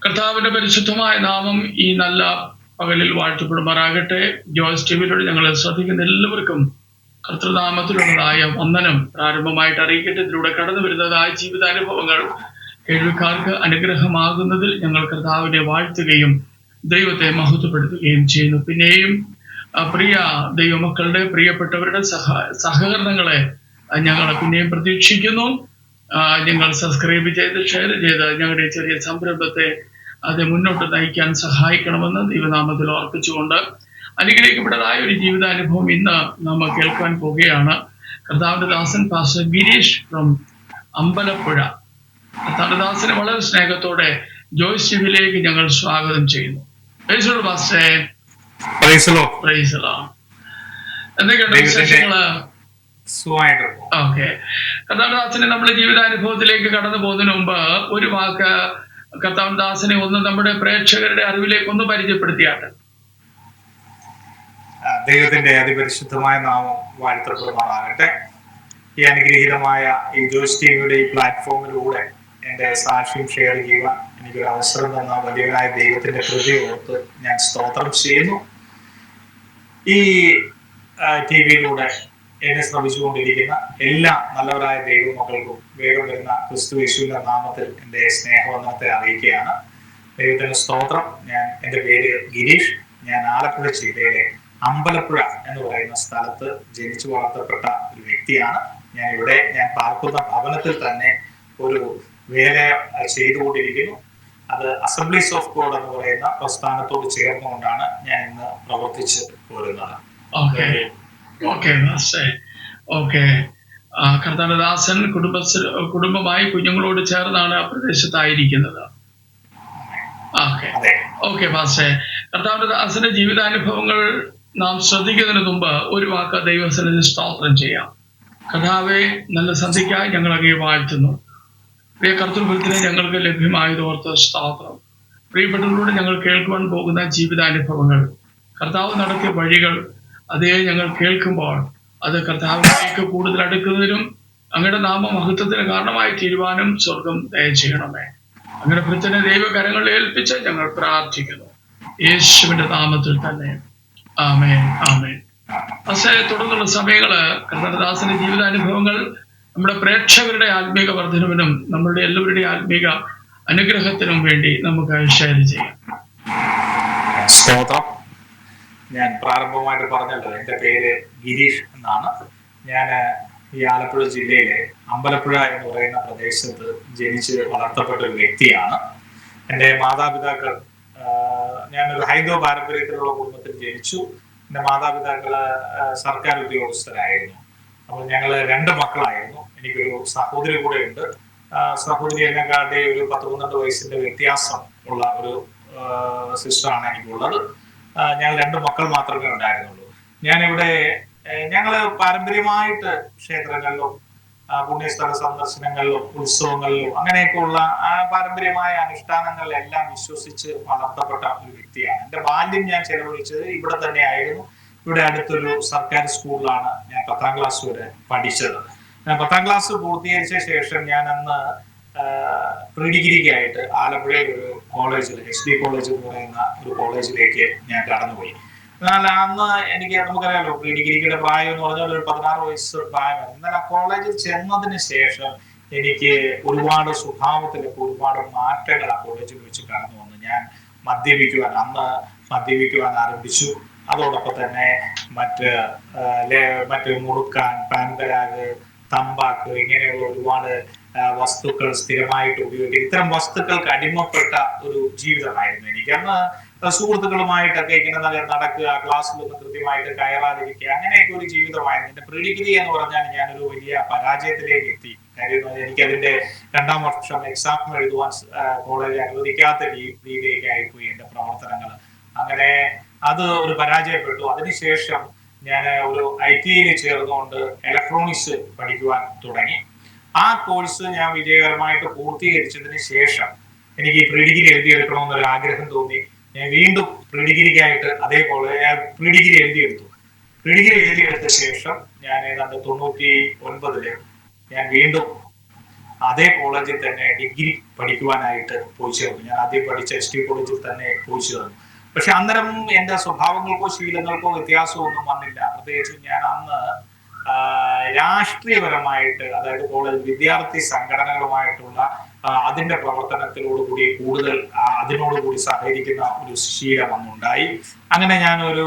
കർത്താവിന്റെ പരിശുദ്ധമായ നാമം ഈ നല്ല പകലിൽ വാഴ്ത്തപ്പെടുമാറാകട്ടെ. ജോയ്സ് ടിവിയിലൂടെ ഞങ്ങളെ ശ്രദ്ധിക്കുന്ന എല്ലാവർക്കും കർത്തൃനാമത്തിലുള്ളതായ വന്ദനം പ്രാരംഭമായിട്ട് അറിയിക്കട്ടെ. ഇതിലൂടെ കടന്നു വരുന്നതായ ജീവിതാനുഭവങ്ങൾ കേൾവിക്കാർക്ക് അനുഗ്രഹമാകുന്നതിൽ ഞങ്ങൾ കർത്താവിനെ വാഴ്ത്തുകയും ദൈവത്തെ മഹത്വപ്പെടുത്തുകയും ചെയ്യുന്നു. പിന്നെയും പ്രിയ ദൈവമക്കളുടെ പ്രിയപ്പെട്ടവരുടെ സഹകരണങ്ങളെ ഞങ്ങൾ പിന്നെയും പ്രതീക്ഷിക്കുന്നു. നിങ്ങൾ സബ്സ്ക്രൈബ് ചെയ്ത് ഷെയർ ചെയ്ത് ഞങ്ങളുടെ ചെറിയ സംരംഭത്തെ അത് മുന്നോട്ട് നയിക്കാൻ സഹായിക്കണമെന്ന് ദൈവനാമത്തിൽ ഓർപ്പിച്ചുകൊണ്ട് അനുഗ്രഹിക്കപ്പെട്ടതായ ഒരു ജീവിതാനുഭവം ഇന്ന് നമ്മൾ കേൾക്കാൻ പോവുകയാണ്. കർത്താവിന്റെ ദാസൻ പാസ്റ്റർ ഗിരീഷ് ഫ്രം അമ്പലപ്പുഴ. കർത്താവിന്റെ ദാസനെ വളരെ സ്നേഹത്തോടെ ജോയ്സ് ടിവിയിലേക്ക് ഞങ്ങൾ സ്വാഗതം ചെയ്യുന്നു. എന്തൊക്കെയുണ്ട് വിശേഷങ്ങള്? ഓക്കെ. കർത്താവദാസനെ നമ്മുടെ ജീവിതാനുഭവത്തിലേക്ക് കടന്നു പോകുന്നതിന് മുമ്പ് ഒരു വാക്ക് കർത്താവദാസനെ ഒന്ന് നമ്മുടെ പ്രേക്ഷകരുടെ അറിവിലേക്ക് ഒന്ന് പരിചയപ്പെടുത്തിയാട്ടെ. ദൈവത്തിന്റെ അതിപരിശുദ്ധമായ നാമം വാഴ്ത്തപ്പെടുമാറാകട്ടെ. ഈ അനുഗ്രഹീതമായ ഈ ജോയ്സ് ടിവിയുടെ ഈ പ്ലാറ്റ്ഫോമിലൂടെ എന്റെ സാക്ഷ്യം ഷെയർ ചെയ്യുവാൻ എനിക്കൊരു അവസരം തന്ന വലിയവനായ ദൈവത്തിന്റെ കൃപയെ ഓർത്ത് ഞാൻ സ്തോത്രം ചെയ്യുന്നു. ഈ ടിവിയിലൂടെ എന്നെ ശ്രമിച്ചുകൊണ്ടിരിക്കുന്ന എല്ലാ നല്ലവരായ ദൈവമക്കൾക്കും വേഗം വരുന്ന ക്രിസ്തു യേശുവിന്റെ നാമത്തിൽ എൻ്റെ സ്നേഹവന്ദനത്തെ അറിയിക്കുകയാണ്. ദൈവത്തിന് സ്തോത്രം. എൻ്റെ പേര് ഗിരീഷ്. ഞാൻ ആലപ്പുഴ ജില്ലയിലെ അമ്പലപ്പുഴ എന്ന് പറയുന്ന സ്ഥലത്ത് ജനിച്ചു വളർത്തപ്പെട്ട ഒരു വ്യക്തിയാണ്. ഞാൻ പാർക്കുന്ന ഭവനത്തിൽ തന്നെ ഒരു വേല ചെയ്തുകൊണ്ടിരിക്കുന്നു. അത് അസംബ്ലീസ് ഓഫ് ഗോഡ് എന്ന് പറയുന്ന പ്രസ്ഥാനത്തോട് ചേർന്നുകൊണ്ടാണ് ഞാൻ ഇന്ന് പ്രവർത്തിച്ച് പോരുന്നത്. കർത്താവദാസൻ കുടുംബമായി കുഞ്ഞുങ്ങളോട് ചേർന്നാണ് ആ പ്രദേശത്തായിരിക്കുന്നത്. ഓക്കെ പാസ്റ്റേ, കർത്താവിന്റെ ദാസന്റെ ജീവിതാനുഭവങ്ങൾ നാം ശ്രദ്ധിക്കുന്നതിന് മുമ്പ് ഒരു വാക്ക് ദൈവസന്നിധി സ്തോത്രം ചെയ്യാം. കർത്താവെ, നല്ല സന്ധിക്കായി ഞങ്ങൾ അങ്ങേ വാഴ്ത്തുന്നു. പ്രിയ കർത്തൃഫലത്തിനെ ഞങ്ങൾക്ക് ലഭ്യമായതോർത്ത് സ്തോത്രം. പ്രിയപ്പെട്ടവരോട് ഞങ്ങൾ കേൾക്കുവാൻ പോകുന്ന ജീവിതാനുഭവങ്ങൾ, കർത്താവ് നടത്തിയ വഴികൾ, അതേ ഞങ്ങൾ കേൾക്കുമ്പോൾ അത് കർത്താവിലേക്ക് കൂടുതൽ അടുക്കുന്നതിനും അങ്ങയുടെ നാമമഹത്വത്തിന് കാരണമായി തീരുവാനും സ്വർഗം ദയ ചെയ്യണമേ. അങ്ങനെ ഭൃത്യനെ ദൈവകരങ്ങളിൽ ഏൽപ്പിച്ച് ഞങ്ങൾ പ്രാർത്ഥിക്കുന്നു, യേശുവിന്റെ നാമത്തിൽ തന്നെ. ആമേൻ, ആമേൻ. പക്ഷേ തുടർന്നുള്ള സമയങ്ങള് കർത്താവദാസന്റെ ജീവിതാനുഭവങ്ങൾ നമ്മുടെ പ്രേക്ഷകരുടെ ആത്മീക വർധനവിനും നമ്മളുടെ എല്ലാവരുടെയും ആത്മീക അനുഗ്രഹത്തിനും വേണ്ടി നമുക്ക് ഷെയർ ചെയ്യാം. ഞാൻ പ്രാരംഭമായിട്ട് പറഞ്ഞല്ലോ, എൻ്റെ പേര് ഗിരീഷ് എന്നാണ്. ഞാൻ ഈ ആലപ്പുഴ ജില്ലയിലെ അമ്പലപ്പുഴ എന്ന് പറയുന്ന പ്രദേശത്ത് ജനിച്ച് വളർത്തപ്പെട്ട ഒരു വ്യക്തിയാണ്. എൻ്റെ മാതാപിതാക്കൾ, ഞാനൊരു ഹൈന്ദവ പാരമ്പര്യത്തിലുള്ള കുടുംബത്തിൽ ജനിച്ചു. എൻ്റെ മാതാപിതാക്കള് സർക്കാർ ഉദ്യോഗസ്ഥരായിരുന്നു. അപ്പോൾ ഞങ്ങൾ 2 മക്കളായിരുന്നു. എനിക്കൊരു സഹോദരി കൂടെ ഉണ്ട്. സഹോദരി എന്നെക്കാളുടെ ഒരു 10-12 വയസ്സിന്റെ വ്യത്യാസം ഉള്ള ഒരു സിസ്റ്ററാണ് എനിക്കുള്ളത്. ഞങ്ങൾ 2 മക്കൾ മാത്രമേ ഉണ്ടായിരുന്നുള്ളൂ. ഞങ്ങള് പാരമ്പര്യമായിട്ട് ക്ഷേത്രങ്ങളിലും പുണ്യസ്ഥല സന്ദർശനങ്ങളിലും ഉത്സവങ്ങളിലും അങ്ങനെയൊക്കെയുള്ള പാരമ്പര്യമായ അനുഷ്ഠാനങ്ങളിലെല്ലാം വിശ്വസിച്ച് വളർത്തപ്പെട്ട ഒരു വ്യക്തിയാണ്. എൻ്റെ ബാല്യം ഞാൻ ചെലവഴിച്ചത് ഇവിടെ തന്നെ ആയിരുന്നു. ഇവിടെ അടുത്തൊരു സർക്കാർ സ്കൂളിലാണ് ഞാൻ 10ാം ക്ലാസ് വരെ പഠിച്ചത്. 10ാം ക്ലാസ് പൂർത്തീകരിച്ച ശേഷം ഞാൻ അന്ന് പ്രീ ഡിഗ്രിക്കായിട്ട് ആലപ്പുഴയിൽ ഒരു കോളേജിൽ, HD കോളേജ് എന്ന് പറയുന്ന ഒരു കോളേജിലേക്ക് ഞാൻ കടന്നുപോയി. എന്നാൽ അന്ന് നമുക്കറിയാലോ, പ്രീ ഡിഗ്രിയുടെ പ്രായം എന്ന് പറഞ്ഞാൽ ഒരു 16 വയസ്സ് പ്രായമാണ്. എന്നാൽ ആ കോളേജിൽ ചെന്നതിന് ശേഷം എനിക്ക് ഒരുപാട് സ്വഭാവത്തിലൊക്കെ ഒരുപാട് മാറ്റങ്ങൾ ആ കോളേജിൽ വെച്ച് കടന്നു വന്നു. ഞാൻ മദ്യപിക്കുവാൻ ആരംഭിച്ചു. അതോടൊപ്പം തന്നെ മറ്റ് മുറുക്കാൻ, പാൻപരാഗ്, തമ്പാക്ക് ഇങ്ങനെയുള്ള ഒരുപാട് വസ്തുക്കൾ സ്ഥിരമായിട്ട് ഉപയോഗിക്കുക, ഇത്തരം വസ്തുക്കൾക്ക് അടിമപ്പെട്ട ഒരു ജീവിതമായിരുന്നു എനിക്ക്. അന്ന് സുഹൃത്തുക്കളുമായിട്ടൊക്കെ ഇങ്ങനെ നടക്കുക, ക്ലാസ്സിലൊന്നും കൃത്യമായിട്ട് കയറാതിരിക്കുക, അങ്ങനെയൊക്കെ ഒരു ജീവിതമായിരുന്നു. എന്റെ പ്രീ ഡിഗ്രി എന്ന് പറഞ്ഞാൽ ഞാനൊരു വലിയ പരാജയത്തിലേക്ക് എത്തി. കാര്യം എനിക്കതിന്റെ 2ാം വർഷം എക്സാം എഴുതുവാൻ കോളേജ് അനുവദിക്കാത്ത രീതിയിലേക്ക് ആയിപ്പോയി എന്റെ പ്രവർത്തനങ്ങൾ. അങ്ങനെ അത് ഒരു പരാജയപ്പെട്ടു. അതിനുശേഷം ഞാൻ ഒരു ITIയിൽ ചേർന്നുകൊണ്ട് ഇലക്ട്രോണിക്സ് പഠിക്കുവാൻ തുടങ്ങി. ആ കോഴ്സ് ഞാൻ വിജയകരമായിട്ട് പൂർത്തീകരിച്ചതിന് ശേഷം എനിക്ക് പ്രീ ഡിഗ്രി എഴുതിയെടുക്കണമെന്നൊരു ആഗ്രഹം തോന്നി. ഞാൻ വീണ്ടും പ്രീ ഡിഗ്രിക്കായിട്ട് അതേ കോളേജ് പ്രീ ഡിഗ്രി എഴുതിയെടുത്തു. പ്രീ ഡിഗ്രി എഴുതിയെടുത്ത ശേഷം ഞാൻ ഏതാണ്ട് 99 ഞാൻ വീണ്ടും അതേ കോളേജിൽ തന്നെ ഡിഗ്രി പഠിക്കുവാനായിട്ട് പോയി ചേർന്നു. ഞാൻ ആദ്യം പഠിച്ച ST കോളേജിൽ തന്നെ പോയി ചേർന്നു. പക്ഷെ അന്നേരം എന്റെ സ്വഭാവങ്ങൾക്കോ ശീലങ്ങൾക്കോ വ്യത്യാസമൊന്നും വന്നില്ല. പ്രത്യേകിച്ച് ഞാൻ അന്ന് രാഷ്ട്രീയപരമായിട്ട്, അതായത് കോളേജ് വിദ്യാർത്ഥി സംഘടനകളുമായിട്ടുള്ള അതിന്റെ പ്രവർത്തനത്തിനോടുകൂടി കൂടുതൽ അതിനോടുകൂടി സഹകരിക്കുന്ന ഒരു ശീലം അന്നുണ്ടായി. അങ്ങനെ ഞാൻ ഒരു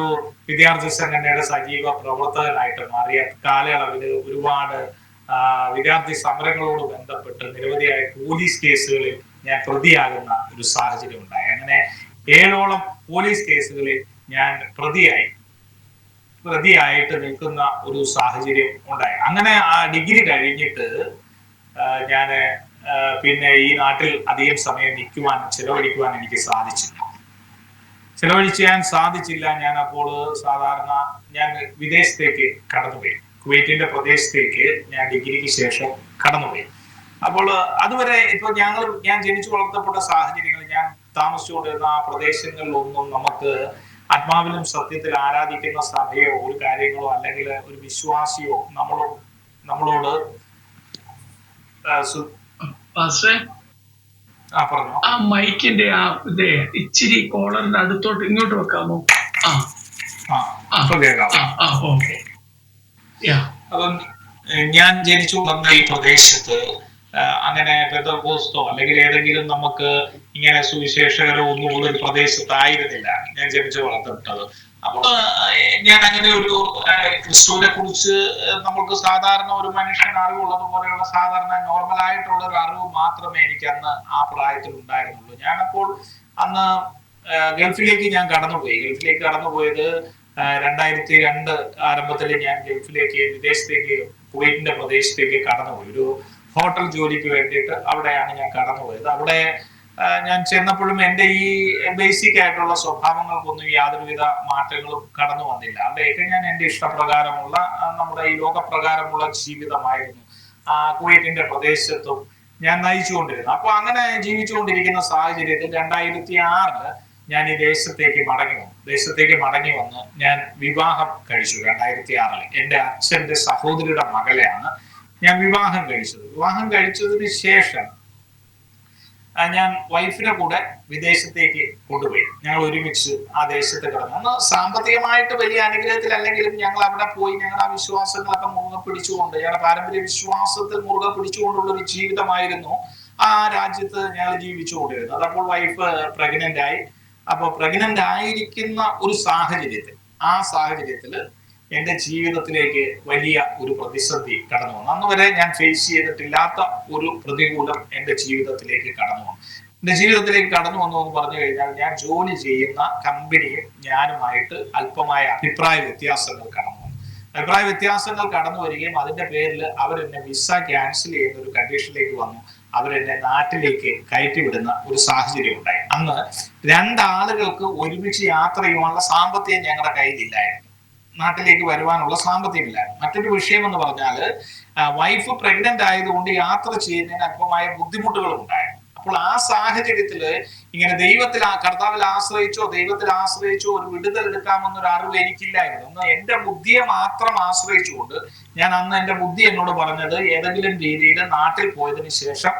വിദ്യാർത്ഥി സംഘടനയുടെ സജീവ പ്രവർത്തകനായിട്ട് മാറിയ കാലയളവിൽ ഒരുപാട് വിദ്യാർത്ഥി സമരങ്ങളോട് ബന്ധപ്പെട്ട് നിരവധിയായ പോലീസ് കേസുകളിൽ ഞാൻ പ്രതിയാകുന്ന ഒരു സാഹചര്യം ഉണ്ടായി. അങ്ങനെ 7ഓളം പോലീസ് കേസുകളിൽ ഞാൻ പ്രതിയായിട്ട് നിൽക്കുന്ന ഒരു സാഹചര്യം ഉണ്ടായി. അങ്ങനെ ആ ഡിഗ്രി കഴിഞ്ഞിട്ട് ഞാൻ പിന്നെ ഈ നാട്ടിൽ അധികം സമയം ചെലവഴിക്കുവാൻ എനിക്ക് സാധിച്ചില്ല. ഞാൻ അപ്പോൾ സാധാരണ ഞാൻ വിദേശത്തേക്ക് കടന്നുപോയി. കുവൈറ്റിന്റെ പ്രദേശത്തേക്ക് ഞാൻ ഡിഗ്രിക്ക് ശേഷം കടന്നുപോയി. അപ്പോൾ അതുവരെ ഇപ്പൊ ഞാൻ ജനിച്ചു വളർത്തപ്പെട്ട സാഹചര്യങ്ങൾ, ഞാൻ താമസിച്ചുകൊണ്ടിരുന്ന ആ പ്രദേശങ്ങളിലൊന്നും നമുക്ക് ആത്മാവിലും സത്യത്തിൽ ആരാധിക്കുന്ന സഭയോ ഒരു കാര്യങ്ങളോ അല്ലെങ്കിൽ ഒരു വിശ്വാസിയോ നമ്മളോട് പറഞ്ഞോ. ആ മൈക്കിന്റെ ഇച്ചിരി കോളറിന്റെ അടുത്തോട്ട് ഇങ്ങോട്ട് വെക്കാമോ? അപ്പം ഞാൻ ജനിച്ചു വന്ന ഈ പ്രദേശത്ത് അങ്ങനെ പെന്തക്കോസ്തോ അല്ലെങ്കിൽ ഏതെങ്കിലും നമുക്ക് ഇങ്ങനെ സുവിശേഷകരോ ഒന്നുമുള്ള ഒരു പ്രദേശത്തായിരുന്നില്ല ഞാൻ ജനിച്ചു വളർത്തപ്പെട്ടത്. അപ്പൊ ഞാൻ അങ്ങനെ ഒരു ക്രിസ്തുവിനെ കുറിച്ച് നമുക്ക് സാധാരണ ഒരു മനുഷ്യൻ അറിവുള്ളത് പോലെയുള്ള സാധാരണ നോർമൽ ആയിട്ടുള്ള ഒരു അറിവ് മാത്രമേ എനിക്ക് അന്ന് ആ പ്രായത്തിൽ ഉണ്ടായിരുന്നുള്ളൂ. ഞാനപ്പോൾ അന്ന് ഗൾഫിലേക്ക് ഞാൻ കടന്നുപോയത് 2002 ആരംഭത്തിൽ ഞാൻ വിദേശത്തേക്ക് കുവൈറ്റിന്റെ പ്രദേശത്തേക്ക് കടന്നുപോയി. ഒരു ഹോട്ടൽ ജോലിക്ക് വേണ്ടിയിട്ട് അവിടെയാണ് ഞാൻ കടന്നുപോയത്. അവിടെ ഞാൻ ചെന്നപ്പോഴും എൻ്റെ ഈ ബേസിക് ആയിട്ടുള്ള സ്വഭാവങ്ങൾക്കൊന്നും യാതൊരുവിധ മാറ്റങ്ങളും കടന്നു വന്നില്ല. അവിടെയൊക്കെ ഞാൻ എൻ്റെ ഇഷ്ടപ്രകാരമുള്ള നമ്മുടെ ഈ ലോകപ്രകാരമുള്ള ജീവിതമായിരുന്നു കുവൈറ്റിന്റെ പ്രദേശത്തും ഞാൻ നയിച്ചുകൊണ്ടിരുന്നത്. അപ്പൊ അങ്ങനെ ജീവിച്ചുകൊണ്ടിരിക്കുന്ന സാഹചര്യത്തിൽ 2006 ഞാൻ ഈ ദേശത്തേക്ക് മടങ്ങി വന്ന് ഞാൻ വിവാഹം കഴിച്ചു. 2006 എൻ്റെ അച്ഛന്റെ സഹോദരിയുടെ മകളെയാണ് ഞാൻ വിവാഹം കഴിച്ചതിന് ശേഷം ഞാൻ വൈഫിനെ കൂടെ വിദേശത്തേക്ക് കൊണ്ടുപോയി. ഞങ്ങൾ ഒരുമിച്ച് ആ ദേശത്ത് കിടന്നു. അന്ന് സാമ്പത്തികമായിട്ട് വലിയ അനുഗ്രഹത്തിലല്ലെങ്കിലും ഞങ്ങൾ അവിടെ പോയി ഞങ്ങളുടെ ആ വിശ്വാസങ്ങളൊക്കെ മുറുകെ പിടിച്ചുകൊണ്ട്, ഞങ്ങളുടെ പാരമ്പര്യ വിശ്വാസത്തിൽ മുറുകെ പിടിച്ചുകൊണ്ടുള്ള ഒരു ജീവിതമായിരുന്നു ആ രാജ്യത്ത് ഞങ്ങൾ ജീവിച്ചുകൊണ്ടിരുന്നത്. അതപ്പോൾ വൈഫ് പ്രഗ്നന്റ് ആയി. അപ്പൊ പ്രഗ്നന്റ് ആയിരിക്കുന്ന ഒരു സാഹചര്യത്തിൽ എന്റെ ജീവിതത്തിലേക്ക് വലിയ ഒരു പ്രതിസന്ധി കടന്നു വന്നു. അന്ന് വരെ ഞാൻ ഫേസ് ചെയ്തിട്ടില്ലാത്ത ഒരു പ്രതികൂലം എന്റെ ജീവിതത്തിലേക്ക് കടന്നു വന്നു എന്ന് പറഞ്ഞു കഴിഞ്ഞാൽ, ഞാൻ ജോലി ചെയ്യുന്ന കമ്പനിയും ഞാനുമായിട്ട് അല്പമായ അഭിപ്രായ വ്യത്യാസങ്ങൾ കടന്നു വരികയും അതിന്റെ പേരിൽ അവരെന്നെ വിസ ക്യാൻസൽ ചെയ്യുന്ന ഒരു കണ്ടീഷനിലേക്ക് വന്നു. അവരെന്നെ നാട്ടിലേക്ക് കയറ്റിവിടുന്ന ഒരു സാഹചര്യം ഉണ്ടായി. അന്ന് 2 ആളുകൾക്ക് ഒരുമിച്ച് യാത്ര ചെയ്യുവാനുള്ള സാമ്പത്തികം ഞങ്ങളുടെ കയ്യിലില്ലായിരുന്നു. നാട്ടിലേക്ക് വരുവാനുള്ള സാമ്പത്തികമില്ലായിരുന്നു. മറ്റൊരു വിഷയം എന്ന് പറഞ്ഞാൽ, വൈഫ് പ്രഗ്നന്റ് ആയതുകൊണ്ട് യാത്ര ചെയ്യുന്നതിന് അല്പമായ ബുദ്ധിമുട്ടുകളും ഉണ്ടായിരുന്നു. അപ്പോൾ ആ സാഹചര്യത്തിൽ ഇങ്ങനെ കർത്താവിൽ ആശ്രയിച്ചോ ഒരു വിടുതൽ എടുക്കാമെന്നൊരു അറിവ് എനിക്കില്ലായിരുന്നു. അന്ന് എന്റെ ബുദ്ധിയെ മാത്രം ആശ്രയിച്ചുകൊണ്ട് അന്ന് എന്റെ ബുദ്ധി എന്നോട് പറഞ്ഞത്, ഏതെങ്കിലും രീതിയിൽ നാട്ടിൽ പോയതിനു ശേഷം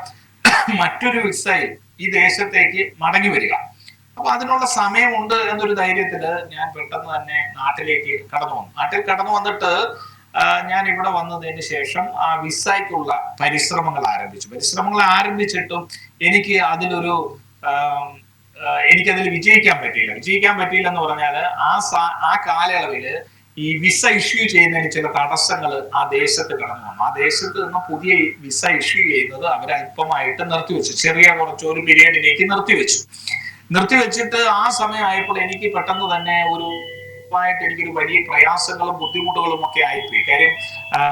മറ്റൊരു വിസയിൽ ഈ ദേശത്തേക്ക് മടങ്ങി വരിക. അപ്പൊ അതിനുള്ള സമയമുണ്ട് എന്നൊരു ധൈര്യത്തില് ഞാൻ പെട്ടെന്ന് തന്നെ നാട്ടിലേക്ക് കടന്നു വന്നിട്ട് ഞാൻ ഇവിടെ വന്നതിന് ശേഷം ആ വിസയ്ക്കുള്ള പരിശ്രമങ്ങൾ ആരംഭിച്ചിട്ടും എനിക്കതിൽ വിജയിക്കാൻ പറ്റിയില്ല എന്ന് പറഞ്ഞാൽ, ആ കാലയളവില് ഈ വിസ ഇഷ്യൂ ചെയ്യുന്നതിന് ചില തടസ്സങ്ങൾ ആ ദേശത്ത് കടന്നു വന്നു. ആ ദേശത്ത് നിന്ന് പുതിയ വിസ ഇഷ്യൂ ചെയ്യുന്നത് അവരല്പമായിട്ട് നിർത്തിവെച്ചു. കുറച്ചൊരു പീരീഡിലേക്ക് നിർത്തിവെച്ചിട്ട് ആ സമയമായപ്പോൾ എനിക്ക് പെട്ടെന്ന് തന്നെ എനിക്കൊരു വലിയ പ്രയാസങ്ങളും ബുദ്ധിമുട്ടുകളും ഒക്കെ ആയിപ്പോയി. കാര്യം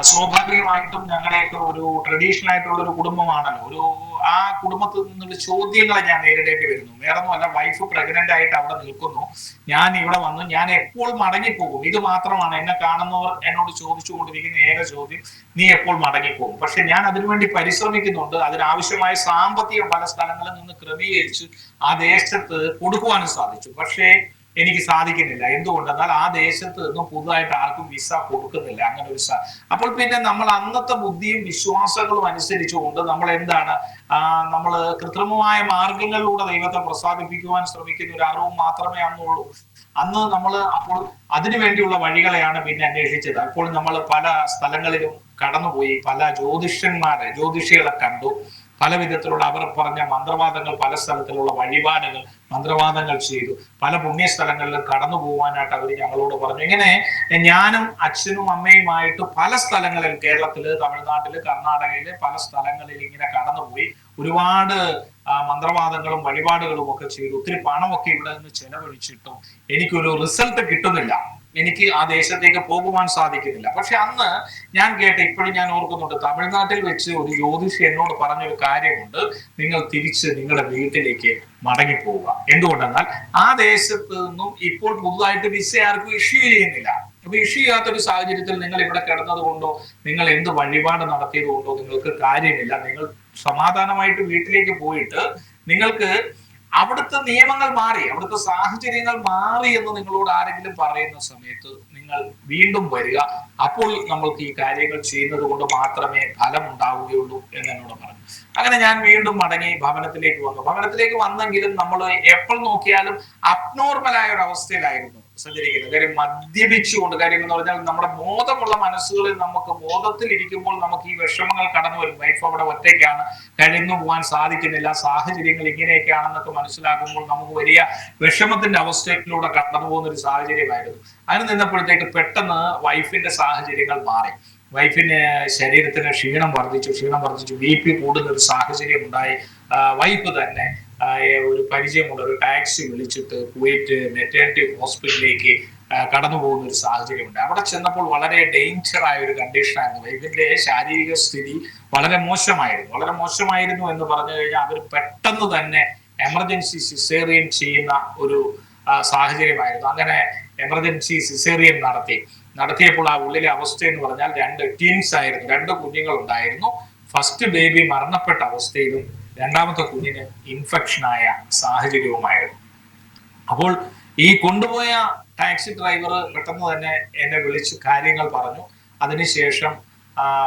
സ്വാഭാവികമായിട്ടും ഞങ്ങളെയൊക്കെ ഒരു ട്രഡീഷണൽ ആയിട്ടുള്ള ഒരു കുടുംബമാണല്ലോ. ആ കുടുംബത്തിൽ നിന്നുള്ള ചോദ്യങ്ങളെ ഞാൻ നേരിടേണ്ടി വരുന്നു. വേറൊന്നുമല്ല, വൈഫ് പ്രഗ്നന്റ് ആയിട്ട് അവിടെ നിൽക്കുന്നു, ഞാൻ ഇവിടെ വന്നു, ഞാൻ എപ്പോൾ മടങ്ങിപ്പോകും? ഇത് മാത്രമാണ് എന്നെ കാണുന്നവർ എന്നോട് ചോദിച്ചുകൊണ്ടിരിക്കുന്ന ഏക ചോദ്യം, നീ എപ്പോൾ മടങ്ങിപ്പോകും? പക്ഷെ ഞാൻ അതിനുവേണ്ടി പരിശ്രമിക്കുന്നുണ്ട്. അതിനാവശ്യമായ സാമ്പത്തികം പല സ്ഥലങ്ങളിൽ നിന്ന് ക്രമീകരിച്ച് ആ ദേശത്ത് കൊടുക്കുവാനും സാധിച്ചു. പക്ഷേ എനിക്ക് സാധിക്കുന്നില്ല. എന്തുകൊണ്ടെന്നാൽ ആ ദേശത്ത് നിന്നും പുതുതായിട്ട് ആർക്കും വിസ കൊടുക്കുന്നില്ല. അങ്ങനെ ഒരു അപ്പോൾ പിന്നെ നമ്മൾ അന്നത്തെ ബുദ്ധിയും വിശ്വാസങ്ങളും അനുസരിച്ചുകൊണ്ട് നമ്മൾ എന്താണ്, നമ്മൾ കൃത്രിമമായ മാർഗങ്ങളിലൂടെ ദൈവത്തെ പ്രസാദിപ്പിക്കുവാൻ ശ്രമിക്കുന്ന ഒരു അറിവ് മാത്രമേ അന്നുള്ളൂ. അന്ന് നമ്മൾ അപ്പോൾ അതിനു വേണ്ടിയുള്ള വഴികളെയാണ് പിന്നെ അന്വേഷിച്ചത്. അപ്പോൾ നമ്മൾ പല സ്ഥലങ്ങളിലും കടന്നുപോയി, പല ജ്യോതിഷികളെ കണ്ടു, പല വിധത്തിലുള്ള അവർ പറഞ്ഞ മന്ത്രവാദങ്ങൾ, പല സ്ഥലത്തിലുള്ള വഴിപാടുകൾ, മന്ത്രവാദങ്ങൾ ചെയ്തു. പല പുണ്യ സ്ഥലങ്ങളിലും കടന്നു പോകാനായിട്ട് അവർ ഞങ്ങളോട് പറഞ്ഞു. ഇങ്ങനെ ഞാനും അച്ഛനും അമ്മയുമായിട്ട് പല സ്ഥലങ്ങളിൽ, കേരളത്തില്, തമിഴ്നാട്ടില്, കർണാടകയില് പല സ്ഥലങ്ങളിൽ ഇങ്ങനെ കടന്നുപോയി. ഒരുപാട് മന്ത്രവാദങ്ങളും വഴിപാടുകളും ഒക്കെ ചെയ്തു. ഒത്തിരി പണമൊക്കെ ഇവിടെ നിന്ന് ചെലവഴിച്ചിട്ടും എനിക്കൊരു റിസൾട്ട് കിട്ടുന്നില്ല. എനിക്ക് ആ ദേശത്തേക്ക് പോകുവാൻ സാധിക്കുന്നില്ല. പക്ഷെ അന്ന് ഞാൻ ഇപ്പോഴും ഞാൻ ഓർക്കുന്നുണ്ട്, തമിഴ്നാട്ടിൽ വെച്ച് ഒരു ജ്യോതിഷി എന്നോട് പറഞ്ഞൊരു കാര്യമുണ്ട്: നിങ്ങൾ തിരിച്ച് നിങ്ങളുടെ വീട്ടിലേക്ക് മടങ്ങിപ്പോവുക. എന്തുകൊണ്ടെന്നാൽ ആ ദേശത്ത് നിന്നും ഇപ്പോൾ പുതുതായിട്ട് വിസ ആർക്കും ഇഷ്യൂ ചെയ്യുന്നില്ല. അപ്പൊ ഇഷ്യൂ ചെയ്യാത്തൊരു സാഹചര്യത്തിൽ നിങ്ങൾ ഇവിടെ കിടന്നത് കൊണ്ടോ, നിങ്ങൾ എന്ത് വഴിപാട് നടത്തിയത് കൊണ്ടോ നിങ്ങൾക്ക് കാര്യമില്ല. നിങ്ങൾ സമാധാനമായിട്ട് വീട്ടിലേക്ക് പോയിട്ട് നിങ്ങൾക്ക് അവിടുത്തെ നിയമങ്ങൾ മാറി, അവിടുത്തെ സാഹചര്യങ്ങൾ മാറി എന്ന് നിങ്ങളോട് ആരെങ്കിലും പറയുന്ന സമയത്ത് നിങ്ങൾ വീണ്ടും വരിക. അപ്പോൾ നമ്മൾക്ക് ഈ കാര്യങ്ങൾ ചെയ്യുന്നത് കൊണ്ട് മാത്രമേ ഫലം ഉണ്ടാവുകയുള്ളൂ എന്ന് എന്നോട് പറഞ്ഞു. അങ്ങനെ ഞാൻ വീണ്ടും മടങ്ങി ഭവനത്തിലേക്ക് വന്നു. ഭവനത്തിലേക്ക് വന്നെങ്കിലും നമ്മൾ എപ്പോൾ നോക്കിയാലും അബ്നോർമലായ ഒരു അവസ്ഥയിലായിരുന്നു സഞ്ചരിക്കുന്നത്. കാര്യം മദ്യപിച്ചുകൊണ്ട്, കാര്യം എന്ന് പറഞ്ഞാൽ നമ്മുടെ ബോധമുള്ള മനസ്സുകളിൽ നമുക്ക് ബോധത്തിൽ ഇരിക്കുമ്പോൾ നമുക്ക് ഈ വിഷമങ്ങൾ കടന്നു വരും. വൈഫ് അവിടെ ഒറ്റയ്ക്കാണ്, കഴിഞ്ഞു പോകാൻ സാധിക്കുന്നില്ല, സാഹചര്യങ്ങൾ ഇങ്ങനെയൊക്കെയാണെന്നൊക്കെ മനസ്സിലാക്കുമ്പോൾ നമുക്ക് വലിയ വിഷമത്തിന്റെ അവസ്ഥയിലൂടെ കടന്നു പോകുന്ന ഒരു സാഹചര്യമായിരുന്നു. അങ്ങനെ നിന്നപ്പോഴത്തേക്ക് പെട്ടെന്ന് വൈഫിന്റെ സാഹചര്യങ്ങൾ മാറി. വൈഫിന് ശരീരത്തിന് ക്ഷീണം വർദ്ധിച്ചു, BP കൂടുന്ന ഒരു സാഹചര്യം ഉണ്ടായി. വൈഫ് തന്നെ ഒരു പരിചയമുള്ള ഒരു ടാക്സി വിളിച്ചിട്ട് പോയിട്ട് മെറ്റേണിറ്റി ഹോസ്പിറ്റലിലേക്ക് കടന്നു പോകുന്ന ഒരു സാഹചര്യം ഉണ്ട്. അവിടെ ചെന്നപ്പോൾ വളരെ ഡേഞ്ചർ ആയ ഒരു കണ്ടീഷനായിരുന്നു. വൈഫിന്റെ ശാരീരിക സ്ഥിതി വളരെ മോശമായിരുന്നു എന്ന് പറഞ്ഞു കഴിഞ്ഞാൽ അവർ പെട്ടെന്ന് തന്നെ എമർജൻസി സിസേറിയൻ ചെയ്യുന്ന ഒരു സാഹചര്യമായിരുന്നു. അങ്ങനെ എമർജൻസി സിസേറിയൻ നടത്തിയപ്പോൾ ആ ഉള്ളിലെ അവസ്ഥ എന്ന് പറഞ്ഞാൽ 2 ട്വിൻസ് ആയിരുന്നു, 2 കുഞ്ഞുങ്ങൾ ഉണ്ടായിരുന്നു. ഫസ്റ്റ് ബേബി മരണപ്പെട്ട അവസ്ഥയിലും രണ്ടാമത്തെ കുഞ്ഞിന് ഇൻഫെക്ഷനായ സാഹചര്യവുമായിരുന്നു. അപ്പോൾ ഈ കൊണ്ടുപോയ ടാക്സി ഡ്രൈവർ പെട്ടെന്ന് തന്നെ എന്നെ വിളിച്ച് കാര്യങ്ങൾ പറഞ്ഞു. അതിനുശേഷം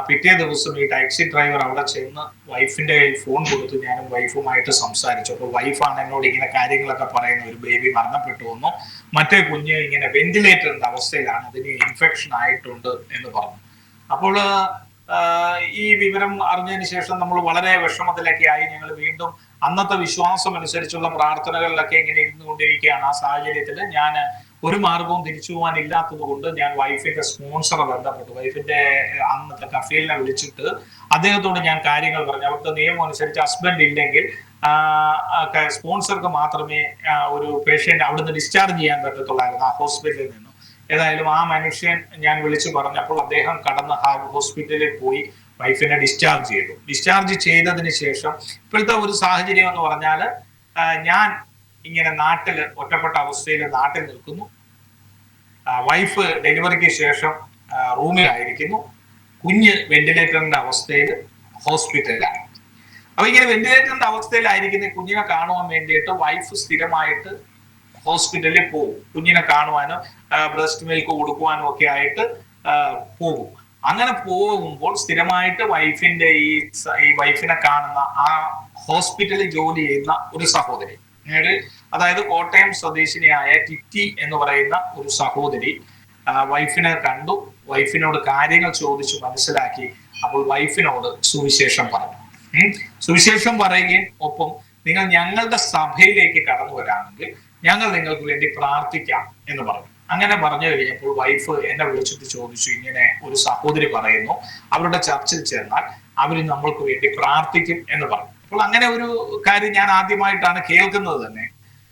പിറ്റേ ദിവസം ഈ ടാക്സി ഡ്രൈവർ അവിടെ ചെന്ന് വൈഫിന്റെ കയ്യിൽ ഫോൺ കൊടുത്തു. ഞാനും വൈഫുമായിട്ട് സംസാരിച്ചു. അപ്പോൾ വൈഫാണ് എന്നോട് ഇങ്ങനെ കാര്യങ്ങളൊക്കെ പറയുന്നത്: ഒരു ബേബി മരണപ്പെട്ടു വന്നു, മറ്റേ കുഞ്ഞ് ഇങ്ങനെ വെന്റിലേറ്ററിന്റെ അവസ്ഥയിലാണ്, അതിന് ഇൻഫെക്ഷൻ ആയിട്ടുണ്ട് എന്ന് പറഞ്ഞു. അപ്പോൾ ഈ വിവരം അറിഞ്ഞതിന് ശേഷം നമ്മൾ വളരെ വിഷമത്തിലൊക്കെ ആയി. ഞങ്ങൾ വീണ്ടും അന്നത്തെ വിശ്വാസം അനുസരിച്ചുള്ള പ്രാർത്ഥനകളിലൊക്കെ ഇങ്ങനെ ഇരുന്നുകൊണ്ടിരിക്കുകയാണ്. ആ സാഹചര്യത്തിൽ ഞാൻ ഒരു മാർഗവും തിരിച്ചു പോകാൻ ഇല്ലാത്തത് കൊണ്ട് ഞാൻ വൈഫിന്റെ സ്പോൺസറെ ബന്ധപ്പെട്ടു. വൈഫിന്റെ അന്നത്തെ കഫീലിനെ വിളിച്ചിട്ട് അദ്ദേഹത്തോട് ഞാൻ കാര്യങ്ങൾ പറഞ്ഞു. അവിടുത്തെ നിയമം അനുസരിച്ച് ഹസ്ബൻഡ് ഇല്ലെങ്കിൽ സ്പോൺസർക്ക് മാത്രമേ ഒരു പേഷ്യന്റ് അവിടുന്ന് ഡിസ്ചാർജ് ചെയ്യാൻ പറ്റത്തുള്ളായിരുന്നു, ആ ഹോസ്പിറ്റലിൽ നിന്നും. ഏതായാലും ആ മനുഷ്യൻ ഞാൻ വിളിച്ചു പറഞ്ഞപ്പോൾ അദ്ദേഹം കടന്ന് ഹോസ്പിറ്റലിൽ പോയി വൈഫിനെ ഡിസ്ചാർജ് ചെയ്തതിന് ശേഷം ഇപ്പോഴത്തെ ഒരു സാഹചര്യം എന്ന് പറഞ്ഞാൽ, ഞാൻ ഇങ്ങനെ ഒറ്റപ്പെട്ട അവസ്ഥയിൽ നാട്ടിൽ നിൽക്കുന്നു. വൈഫ് ഡെലിവറിക്ക് ശേഷം റൂമിലായിരിക്കുന്നു. കുഞ്ഞ് വെന്റിലേറ്ററിന്റെ അവസ്ഥയിൽ ഹോസ്പിറ്റലിലാണ്. അപ്പൊ ഇങ്ങനെ വെന്റിലേറ്ററിന്റെ അവസ്ഥയിലായിരിക്കുന്ന കുഞ്ഞിനെ കാണുവാൻ വേണ്ടിയിട്ട് വൈഫ് സ്ഥിരമായിട്ട് ഹോസ്പിറ്റലിൽ പോകും. കുഞ്ഞിനെ കാണുവാനും ബ്രസ്റ്റ് മിൽക്ക് കൊടുക്കുവാനും ഒക്കെ ആയിട്ട് പോകും. അങ്ങനെ പോകുമ്പോൾ സ്ഥിരമായിട്ട് വൈഫിന്റെ ഈ വൈഫിനെ കാണുന്ന ആ ഹോസ്പിറ്റലിൽ ജോലി ചെയ്യുന്ന ഒരു സഹോദരി, അതായത് കോട്ടയം സ്വദേശിനിയായ ടിറ്റി എന്ന് പറയുന്ന ഒരു സഹോദരി വൈഫിനെ കണ്ടു. വൈഫിനോട് കാര്യങ്ങൾ ചോദിച്ചു മനസ്സിലാക്കി. അപ്പോൾ വൈഫിനോട് സുവിശേഷം പറയുകയും ഒപ്പം നിങ്ങൾ ഞങ്ങളുടെ സഭയിലേക്ക് കടന്നു വരാമെങ്കിൽ ഞങ്ങൾ നിങ്ങൾക്ക് വേണ്ടി പ്രാർത്ഥിക്കാം എന്ന് പറഞ്ഞു. അങ്ങനെ പറഞ്ഞു കഴിഞ്ഞപ്പോൾ വൈഫ് എന്നെ വിളിച്ചിട്ട് ചോദിച്ചു, ഇങ്ങനെ ഒരു സഹോദരി പറയുന്നു അവരുടെ ചർച്ചിൽ ചെന്നാൽ അവർ നമ്മൾക്ക് വേണ്ടി പ്രാർത്ഥിക്കും എന്ന് പറഞ്ഞു. അപ്പോൾ അങ്ങനെ ഒരു കാര്യം ഞാൻ ആദ്യമായിട്ടാണ് കേൾക്കുന്നത് തന്നെ.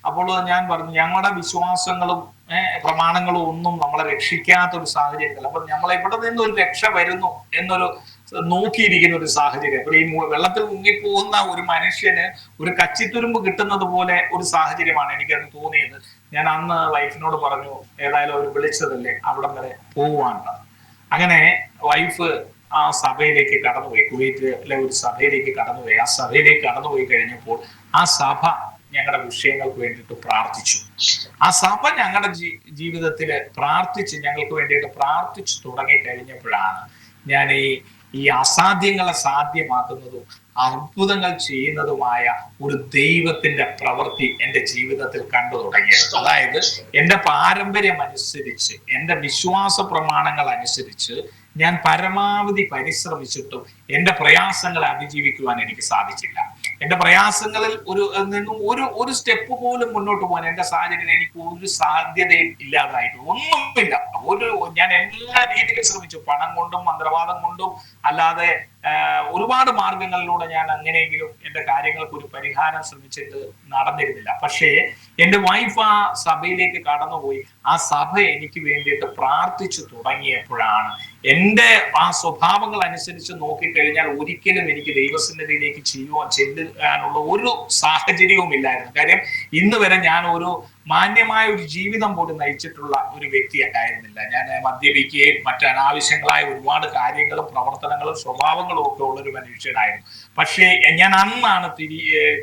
അപ്പോൾ ഞാൻ പറഞ്ഞു, ഞങ്ങളുടെ വിശ്വാസങ്ങളും പ്രമാണങ്ങളും ഒന്നും നമ്മളെ രക്ഷിക്കാത്ത ഒരു സാഹചര്യത്തിൽ, അപ്പോൾ നമ്മളെ ഇവിടെ നിന്ന് ഒരു രക്ഷ വരുന്നു എന്നൊരു നോക്കിയിരിക്കുന്ന ഒരു സാഹചര്യം. അപ്പോൾ ഈ വെള്ളത്തിൽ മുങ്ങിപ്പോകുന്ന ഒരു മനുഷ്യന് ഒരു കച്ചിത്തുരുമ്പ് കിട്ടുന്നത് പോലെ ഒരു സാഹചര്യമാണ് എനിക്കത് തോന്നിയത്. ഞാൻ അന്ന് വൈഫിനോട് പറഞ്ഞു, ഏതായാലും അവർ വിളിച്ചതല്ലേ, അവിടം വരെ പോവാണ്. അങ്ങനെ വൈഫ് ആ സഭയിലേക്ക് കടന്നുപോയി. കുവൈറ്റിലെ ഒരു സഭയിലേക്ക് കടന്നുപോയി. ആ സഭയിലേക്ക് കടന്നുപോയി കഴിഞ്ഞപ്പോൾ ആ സഭ ഞങ്ങളുടെ വിഷയങ്ങൾക്ക് വേണ്ടിയിട്ട് പ്രാർത്ഥിച്ചു. ആ സഭ ഞങ്ങളുടെ ജീവിതത്തിൽ പ്രാർത്ഥിച്ച് ഞങ്ങൾക്ക് വേണ്ടിയിട്ട് പ്രാർത്ഥിച്ചു തുടങ്ങി കഴിഞ്ഞപ്പോഴാണ് ഞാൻ ഈ അസാധ്യങ്ങളെ സാധ്യമാക്കുന്നതും അത്ഭുതങ്ങൾ ചെയ്യുന്നതുമായ ഒരു ദൈവത്തിന്റെ പ്രവൃത്തി എൻ്റെ ജീവിതത്തിൽ കണ്ടു തുടങ്ങിയത്. അതായത് എൻ്റെ പാരമ്പര്യം അനുസരിച്ച്, എൻ്റെ വിശ്വാസ പ്രമാണങ്ങൾ അനുസരിച്ച് ഞാൻ പരമാവധി പരിശ്രമിച്ചിട്ടും എൻ്റെ പ്രയാസങ്ങളെ അതിജീവിക്കുവാൻ എനിക്ക് സാധിച്ചില്ല. എൻ്റെ പ്രയാസങ്ങളിൽ ഒരു സ്റ്റെപ്പ് പോലും മുന്നോട്ട് പോകാൻ എൻ്റെ സാഹചര്യം എനിക്ക് ഒരു സാധ്യതയും ഇല്ലാതായിട്ട് ഒന്നുമില്ല. ഞാൻ എല്ലാ രീതിയിലും ശ്രമിച്ചു, പണം കൊണ്ടും മന്ത്രവാദം കൊണ്ടും അല്ലാതെ ഒരുപാട് മാർഗങ്ങളിലൂടെ ഞാൻ അങ്ങനെയെങ്കിലും എൻ്റെ കാര്യങ്ങൾക്ക് ഒരു പരിഹാരം ശ്രമിച്ചിട്ട് നടന്നിരുന്നില്ല. പക്ഷേ എൻ്റെ വൈഫ് ആ സഭയിലേക്ക് കടന്നുപോയി. ആ സഭ എനിക്ക് വേണ്ടിയിട്ട് പ്രാർത്ഥിച്ചു തുടങ്ങിയപ്പോഴാണ് എൻ്റെ ആ സ്വഭാവങ്ങൾ അനുസരിച്ച് നോക്കിക്കഴിഞ്ഞാൽ ഒരിക്കലും എനിക്ക് ദൈവസന്നിധിയിലേക്ക് ചെല്ലാനുള്ള ഒരു സാഹചര്യവും ഇല്ലായിരുന്നു. കാര്യം ഇന്ന് വരെ ഞാൻ ഒരു മാന്യമായ ഒരു ജീവിതം പോലും നയിച്ചിട്ടുള്ള ഒരു വ്യക്തി ആയിരുന്നില്ല. ഞാൻ മദ്യപിക്കുകയും മറ്റ് അനാവശ്യങ്ങളായ ഒരുപാട് കാര്യങ്ങളും പ്രവർത്തനങ്ങളും സ്വഭാവങ്ങളും ഒക്കെ ഉള്ളൊരു മനുഷ്യനായിരുന്നു. പക്ഷേ ഞാൻ അന്നാണ്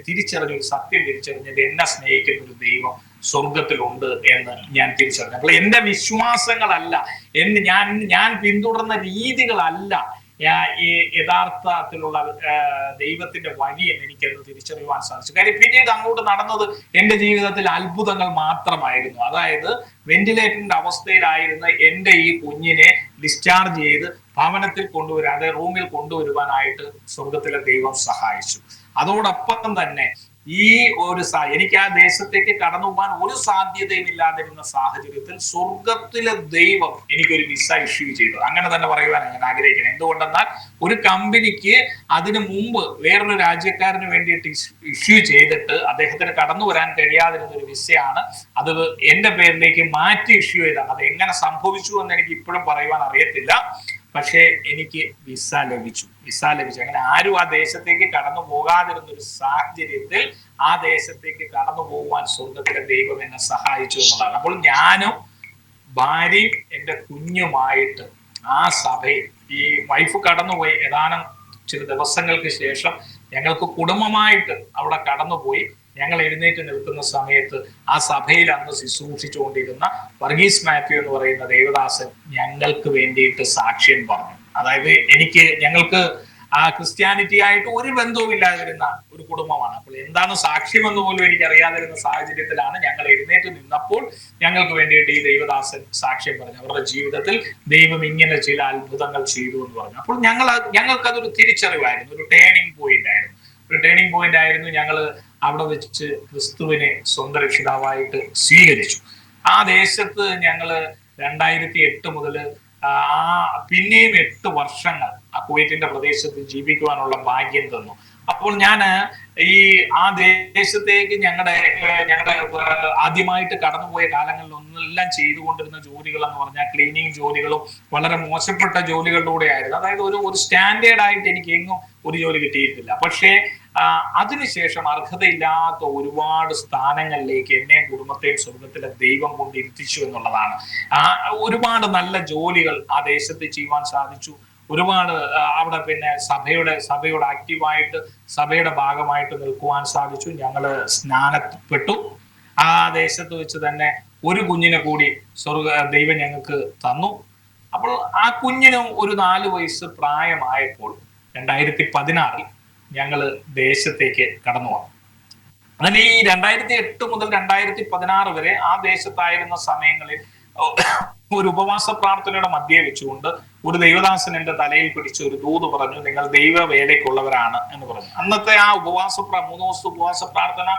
തിരിച്ചറിഞ്ഞൊരു സത്യം തിരിച്ചറിഞ്ഞത്, എന്നെ സ്നേഹിക്കുന്ന ഒരു ദൈവം സ്വർഗത്തിലുണ്ട് എന്ന് ഞാൻ തിരിച്ചറിഞ്ഞു. അപ്പോൾ എന്റെ വിശ്വാസങ്ങളല്ല, ഞാൻ പിന്തുടർന്ന രീതികളല്ല യഥാർത്ഥത്തിലുള്ള ദൈവത്തിന്റെ വഴി എന്ന് എനിക്കത് തിരിച്ചറിയുവാൻ സാധിച്ചു. കാര്യം പിന്നീട് അങ്ങോട്ട് നടന്നത് എൻ്റെ ജീവിതത്തിൽ അത്ഭുതങ്ങൾ മാത്രമായിരുന്നു. അതായത് വെന്റിലേറ്ററിന്റെ അവസ്ഥയിലായിരുന്ന എൻ്റെ ഈ കുഞ്ഞിനെ ഡിസ്ചാർജ് ചെയ്ത് ഭവനത്തിൽ കൊണ്ടുവരാൻ, അതായത് റൂമിൽ കൊണ്ടുവരുവാനായിട്ട് സ്വർഗത്തിലെ ദൈവം സഹായിച്ചു. അതോടൊപ്പം തന്നെ എനിക്ക് ആ ദേശത്തേക്ക് കടന്നു പോകാൻ ഒരു സാധ്യതയും ഇല്ലാതിരുന്ന സാഹചര്യത്തിൽ സ്വർഗത്തിലെ ദൈവം എനിക്കൊരു വിസ ഇഷ്യൂ ചെയ്തു. അങ്ങനെ തന്നെ പറയുവാനാണ് ഞാൻ ആഗ്രഹിക്കുന്നത്. എന്തുകൊണ്ടെന്നാൽ ഒരു കമ്പനിക്ക് അതിനു മുമ്പ് വേറൊരു രാജ്യക്കാരന് വേണ്ടിയിട്ട് ഇഷ്യൂ ചെയ്തിട്ട് അദ്ദേഹത്തിന് കടന്നു വരാൻ കഴിയാതിരുന്ന ഒരു വിസയാണ്. അത് എൻ്റെ പേരിലേക്ക് മാറ്റി ഇഷ്യൂ ചെയ്താണ്. അത് എങ്ങനെ സംഭവിച്ചു എന്ന് എനിക്ക് ഇപ്പോഴും പറയുവാൻ അറിയത്തില്ല. പക്ഷേ എനിക്ക് വിസ ലഭിച്ചു. അങ്ങനെ ആരും ആ ദേശത്തേക്ക് കടന്നു പോകാതിരുന്ന ഒരു സാഹചര്യത്തിൽ ആ ദേശത്തേക്ക് കടന്നു പോകുവാൻ സ്വർഗത്തിലെ ദൈവം എന്നെ സഹായിച്ചു എന്നുള്ളതാണ്. അപ്പോൾ ഞാനും ഭാര്യയും എൻ്റെ കുഞ്ഞുമായിട്ട് ആ സഭയിൽ, ഈ വൈഫ് കടന്നുപോയി ഏതാനും ചില ദിവസങ്ങൾക്ക് ശേഷം ഞങ്ങൾക്ക് കുടുംബമായിട്ട് അവിടെ കടന്നുപോയി. ഞങ്ങൾ എഴുന്നേറ്റ് നിൽക്കുന്ന സമയത്ത് ആ സഭയിൽ അന്ന് ശുശ്രൂഷിച്ചുകൊണ്ടിരുന്ന വർഗീസ് മാത്യു എന്ന് പറയുന്ന ദേവദാസൻ ഞങ്ങൾക്ക് വേണ്ടിയിട്ട് സാക്ഷ്യം പറഞ്ഞു. അതായത് ഞങ്ങൾക്ക് ആ ക്രിസ്ത്യാനിറ്റി ആയിട്ട് ഒരു ബന്ധവും ഇല്ലാതിരുന്ന ഒരു കുടുംബമാണ്. അപ്പോൾ എന്താണ് സാക്ഷ്യം എന്ന് പോലും എനിക്ക് അറിയാതിരുന്ന സാഹചര്യത്തിലാണ് ഞങ്ങൾ എഴുന്നേറ്റ് നിന്നപ്പോൾ ഞങ്ങൾക്ക് വേണ്ടിയിട്ട് ഈ ദൈവദാസൻ സാക്ഷ്യം പറഞ്ഞു. അവരുടെ ജീവിതത്തിൽ ദൈവം ഇങ്ങനെ ചില അത്ഭുതങ്ങൾ ചെയ്തു എന്ന് പറഞ്ഞു. അപ്പോൾ ഞങ്ങൾക്കതൊരു തിരിച്ചറിവായിരുന്നു, ഒരു ടേണിംഗ് പോയിന്റ് ആയിരുന്നു. ഞങ്ങൾ അവിടെ വെച്ച് ക്രിസ്തുവിനെ സ്വന്തം രക്ഷിതാവായിട്ട് സ്വീകരിച്ചു. ആ ദേശത്ത് ഞങ്ങൾ 2008 മുതൽ പിന്നെയും 8 വർഷങ്ങൾ ആ കുവൈറ്റിന്റെ പ്രദേശത്ത് ജീവിക്കുവാനുള്ള ഭാഗ്യം തന്നു. അപ്പോൾ ഞാൻ ആ ദേശത്തേക്ക് ഞങ്ങളുടെ ആദ്യമായിട്ട് കടന്നുപോയ കാലങ്ങളിൽ ഒന്നെല്ലാം ചെയ്തുകൊണ്ടിരുന്ന ജോലികൾ എന്ന് പറഞ്ഞാൽ ക്ലീനിങ് ജോലികളും വളരെ മോശപ്പെട്ട ജോലികളിലൂടെ ആയിരുന്നു. അതായത് ഒരു സ്റ്റാൻഡേർഡ് ആയിട്ട് എനിക്ക് എങ്ങും ഒരു ജോലി കിട്ടിയിട്ടില്ല. പക്ഷേ അതിനുശേഷം അർഹതയില്ലാത്ത ഒരുപാട് സ്ഥാനങ്ങളിലേക്ക് എന്നെയും കുടുംബത്തെയും സ്വർഗത്തിലെ ദൈവം കൊണ്ടിരുത്തിച്ചു എന്നുള്ളതാണ്. ഒരുപാട് നല്ല ജോലികൾ ആ ദേശത്ത് ചെയ്യുവാൻ സാധിച്ചു. ഒരുപാട് അവിടെ പിന്നെ സഭയുടെ ആക്റ്റീവായിട്ട് സഭയുടെ ഭാഗമായിട്ട് നിൽക്കുവാൻ സാധിച്ചു. ഞങ്ങള് സ്നാനപ്പെട്ടു. ആ ദേശത്ത് വെച്ച് തന്നെ ഒരു കുഞ്ഞിനെ കൂടി ദൈവം ഞങ്ങൾക്ക് തന്നു. അപ്പോൾ ആ കുഞ്ഞിനും ഒരു 4 വയസ്സ് പ്രായമായപ്പോൾ 2016 ഞങ്ങള് ദേശത്തേക്ക് കടന്നു വന്നു. അങ്ങനെ ഈ 2008 മുതൽ 2016 വരെ ആ ദേശത്തായിരുന്ന സമയങ്ങളിൽ ഒരു ഉപവാസ പ്രാർത്ഥനയുടെ മധ്യേ വെച്ചുകൊണ്ട് ഒരു ദൈവദാസൻ എന്റെ തലയിൽ പിടിച്ച് ഒരു ദൂത് പറഞ്ഞു, നിങ്ങൾ ദൈവ വേലയ്ക്കുള്ളവരാണ് എന്ന് പറഞ്ഞു. അന്നത്തെ ആ 3 ദിവസത്തെ ഉപവാസ പ്രാർത്ഥന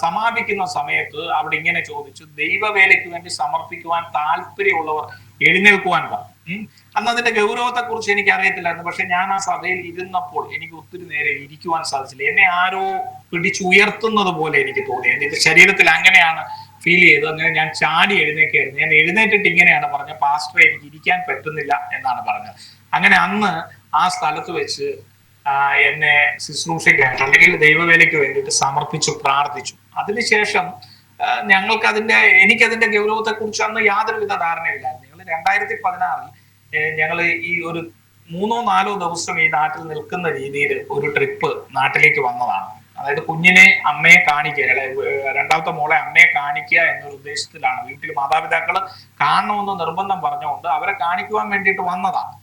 സമാപിക്കുന്ന സമയത്ത് അവിടെ ഇങ്ങനെ ചോദിച്ചു, ദൈവവേലയ്ക്ക് വേണ്ടി സമർപ്പിക്കുവാൻ താല്പര്യമുള്ളവർ എഴുന്നേൽക്കുവാൻ പറഞ്ഞു. അന്ന് അതിന്റെ ഗൗരവത്തെ കുറിച്ച് എനിക്ക് അറിയത്തില്ലായിരുന്നു. പക്ഷെ ഞാൻ ആ സഭയിൽ ഇരുന്നപ്പോൾ എനിക്ക് ഒത്തിരി നേരം ഇരിക്കുവാൻ സാധിച്ചില്ല. എന്നെ ആരോ പിടിച്ചുയർത്തുന്നത് പോലെ എനിക്ക് തോന്നി. എന്റെ ശരീരത്തിൽ അങ്ങനെയാണ് ഫീൽ ചെയ്തത്. അങ്ങനെ ഞാൻ ചാടി എഴുന്നേക്കായിരുന്നു. ഞാൻ എഴുന്നേറ്റിട്ട് ഇങ്ങനെയാണ് പറഞ്ഞത്, പാസ്റ്ററെ എനിക്ക് ഇരിക്കാൻ പറ്റുന്നില്ല എന്നാണ് പറഞ്ഞത്. അങ്ങനെ അന്ന് ആ സ്ഥലത്ത് വെച്ച് എന്നെ ശുശ്രൂഷയ്ക്കായിട്ട് അല്ലെങ്കിൽ ദൈവവേലയ്ക്ക് വേണ്ടിയിട്ട് സമർപ്പിച്ചു പ്രാർത്ഥിച്ചു. അതിനുശേഷം എനിക്കതിന്റെ ഗൗരവത്തെ കുറിച്ച് അന്ന് യാതൊരുവിധ ധാരണയില്ലായിരുന്നു. ഞങ്ങൾ 2016 ഞങ്ങൾ ഈ ഒരു 3-4 ദിവസം ഈ നാട്ടിൽ നിൽക്കുന്ന രീതിയിൽ ഒരു ട്രിപ്പ് നാട്ടിലേക്ക് വന്നതാണ്. അതായത് കുഞ്ഞിനെ അമ്മയെ കാണിക്കുക, രണ്ടാമത്തെ മോളെ അമ്മയെ കാണിക്കുക എന്നൊരു ഉദ്ദേശത്തിലാണ്. വീട്ടിൽ മാതാപിതാക്കൾ കാണണമെന്ന് നിർബന്ധം പറഞ്ഞുകൊണ്ട് അവരെ കാണിക്കുവാൻ വേണ്ടിയിട്ട് വന്നതാണ്.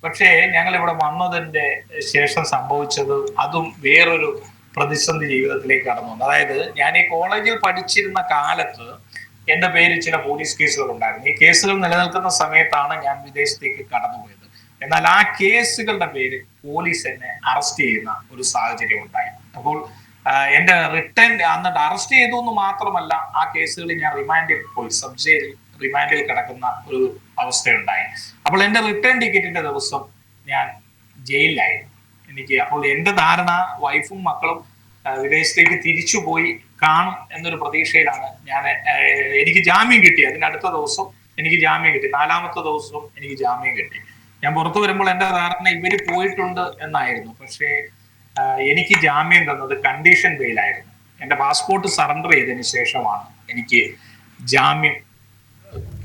പക്ഷേ ഞങ്ങൾ ഇവിടെ വന്നതിന്റെ ശേഷം സംഭവിച്ചത് അതും വേറൊരു പ്രതിസന്ധി ജീവിതത്തിലേക്ക് കടന്നു വന്നു. അതായത് ഞാൻ ഈ കോളേജിൽ പഠിച്ചിരുന്ന കാലത്ത് എന്റെ പേരിൽ ചില പോലീസ് കേസുകൾ ഉണ്ടായിരുന്നു. ഈ കേസുകൾ നിലനിൽക്കുന്ന സമയത്താണ് ഞാൻ വിദേശത്തേക്ക് കടന്നുപോയത്. എന്നാൽ ആ കേസുകളുടെ പേര് പോലീസ് എന്നെ അറസ്റ്റ് ചെയ്യുന്ന ഒരു സാഹചര്യം ഉണ്ടായി. അപ്പോൾ എന്റെ റിട്ടേൺ അന്നിട്ട് അറസ്റ്റ് ചെയ്തു എന്ന് മാത്രമല്ല, ആ കേസുകളിൽ ഞാൻ റിമാൻഡിൽ പോയി, സബ് ജയിൽ റിമാൻഡിൽ കിടക്കുന്ന ഒരു അവസ്ഥയുണ്ടായി. അപ്പോൾ എന്റെ റിട്ടേൺ ടിക്കറ്റിന്റെ ദിവസം ഞാൻ ജയിലിലായിരുന്നു. അപ്പോൾ എന്റെ ധാരണ വൈഫും മക്കളും വിദേശത്തേക്ക് തിരിച്ചു പോയി കാണും എന്നൊരു പ്രതീക്ഷയിലാണ് ഞാൻ. എനിക്ക് ജാമ്യം കിട്ടി, അതിനടുത്ത ദിവസം എനിക്ക് ജാമ്യം കിട്ടി, 4ാമത്തെ ദിവസവും എനിക്ക് ജാമ്യം കിട്ടി. ഞാൻ പുറത്തു വരുമ്പോൾ എന്റെ ധാരണ ഇവര് പോയിട്ടുണ്ട് എന്നായിരുന്നു. പക്ഷേ എനിക്ക് ജാമ്യം തന്നത് കണ്ടീഷൻ ബെയിലായിരുന്നു. എന്റെ പാസ്പോർട്ട് സറണ്ടർ ചെയ്തതിന് ശേഷമാണ് എനിക്ക് ജാമ്യം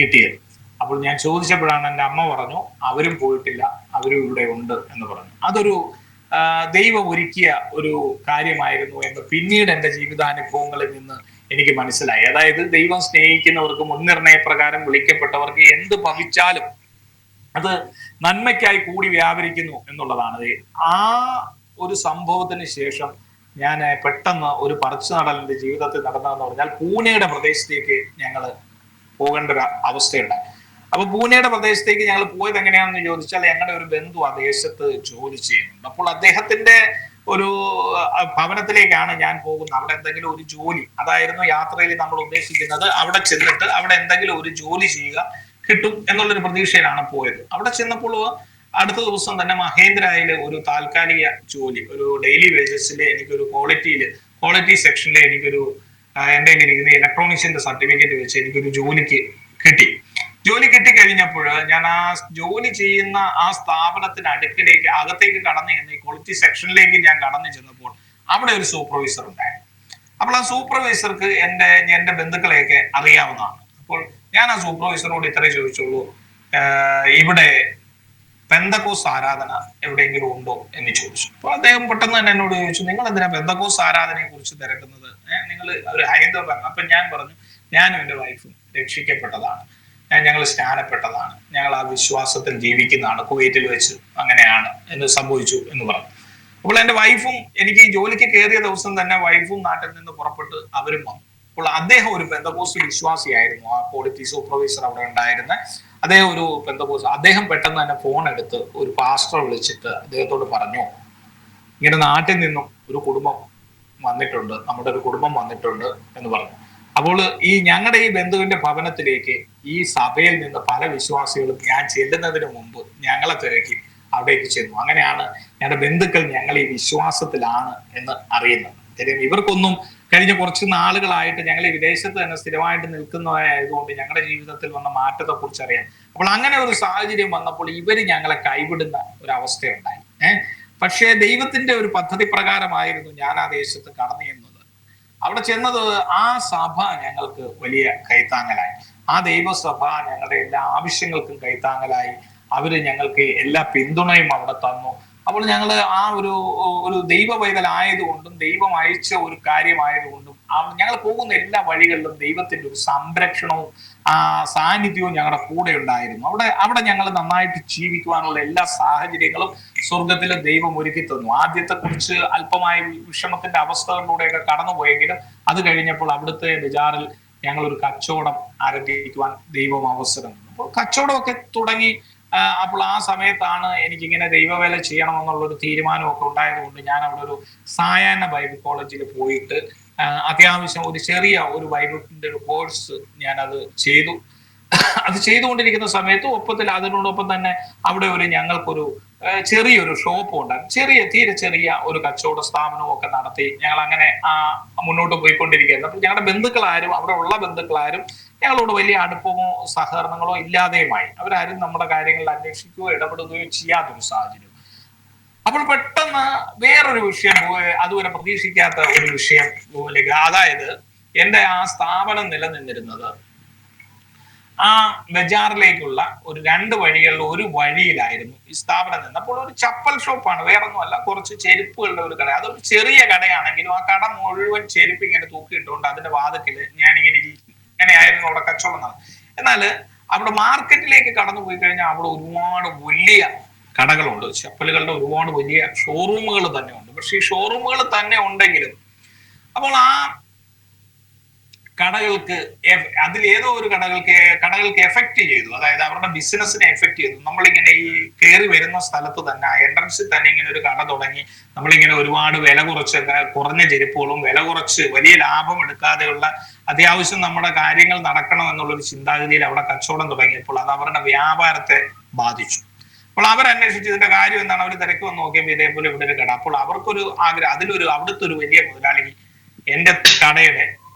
കിട്ടിയത്. അപ്പോൾ ഞാൻ ചോദിച്ചപ്പോഴാണ് എൻ്റെ അമ്മ പറഞ്ഞു അവരും പോയിട്ടില്ല, അവരും ഇവിടെ ഉണ്ട് എന്ന് പറഞ്ഞു. അതൊരു ദൈവം ഒരുക്കിയ ഒരു കാര്യമായിരുന്നു എന്ന് പിന്നീട് എൻ്റെ ജീവിതാനുഭവങ്ങളിൽ നിന്ന് എനിക്ക് മനസ്സിലായി. അതായത് ദൈവം സ്നേഹിക്കുന്നവർക്ക്, മുൻനിർണയപ്രകാരം വിളിക്കപ്പെട്ടവർക്ക് എന്ത് ഭവിച്ചാലും അത് നന്മയ്ക്കായി കൂടി വ്യാപരിക്കുന്നു എന്നുള്ളതാണ്. ആ ഒരു സംഭവത്തിന് ശേഷം ഞാൻ പെട്ടെന്ന് ഒരു പറിച്ചു നടലിന്റെ ജീവിതത്തിൽ നടന്നതെന്ന് പറഞ്ഞാൽ പൂനെയുടെ പ്രദേശത്തേക്ക് ഞങ്ങൾ പോകേണ്ട ഒരു അവസ്ഥയുണ്ടായി. അപ്പൊ പൂനെയുടെ പ്രദേശത്തേക്ക് ഞങ്ങൾ പോയത് എങ്ങനെയാണെന്ന് ചോദിച്ചാൽ, ഞങ്ങളുടെ ഒരു ബന്ധു ആ ദേശത്ത് ജോലി ചെയ്യുന്നുണ്ട്. അപ്പോൾ അദ്ദേഹത്തിന്റെ ഒരു ഭവനത്തിലേക്കാണ് ഞാൻ പോകുന്നത്. അവിടെ എന്തെങ്കിലും ഒരു ജോലി, അതായിരുന്നു യാത്രയിൽ നമ്മൾ ഉദ്ദേശിക്കുന്നത്. അവിടെ ചെന്നിട്ട് അവിടെ എന്തെങ്കിലും ഒരു ജോലി ചെയ്യുക, കിട്ടും എന്നുള്ളൊരു പ്രതീക്ഷയിലാണ് പോയത്. അവിടെ ചെന്നപ്പോൾ അടുത്ത ദിവസം തന്നെ മഹേന്ദ്രയില് ഒരു താൽക്കാലിക ജോലി, ഒരു ഡെയിലി വേജസിൽ എനിക്കൊരു ക്വാളിറ്റി സെക്ഷനിൽ എനിക്കൊരു എൻ്റെ ഇരിക്കുന്ന ഇലക്ട്രോണിക്സിന്റെ സർട്ടിഫിക്കറ്റ് വെച്ച് എനിക്കൊരു ജോലിക്ക് കിട്ടി. ജോലി കിട്ടിക്കഴിഞ്ഞപ്പോൾ ഞാൻ ആ ജോലി ചെയ്യുന്ന ആ സ്ഥാപനത്തിന് അടുക്കിലേക്ക് അകത്തേക്ക് കടന്നു ചെന്ന് ഈ ക്വാളിറ്റി സെക്ഷനിലേക്ക് ഞാൻ കടന്നു ചെന്നപ്പോൾ അവിടെ ഒരു സൂപ്പർവൈസർ ഉണ്ടായിരുന്നു. അപ്പോൾ ആ സൂപ്പർവൈസർക്ക് എൻ്റെ ബന്ധുക്കളെയൊക്കെ അറിയാവുന്നതാണ്. അപ്പോൾ ഞാൻ ആ സൂപ്പർവൈസറോട് ഇത്രേ ചോദിച്ചുള്ളൂ, ഇവിടെ പെന്തക്കോസ് ആരാധന എവിടെയെങ്കിലും ഉണ്ടോ എന്ന് ചോദിച്ചു. അപ്പൊ അദ്ദേഹം പെട്ടെന്ന് തന്നെ എന്നോട് ചോദിച്ചു, നിങ്ങൾ എന്തിനാ പെന്തക്കോസ് ആരാധനയെ കുറിച്ച് തിരക്കുന്നത്? നിങ്ങൾ ഒരു ഹൈന്ദവരാണ്. അപ്പൊ ഞാൻ പറഞ്ഞു, ഞാനും എൻ്റെ വൈഫും രക്ഷിക്കപ്പെട്ടതാണ്, ഞങ്ങൾ സ്നാനപ്പെട്ടതാണ്, ഞങ്ങൾ ആ വിശ്വാസത്തിൽ ജീവിക്കുന്നതാണ്, കുവൈറ്റിൽ വെച്ച് അങ്ങനെയാണ് എന്ന് സംഭവിച്ചു എന്ന് പറഞ്ഞു. അപ്പോൾ എൻ്റെ വൈഫും, എനിക്ക് ഈ ജോലിക്ക് കയറിയ ദിവസം തന്നെ വൈഫും നാട്ടിൽ നിന്ന് പുറപ്പെട്ട് അവരും വന്നു. അപ്പോൾ അദ്ദേഹം ഒരു പെന്തക്കോസ്റ്റ് വിശ്വാസിയായിരുന്നു. ആ ക്വാളിറ്റി സൂപ്പർവൈസർ അവിടെ ഉണ്ടായിരുന്ന അദ്ദേഹം ഒരു പെന്തക്കോസ്റ്റ്. അദ്ദേഹം പെട്ടെന്ന് തന്നെ ഫോൺ എടുത്ത് ഒരു പാസ്റ്റർ വിളിച്ചിട്ട് അദ്ദേഹത്തോട് പറഞ്ഞു, ഇങ്ങനെ നാട്ടിൽ നിന്നും ഒരു കുടുംബം വന്നിട്ടുണ്ട്, നമ്മുടെ ഒരു കുടുംബം വന്നിട്ടുണ്ട് എന്ന് പറഞ്ഞു. അപ്പോൾ ഈ ഞങ്ങളുടെ ഈ ബന്ധുവിന്റെ ഭവനത്തിലേക്ക് ഈ സഭയിൽ നിന്ന് പല വിശ്വാസികളും ഞാൻ ചെല്ലുന്നതിന് മുമ്പ് ഞങ്ങളെ തിരക്കി അവിടേക്ക് ചെന്നു. അങ്ങനെയാണ് ഞങ്ങളുടെ ബന്ധുക്കൾ ഞങ്ങൾ ഈ വിശ്വാസത്തിലാണ് എന്ന് അറിയുന്നത്. കാര്യം ഇവർക്കൊന്നും കഴിഞ്ഞ കുറച്ച് നാളുകളായിട്ട് ഞങ്ങൾ ഈ വിദേശത്ത് തന്നെ സ്ഥിരമായിട്ട് നിൽക്കുന്നതായതുകൊണ്ട് ഞങ്ങളുടെ ജീവിതത്തിൽ വന്ന മാറ്റത്തെ കുറിച്ച് അറിയാം. അപ്പോൾ അങ്ങനെ ഒരു സാഹചര്യം വന്നപ്പോൾ ഇവര് ഞങ്ങളെ കൈവിടുന്ന ഒരു അവസ്ഥയുണ്ടായി. പക്ഷേ ദൈവത്തിന്റെ ഒരു പദ്ധതി പ്രകാരമായിരുന്നു ഞാൻ ആ ദേശത്ത് കടന്നു ചെന്നത്. അവിടെ ചെന്നത് ആ സഭ ഞങ്ങൾക്ക് വലിയ കൈത്താങ്ങലായി. ആ ദൈവസഭ ഞങ്ങളുടെ എല്ലാ ആവശ്യങ്ങൾക്കും കൈത്താങ്ങലായി. അവര് ഞങ്ങൾക്ക് എല്ലാ പിന്തുണയും അവിടെ തന്നു. അപ്പോൾ ഞങ്ങൾ ആ ഒരു ദൈവ പൈതലായതുകൊണ്ടും ദൈവം അയച്ച ഒരു കാര്യമായതുകൊണ്ടും ഞങ്ങൾ പോകുന്ന എല്ലാ വഴികളിലും ദൈവത്തിന്റെ ഒരു സംരക്ഷണവും സാന്നിധ്യവും ഞങ്ങളുടെ കൂടെ ഉണ്ടായിരുന്നു. അവിടെ ഞങ്ങൾ നന്നായിട്ട് ജീവിക്കുവാനുള്ള എല്ലാ സാഹചര്യങ്ങളും സ്വർഗത്തിൽ ദൈവം ഒരുക്കി തന്നു. ആദ്യത്തെ കുറിച്ച് അല്പമായ വിഷമത്തിന്റെ അവസ്ഥകളിലൂടെയൊക്കെ കടന്നുപോയെങ്കിലും അത് കഴിഞ്ഞപ്പോൾ അവിടുത്തെ ബജാറിൽ ഞങ്ങൾ ഒരു കച്ചവടം ആരംഭിക്കുവാൻ ദൈവം അവസരം. അപ്പോൾ കച്ചവടമൊക്കെ തുടങ്ങി. അപ്പോൾ ആ സമയത്താണ് എനിക്കിങ്ങനെ ദൈവവേല ചെയ്യണമെന്നുള്ളൊരു തീരുമാനമൊക്കെ ഉണ്ടായതുകൊണ്ട് ഞാൻ അവിടെ ഒരു സായാഹ്ന ബൈബിൾ കോളേജിൽ പോയിട്ട് അത്യാവശ്യം ഒരു ചെറിയ ഒരു ബൈബിളിന്റെ ഒരു കോഴ്സ് ഞാനത് ചെയ്തു. അത് ചെയ്തുകൊണ്ടിരിക്കുന്ന സമയത്ത് അതിനോടൊപ്പം തന്നെ അവിടെ ഞങ്ങൾക്കൊരു ചെറിയൊരു ഷോപ്പ് ഉണ്ടായിരുന്നു. തീരെ ചെറിയ ഒരു കച്ചവട സ്ഥാപനവും ഒക്കെ നടത്തി ഞങ്ങൾ അങ്ങനെ മുന്നോട്ട് പോയിക്കൊണ്ടിരിക്കുകയായിരുന്നു. അപ്പൊ ഞങ്ങളുടെ ബന്ധുക്കളാരും, അവിടെ ഉള്ള ബന്ധുക്കളാരും ഞങ്ങളോട് വലിയ അടുപ്പമോ സഹകരണങ്ങളോ ഇല്ലാതെയുമായി. അവരാരും നമ്മുടെ കാര്യങ്ങളിൽ അന്വേഷിക്കുകയോ ഇടപെടുകയോ ചെയ്യാത്തൊരു സാഹചര്യം. അപ്പോൾ പെട്ടെന്ന് വേറൊരു വിഷയം, അതുവരെ പ്രതീക്ഷിക്കാത്ത ഒരു വിഷയം പോലെ, അതായത് എൻ്റെ ആ സ്ഥാപനം നിലനിന്നിരുന്നത് ആ ബജാറിലേക്കുള്ള ഒരു 2 വഴികളിൽ ഒരു വഴിയിലായിരുന്നു ഈ സ്ഥാപനം നിന്ന്. അപ്പോൾ ഒരു ചപ്പൽ ഷോപ്പാണ്, വേറൊന്നുമല്ല, കുറച്ച് ചെരുപ്പുകളുടെ ഒരു കട. അതൊരു ചെറിയ കടയാണെങ്കിലും ആ കട മുഴുവൻ ചെരുപ്പ് ഇങ്ങനെ തൂക്കിയിട്ടുകൊണ്ട് അതിന്റെ വാതിക്കല് ഞാനിങ്ങനെ ഇരിക്കും. അങ്ങനെയായിരുന്നു അവിടെ കച്ചവടം നടന്നത്. എന്നാൽ അവിടെ മാർക്കറ്റിലേക്ക് കടന്നു പോയി കഴിഞ്ഞാൽ അവിടെ ഒരുപാട് വലിയ കടകളുണ്ട്, ചപ്പലുകളുടെ ഒരുപാട് വലിയ ഷോറൂമുകൾ തന്നെ ഉണ്ട്. പക്ഷെ ഈ ഷോറൂമുകൾ തന്നെ ഉണ്ടെങ്കിലും അപ്പോൾ ആ കടകൾക്ക് അതിലേതോ ഒരു കടകൾക്ക് എഫക്ട് ചെയ്തു, അതായത് അവരുടെ ബിസിനസ്സിനെ എഫക്ട് ചെയ്തു. നമ്മളിങ്ങനെ ഈ കയറി വരുന്ന സ്ഥലത്ത് തന്നെ ആ എൻട്രൻസിൽ തന്നെ ഇങ്ങനെ ഒരു കട തുടങ്ങി നമ്മളിങ്ങനെ ഒരുപാട് വില കുറഞ്ഞ ചെരുപ്പുകളും വില കുറച്ച് വലിയ ലാഭം എടുക്കാതെയുള്ള അത്യാവശ്യം നമ്മുടെ കാര്യങ്ങൾ നടക്കണം എന്നുള്ളൊരു ചിന്താഗതിയിൽ അവിടെ കച്ചവടം തുടങ്ങിയപ്പോൾ അത് അവരുടെ വ്യാപാരത്തെ ബാധിച്ചു. അപ്പോൾ അവരന്വേഷിച്ച് ഇതിന്റെ കാര്യം എന്താണ്, അവർ തിരക്ക് വന്ന് നോക്കിയപ്പോൾ ഇതേപോലെ ഇവിടെ ഒരു കട. അപ്പോൾ അവർക്കൊരു ആഗ്രഹം, അവിടുത്തെ ഒരു വലിയ മുതലാളി എന്റെ കടയുടെ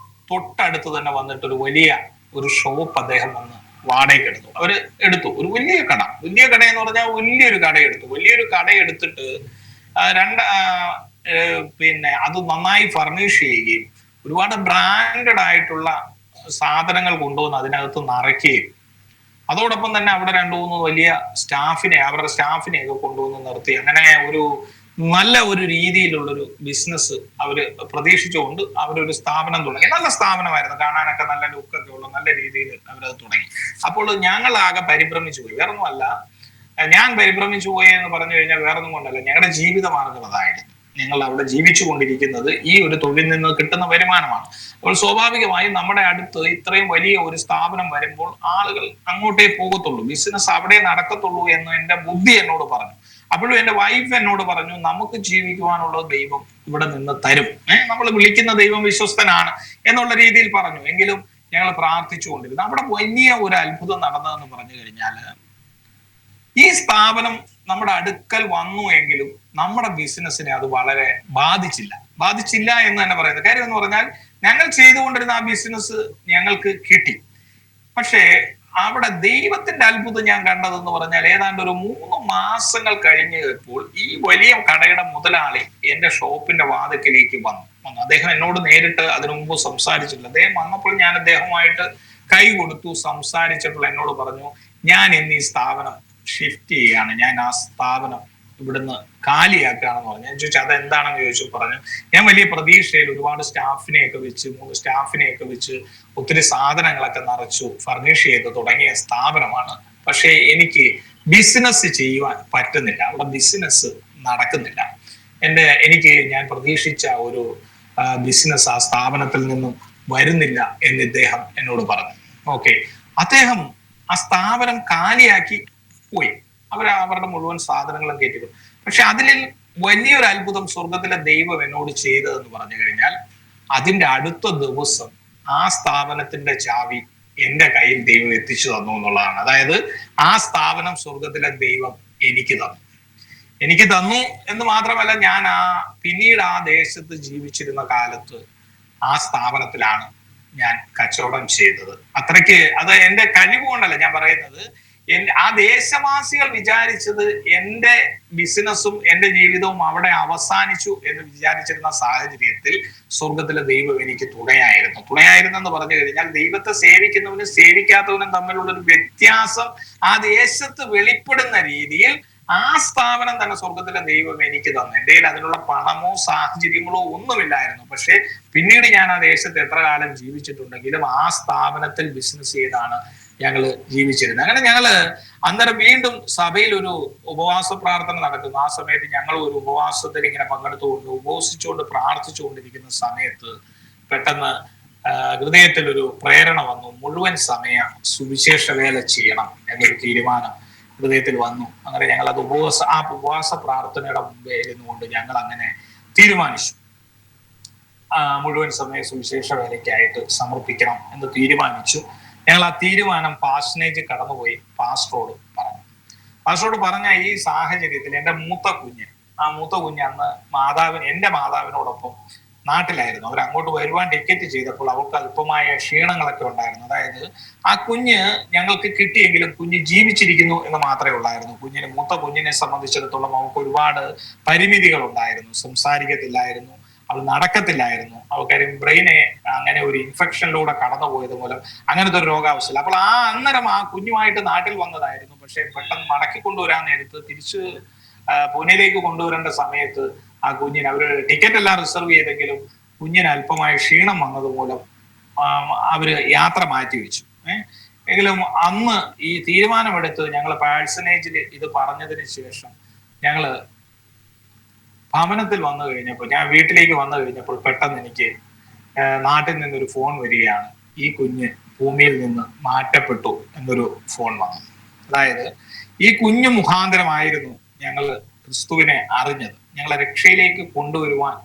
തൊട്ടടുത്ത് തന്നെ വന്നിട്ട് ഒരു ഷോപ്പ് അദ്ദേഹം വന്ന് വാടകയ്ക്ക് എടുത്തു. അവര് എടുത്തു ഒരു വലിയ കട എന്ന് പറഞ്ഞാൽ വലിയൊരു കട എടുത്തിട്ട് പിന്നെ അത് നന്നായി ഫർണിഷ് ചെയ്യുകയും ഒരുപാട് ബ്രാൻഡഡ് ആയിട്ടുള്ള സാധനങ്ങൾ കൊണ്ടുവന്ന് അതിനകത്ത് നിറയ്ക്കുകയും അതോടൊപ്പം തന്നെ അവിടെ 2-3 വലിയ അവരുടെ സ്റ്റാഫിനെയൊക്കെ കൊണ്ടുവന്ന് നിർത്തി അങ്ങനെ നല്ല ഒരു രീതിയിലുള്ളൊരു ബിസിനസ് അവര് പ്രതീക്ഷിച്ചുകൊണ്ട് അവരൊരു സ്ഥാപനം തുടങ്ങി. നല്ല സ്ഥാപനമായിരുന്നു, കാണാനൊക്കെ നല്ല ലുക്കൊക്കെ ഉള്ള നല്ല രീതിയിൽ അവരത് തുടങ്ങി. അപ്പോൾ ഞങ്ങൾ ആകെ പരിഭ്രമിച്ചു പോയി. വേറൊന്നുമല്ല, ഞാൻ പരിഭ്രമിച്ചു പോയി എന്ന് പറഞ്ഞു കഴിഞ്ഞാൽ വേറൊന്നും കൊണ്ടല്ല, ഞങ്ങളുടെ ജീവിതമാർഗം അതായിരുന്നു. ഞങ്ങൾ അവിടെ ജീവിച്ചു കൊണ്ടിരിക്കുന്നത് ഈ ഒരു തൊഴിൽ നിന്ന് കിട്ടുന്ന വരുമാനമാണ്. അപ്പോൾ സ്വാഭാവികമായും നമ്മുടെ അടുത്ത് ഇത്രയും വലിയ ഒരു സ്ഥാപനം വരുമ്പോൾ ആളുകൾ അങ്ങോട്ടേ പോകത്തുള്ളൂ, ബിസിനസ് അവിടെ നടക്കത്തുള്ളൂ എന്ന് എൻ്റെ ബുദ്ധി എന്നോട് പറഞ്ഞു. അപ്പോഴും എൻ്റെ വൈഫ് എന്നോട് പറഞ്ഞു, നമുക്ക് ജീവിക്കുവാനുള്ള ദൈവം ഇവിടെ നിന്ന് തരും, നമ്മൾ വിളിക്കുന്ന ദൈവം വിശ്വസ്തനാണ് എന്നുള്ള രീതിയിൽ പറഞ്ഞു. എങ്കിലും ഞങ്ങൾ പ്രാർത്ഥിച്ചുകൊണ്ടിരുന്നു. അവിടെ വലിയ ഒരു അത്ഭുതം നടന്നതെന്ന് പറഞ്ഞു കഴിഞ്ഞാൽ ഈ സ്ഥാപനം നമ്മുടെ അടുക്കൽ വന്നു എങ്കിലും നമ്മുടെ ബിസിനസ്സിനെ അത് വളരെ ബാധിച്ചില്ല എന്ന് തന്നെ പറയുന്നത്. കാര്യം എന്ന് പറഞ്ഞാൽ ഞങ്ങൾ ചെയ്തുകൊണ്ടിരുന്ന ആ ബിസിനസ് ഞങ്ങൾക്ക് കിട്ടി. പക്ഷേ അവിടെ ദൈവത്തിന്റെ അത്ഭുതം ഞാൻ കണ്ടതെന്ന് പറഞ്ഞാൽ ഏതാണ്ട് ഒരു 3 മാസങ്ങൾ കഴിഞ്ഞപ്പോൾ ഈ വലിയ കടയുടെ മുതലാളി എന്റെ ഷോപ്പിന്റെ വാതിക്കലേക്ക് വന്നു. അദ്ദേഹം എന്നോട് നേരിട്ട് അതിനു മുമ്പ് സംസാരിച്ചിട്ടില്ല. അദ്ദേഹം വന്നപ്പോൾ ഞാൻ അദ്ദേഹവുമായിട്ട് കൈ കൊടുത്തു, സംസാരിച്ചപ്പോൾ എന്നോട് പറഞ്ഞു, ഞാൻ ഇന്ന് ഈ സ്ഥാപനം ഷിഫ്റ്റ് ചെയ്യാണ്, ഞാൻ ആ സ്ഥാപനം ഇവിടുന്ന് കാലിയാക്കുകയാണെന്ന് പറഞ്ഞു. ഞാൻ ചോദിച്ചു അതെന്താണെന്ന് ചോദിച്ചു. പറഞ്ഞു, ഞാൻ വലിയ പ്രതീക്ഷയിൽ ഒരുപാട് സ്റ്റാഫിനെയൊക്കെ വെച്ച് ഒത്തിരി സാധനങ്ങളൊക്കെ നിറച്ചു ഫർണിഷ് ചെയ്ത് തുടങ്ങിയ സ്ഥാപനമാണ്. പക്ഷേ എനിക്ക് ബിസിനസ് ചെയ്യുവാൻ പറ്റുന്നില്ല, അവിടെ ബിസിനസ് നടക്കുന്നില്ല. ഞാൻ പ്രതീക്ഷിച്ച ഒരു ബിസിനസ് ആ സ്ഥാപനത്തിൽ നിന്നും വരുന്നില്ല എന്ന് ഇദ്ദേഹം എന്നോട് പറഞ്ഞു. ഓക്കെ, അദ്ദേഹം ആ സ്ഥാപനം കാലിയാക്കി പോയി. അവരുടെ മുഴുവൻ സാധനങ്ങളും കയറ്റിക്കും. പക്ഷെ അതിൽ വലിയൊരു അത്ഭുതം സ്വർഗത്തിലെ ദൈവം എന്നോട് ചെയ്തതെന്ന് പറഞ്ഞു കഴിഞ്ഞാൽ അതിന്റെ അടുത്ത ദിവസം ആ സ്ഥാപനത്തിന്റെ ചാവി എന്റെ കയ്യിൽ ദൈവം എത്തിച്ചു തന്നു എന്നുള്ളതാണ്. അതായത് ആ സ്ഥാപനം സ്വർഗത്തിലെ ദൈവം എനിക്ക് തന്നു എന്ന് മാത്രമല്ല, ഞാൻ പിന്നീട് ആ ദേശത്ത് ജീവിച്ചിരുന്ന കാലത്ത് ആ സ്ഥാപനത്തിലാണ് ഞാൻ കച്ചവടം ചെയ്തത്. അത്രയ്ക്ക് അത് എന്റെ കഴിവ് കൊണ്ടല്ല ഞാൻ പറയുന്നത്. ആ ദേശവാസികൾ വിചാരിച്ചത് എന്റെ ബിസിനസ്സും എന്റെ ജീവിതവും അവിടെ അവസാനിച്ചു എന്ന് വിചാരിച്ചിരുന്ന സാഹചര്യത്തിൽ സ്വർഗത്തിലെ ദൈവം എനിക്ക് തുണയായിരുന്നു എന്ന് പറഞ്ഞു കഴിഞ്ഞാൽ ദൈവത്തെ സേവിക്കുന്നവനും സേവിക്കാത്തവനും തമ്മിലുള്ള ഒരു വ്യത്യാസം ആ ദേശത്ത് വെളിപ്പെടുന്ന രീതിയിൽ ആ സ്ഥാപനം തന്നെ സ്വർഗത്തിലെ ദൈവം എനിക്ക് തന്നു. എൻ്റെ കയ്യിൽ അതിനുള്ള പണമോ സാഹചര്യങ്ങളോ ഒന്നുമില്ലായിരുന്നു. പക്ഷെ പിന്നീട് ഞാൻ ആ ദേശത്ത് എത്ര കാലം ജീവിച്ചിട്ടുണ്ടെങ്കിലും ആ സ്ഥാപനത്തിൽ ബിസിനസ് ചെയ്താണ് ഞങ്ങൾ ജീവിച്ചിരുന്നത്. അങ്ങനെ ഞങ്ങള് അന്നേരം വീണ്ടും സഭയിൽ ഒരു ഉപവാസ പ്രാർത്ഥന നടക്കുന്നു. ആ സമയത്ത് ഞങ്ങൾ ഒരു ഉപവാസത്തിൽ ഇങ്ങനെ പങ്കെടുത്തുകൊണ്ട് ഉപവസിച്ചുകൊണ്ട് പ്രാർത്ഥിച്ചുകൊണ്ടിരിക്കുന്ന സമയത്ത് പെട്ടെന്ന് ഹൃദയത്തിൽ ഒരു പ്രേരണ വന്നു. മുഴുവൻ സമയ സുവിശേഷ വേല ചെയ്യണം എന്നൊരു തീരുമാനം ഹൃദയത്തിൽ വന്നു. അങ്ങനെ ഞങ്ങൾ അത് ഉപവാസ പ്രാർത്ഥനയുടെ മുമ്പേ ഇരുന്നുകൊണ്ട് ഞങ്ങൾ അങ്ങനെ തീരുമാനിച്ചു, മുഴുവൻ സമയ സുവിശേഷ വേലയ്ക്കായിട്ട് സമർപ്പിക്കണം എന്ന് തീരുമാനിച്ചു. ഞങ്ങൾ ആ തീരുമാനം പാസ്റ്റേജ് കടന്നുപോയി പാസ്റ്ററോട് പറഞ്ഞ ഈ സാഹചര്യത്തിൽ എൻ്റെ മൂത്ത കുഞ്ഞ് അന്ന് എൻ്റെ മാതാവിനോടൊപ്പം നാട്ടിലായിരുന്നു. അവർ അങ്ങോട്ട് വരുവാൻ ടിക്കറ്റ് ചെയ്തപ്പോൾ അവർക്ക് അല്പമായ ക്ഷീണങ്ങളൊക്കെ ഉണ്ടായിരുന്നു. അതായത് ആ കുഞ്ഞ് ഞങ്ങൾക്ക് കിട്ടിയെങ്കിലും കുഞ്ഞ് ജീവിച്ചിരിക്കുന്നു എന്ന് മാത്രമേ ഉള്ളായിരുന്നു. മൂത്ത കുഞ്ഞിനെ സംബന്ധിച്ചിടത്തോളം അവർക്ക് ഒരുപാട് പരിമിതികൾ ഉണ്ടായിരുന്നു. സംസാരിക്കത്തില്ലായിരുന്നു, അവൾ നടക്കത്തില്ലായിരുന്നു. അവൾക്കാരും ബ്രെയിനെ അങ്ങനെ ഒരു ഇൻഫെക്ഷനിലൂടെ കടന്നുപോയത് മൂലം അങ്ങനത്തെ ഒരു രോഗാവസ്ഥയിൽ. അപ്പോൾ അന്നേരം ആ കുഞ്ഞുമായിട്ട് നാട്ടിൽ വന്നതായിരുന്നു. പക്ഷെ പെട്ടെന്ന് മടക്കി കൊണ്ടുവരാൻ നേരത്ത് തിരിച്ച് പൂനെയിലേക്ക് കൊണ്ടുവരേണ്ട സമയത്ത് ആ കുഞ്ഞിന് അവര് ടിക്കറ്റ് എല്ലാം റിസർവ് ചെയ്തെങ്കിലും കുഞ്ഞിന് അല്പമായ ക്ഷീണം വന്നത് മൂലം അവര് യാത്ര മാറ്റിവെച്ചു. എങ്കിലും അന്ന് ഈ തീരുമാനമെടുത്ത് ഞങ്ങൾ പാഴ്സനേജിൽ ഇത് പറഞ്ഞതിന് ശേഷം ഞങ്ങള് ഭവനത്തിൽ വന്നു കഴിഞ്ഞപ്പോൾ, ഞാൻ വീട്ടിലേക്ക് വന്നു കഴിഞ്ഞപ്പോൾ പെട്ടെന്ന് എനിക്ക് നാട്ടിൽ നിന്നൊരു ഫോൺ വരികയാണ്. ഈ കുഞ്ഞ് ഭൂമിയിൽ നിന്ന് മാറ്റപ്പെട്ടു എന്നൊരു ഫോൺ വന്നു. അതായത് ഈ കുഞ്ഞു മുഖാന്തരമായിരുന്നു ഞങ്ങൾ ക്രിസ്തുവിനെ അറിഞ്ഞത്. ഞങ്ങളെ രക്ഷയിലേക്ക് കൊണ്ടുവരുവാൻ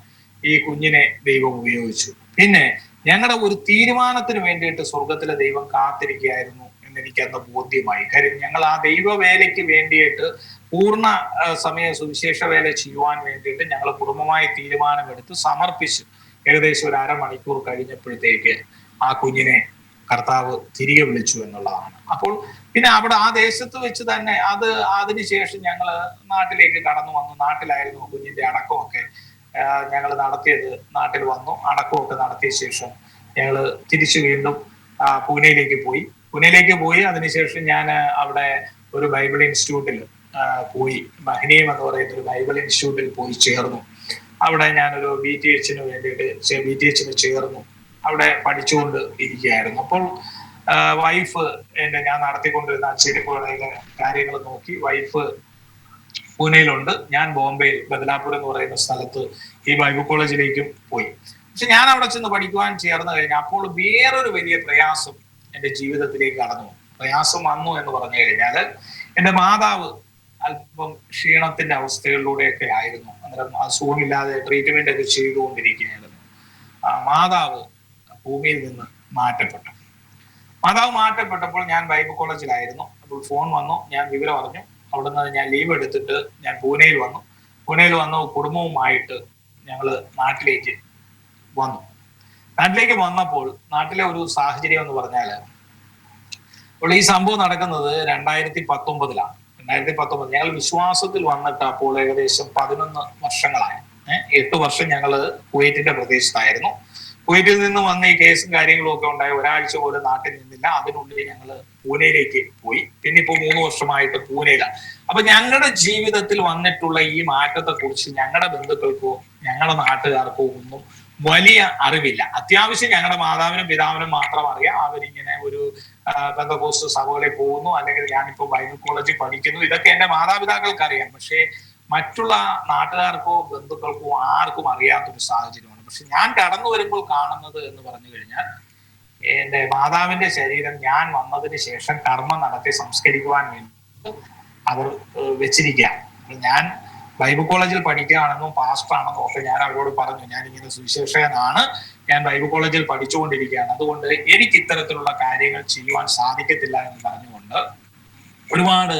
ഈ കുഞ്ഞിനെ ദൈവം ഉപയോഗിച്ചു. പിന്നെ ഞങ്ങളുടെ ഒരു തീരുമാനത്തിന് വേണ്ടിയിട്ട് സ്വർഗത്തിലെ ദൈവം കാത്തിരിക്കുകയായിരുന്നു എന്നെനിക്ക് അന്ന് ബോധ്യമായി. കാര്യം ഞങ്ങൾ ആ ദൈവവേലയ്ക്ക് വേണ്ടിയിട്ട് പൂർണ്ണ സമയ സുവിശേഷ വേല ചെയ്യുവാൻ വേണ്ടിയിട്ട് ഞങ്ങൾ കുടുംബമായി തീരുമാനമെടുത്ത് സമർപ്പിച്ചു. ഏകദേശം ഒരു അരമണിക്കൂർ കഴിഞ്ഞപ്പോഴത്തേക്ക് ആ കുഞ്ഞിനെ കർത്താവ് തിരികെ വിളിച്ചു എന്നുള്ളതാണ്. അപ്പോൾ പിന്നെ അവിടെ ആ ദേശത്ത് വെച്ച് തന്നെ അതിനുശേഷം ഞങ്ങൾ നാട്ടിലേക്ക് കടന്നു വന്നു. നാട്ടിലായിരുന്നു കുഞ്ഞിന്റെ അടക്കമൊക്കെ ഞങ്ങൾ നടത്തിയത്. നാട്ടിൽ വന്നു, അടക്കമൊക്കെ നടത്തിയ ശേഷം ഞങ്ങൾ തിരിച്ചു വീണ്ടും പൂനെയിലേക്ക് പോയി. അതിനുശേഷം ഞാൻ അവിടെ ഒരു ബൈബിൾ ഇൻസ്റ്റിറ്റ്യൂട്ടിൽ പോയി. മഹനീയം എന്ന് പറയുന്ന ഒരു ബൈബിൾ ഇൻസ്റ്റിറ്റ്യൂട്ടിൽ പോയി ചേർന്നു. അവിടെ ഞാനൊരു BTH ചേർന്നു. അവിടെ പഠിച്ചുകൊണ്ട് ഇരിക്കുകയായിരുന്നു. അപ്പോൾ വൈഫ് ഞാൻ നടത്തിക്കൊണ്ടിരുന്ന ചെരുപ്പുകളുടെ കാര്യങ്ങൾ നോക്കി. വൈഫ് പൂനെയിലുണ്ട്, ഞാൻ ബോംബെയിൽ ബദലാപൂർ എന്ന് പറയുന്ന സ്ഥലത്ത് ഈ ബൈബിൾ കോളേജിലേക്കും പോയി. പക്ഷെ ഞാൻ അവിടെ ചെന്ന് പഠിക്കുവാൻ ചേർന്ന് കഴിഞ്ഞാൽ അപ്പോൾ വേറൊരു വലിയ പ്രയാസം എൻ്റെ ജീവിതത്തിലേക്ക് കടന്നു. പ്രയാസം വന്നു എന്ന് പറഞ്ഞു കഴിഞ്ഞാൽ എൻ്റെ മാതാവ് അല്പം ക്ഷീണത്തിന്റെ അവസ്ഥകളിലൂടെയൊക്കെ ആയിരുന്നു. അന്നേരം അസുഖമില്ലാതെ ട്രീറ്റ്മെന്റ് ഒക്കെ ചെയ്തുകൊണ്ടിരിക്കുകയായിരുന്നു. മാതാവ് ഭൂമിയിൽ നിന്ന് മാറ്റപ്പെട്ടപ്പോൾ ഞാൻ ബൈബിൾ കോളേജിലായിരുന്നു. അപ്പോൾ ഫോൺ വന്നു, ഞാൻ വിവരം അറിഞ്ഞു. അവിടെ നിന്ന് ഞാൻ ലീവ് എടുത്തിട്ട് ഞാൻ പൂനെയിൽ വന്നു. കുടുംബവുമായിട്ട് ഞങ്ങൾ നാട്ടിലേക്ക് വന്നപ്പോൾ നാട്ടിലെ ഒരു സാഹചര്യം എന്ന് പറഞ്ഞാൽ, അപ്പോൾ ഈ സംഭവം നടക്കുന്നത് 2019 ഞങ്ങൾ വിശ്വാസത്തിൽ വന്നിട്ട് അപ്പോൾ ഏകദേശം 11 വർഷങ്ങളായി. 8 വർഷം ഞങ്ങൾ കുവൈറ്റിന്റെ പ്രദേശത്തായിരുന്നു. കുവൈറ്റിൽ നിന്ന് വന്ന് ഈ കേസും കാര്യങ്ങളും ഒക്കെ ഉണ്ടായി. ഒരാഴ്ച പോലും നാട്ടിൽ നിന്നില്ല. അതിനുള്ളിൽ ഞങ്ങൾ പൂനെയിലേക്ക് പോയി. പിന്നെ ഇപ്പോൾ 3 വർഷമായിട്ട് പൂനെയിലാണ്. അപ്പൊ ഞങ്ങളുടെ ജീവിതത്തിൽ വന്നിട്ടുള്ള ഈ മാറ്റത്തെ കുറിച്ച് ഞങ്ങളുടെ ബന്ധുക്കൾക്കോ ഞങ്ങളുടെ നാട്ടുകാർക്കോ ഒന്നും വലിയ അറിവില്ല. അത്യാവശ്യം ഞങ്ങളുടെ മാതാവിനും പിതാവിനും മാത്രം അറിയാം. അവരിങ്ങനെ ഒരു പെന്തക്കോസ്ത് സഭകളിൽ പോകുന്നു, അല്ലെങ്കിൽ ഞാനിപ്പോ ബൈബിൾ കോളേജിൽ പഠിക്കുന്നു, ഇതൊക്കെ എന്റെ മാതാപിതാക്കൾക്ക് അറിയാം. പക്ഷേ മറ്റുള്ള നാട്ടുകാർക്കോ ബന്ധുക്കൾക്കോ ആർക്കും അറിയാത്തൊരു സാഹചര്യമാണ്. പക്ഷെ ഞാൻ കടന്നു വരുമ്പോൾ കാണുന്നത് എന്ന് പറഞ്ഞു കഴിഞ്ഞാൽ, എന്റെ മാതാവിന്റെ ശരീരം ഞാൻ വന്നതിന് ശേഷം കർമ്മം നടത്തി സംസ്കരിക്കുവാൻ വേണ്ടി അവർ വെച്ചിരിക്കുകയാണ്. ഞാൻ ബൈബിൾ കോളേജിൽ പഠിക്കുകയാണെന്നും പാസ്റ്ററാണെന്നും ഒക്കെ ഞാൻ അവരോട് പറഞ്ഞു, ഞാൻ ഇങ്ങനെ സുവിശേഷകനാണ്, ഞാൻ ബൈബിൾ കോളേജിൽ പഠിച്ചുകൊണ്ടിരിക്കുകയാണ്, അതുകൊണ്ട് എനിക്ക് ഇത്തരത്തിലുള്ള കാര്യങ്ങൾ ചെയ്യുവാൻ സാധിക്കത്തില്ല എന്ന് പറഞ്ഞുകൊണ്ട് ഒരുപാട്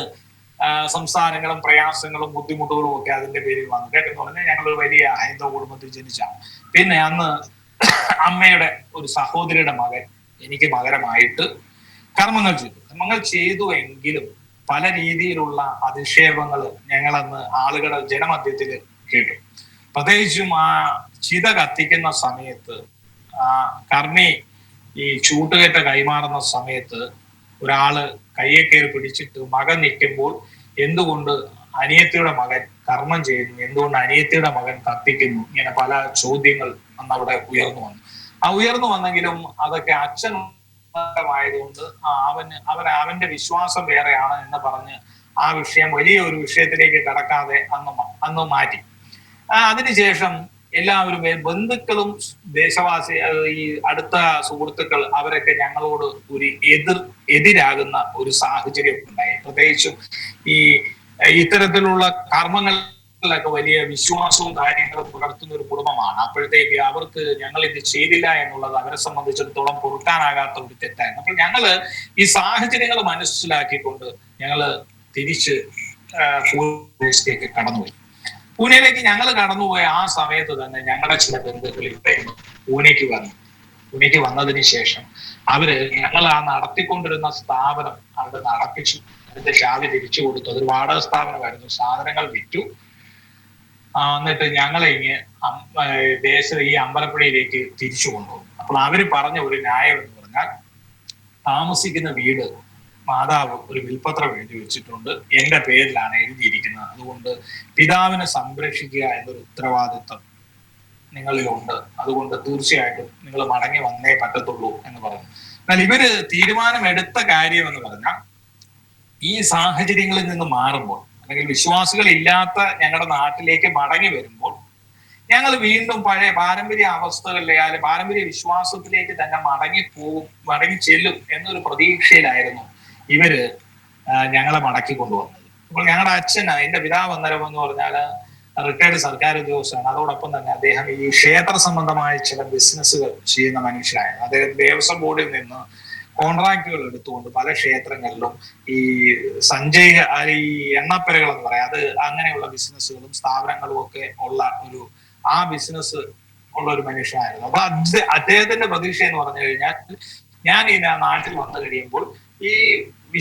സംസാരങ്ങളും പ്രയാസങ്ങളും ബുദ്ധിമുട്ടുകളും ഒക്കെ അതിന്റെ പേരിൽ വന്നു. കേട്ടെന്ന് പറഞ്ഞാൽ ഞങ്ങളൊരു വലിയ ഹൈന്ദവ കുടുംബത്തിൽ ജനിച്ചാണ്. പിന്നെ അന്ന് അമ്മയുടെ ഒരു സഹോദരിയുടെ മകൻ എനിക്ക് പകരമായിട്ട് കർമ്മങ്ങൾ ചെയ്തു എങ്കിലും പല രീതിയിലുള്ള അധിക്ഷേപങ്ങൾ ഞങ്ങളന്ന് ആളുകളുടെ ജനമധ്യത്തിൽ കേട്ടു. പ്രത്യേകിച്ചും ആ ചിത കത്തിക്കുന്ന സമയത്ത്, കർമ്മി ഈ ചൂട്ടുകെട്ട കൈമാറുന്ന സമയത്ത് ഒരാള് കയ്യെ കയറി പിടിച്ചിട്ട് മകൻ നിൽക്കുമ്പോൾ എന്തുകൊണ്ട് അനിയത്തിയുടെ മകൻ കർമ്മം ചെയ്യുന്നു, എന്തുകൊണ്ട് അനിയത്തിയുടെ മകൻ കത്തിക്കുന്നു, ഇങ്ങനെ പല ചോദ്യങ്ങൾ അന്ന് അവിടെ ഉയർന്നു വന്നെങ്കിലും അതൊക്കെ അച്ഛൻ ആയതുകൊണ്ട് അവന്റെ വിശ്വാസം വേറെയാണ് എന്ന് പറഞ്ഞ് ആ വിഷയം വലിയ ഒരു വിഷയത്തിലേക്ക് കടക്കാതെ അന്ന് മാറ്റി. അതിനുശേഷം എല്ലാവരും ബന്ധുക്കളും ദേശവാസി ഈ അടുത്ത സുഹൃത്തുക്കൾ അവരൊക്കെ ഞങ്ങളോട് ഒരു എതിരാകുന്ന ഒരു സാഹചര്യം ഉണ്ടായി. പ്രത്യേകിച്ചും ഈ ഇത്തരത്തിലുള്ള കർമ്മങ്ങളിലൊക്കെ വലിയ വിശ്വാസവും കാര്യങ്ങളും പുലർത്തുന്ന ഒരു കുടുംബമാണ്. അപ്പോഴത്തേക്ക് അവർക്ക് ഞങ്ങൾ ഇത് ചെയ്തില്ല എന്നുള്ളത് അവരെ സംബന്ധിച്ചിടത്തോളം പൊറുക്കാനാകാത്ത ഒരു തെറ്റായിരുന്നു. അപ്പോൾ ഞങ്ങള് ഈ സാഹചര്യങ്ങൾ മനസ്സിലാക്കിക്കൊണ്ട് ഞങ്ങള് തിരിച്ച് പൂനെയിലേക്ക് കടന്നുപോയി. പൂനെയിലേക്ക് ഞങ്ങൾ കടന്നുപോയ ആ സമയത്ത് തന്നെ ഞങ്ങളുടെ ചില ബന്ധുക്കൾ ഇവിടെ പൂനെക്ക് വന്നതിന് ശേഷം അവര് ഞങ്ങൾ ആ നടത്തിക്കൊണ്ടിരുന്ന സ്ഥാപനം അവിടെ നടപ്പിച്ചു. അതിന്റെ ചാവി തിരിച്ചു കൊടുത്തു. അതൊരു വാടക സ്ഥാപനമായിരുന്നു. സാധനങ്ങൾ വിറ്റു. എന്നിട്ട് ഞങ്ങളെ ഈ അമ്പലപ്പുഴയിലേക്ക് തിരിച്ചു കൊണ്ടുപോകും. അപ്പോൾ അവര് പറഞ്ഞ ഒരു ന്യായം എന്ന് പറഞ്ഞാൽ, താമസിക്കുന്ന വീട് മാതാവ് ഒരു വിൽപത്രം എഴുതി വെച്ചിട്ടുണ്ട്, എന്റെ പേരിലാണ് എഴുതിയിരിക്കുന്നത്, അതുകൊണ്ട് പിതാവിനെ സംരക്ഷിക്കുക എന്നൊരു ഉത്തരവാദിത്വം നിങ്ങളിലുണ്ട്, അതുകൊണ്ട് തീർച്ചയായിട്ടും നിങ്ങൾ മടങ്ങി വന്നേ പറ്റത്തുള്ളൂ എന്ന് പറഞ്ഞു. എന്നാൽ ഇവര് തീരുമാനമെടുത്ത കാര്യം എന്ന് പറഞ്ഞാൽ, ഈ സാഹചര്യങ്ങളിൽ നിന്ന് മാറുമ്പോൾ, അല്ലെങ്കിൽ വിശ്വാസികൾ ഇല്ലാത്ത ഞങ്ങളുടെ നാട്ടിലേക്ക് മടങ്ങി വരുമ്പോൾ, ഞങ്ങൾ വീണ്ടും പഴയ പാരമ്പര്യ അവസ്ഥകളിലെ പാരമ്പര്യ വിശ്വാസത്തിലേക്ക് തന്നെ മടങ്ങി ചെല്ലും എന്നൊരു പ്രതീക്ഷയിലായിരുന്നു ഇവര് ഞങ്ങളെ മടക്കി കൊണ്ടുവന്നത്. അപ്പോൾ ഞങ്ങളുടെ അച്ഛൻ, എന്റെ പിതാവ് അന്നേരം എന്ന് പറഞ്ഞാല് റിട്ടയർഡ് സർക്കാർ ഉദ്യോഗസ്ഥനാണ്. അതോടൊപ്പം തന്നെ അദ്ദേഹം ഈ ക്ഷേത്ര സംബന്ധമായ ചില ബിസിനസ്സുകൾ ചെയ്യുന്ന മനുഷ്യനായിരുന്നു. അദ്ദേഹം ദേവസ്വം ബോർഡിൽ നിന്ന് കോൺട്രാക്റ്റുകൾ എടുത്തുകൊണ്ട് പല ക്ഷേത്രങ്ങളിലും ഈ ഈ എണ്ണപ്പരകൾ എന്ന് പറയാം, അത് അങ്ങനെയുള്ള ബിസിനസ്സുകളും സ്ഥാപനങ്ങളും ഒക്കെ ഉള്ള ആ ബിസിനസ് ഉള്ള ഒരു മനുഷ്യനായിരുന്നു. അപ്പൊ അദ്ദേഹത്തിന്റെ പ്രതീക്ഷ എന്ന് പറഞ്ഞു കഴിഞ്ഞാൽ, ഞാൻ ഈ നാട്ടിൽ വന്നു കഴിയുമ്പോൾ ഈ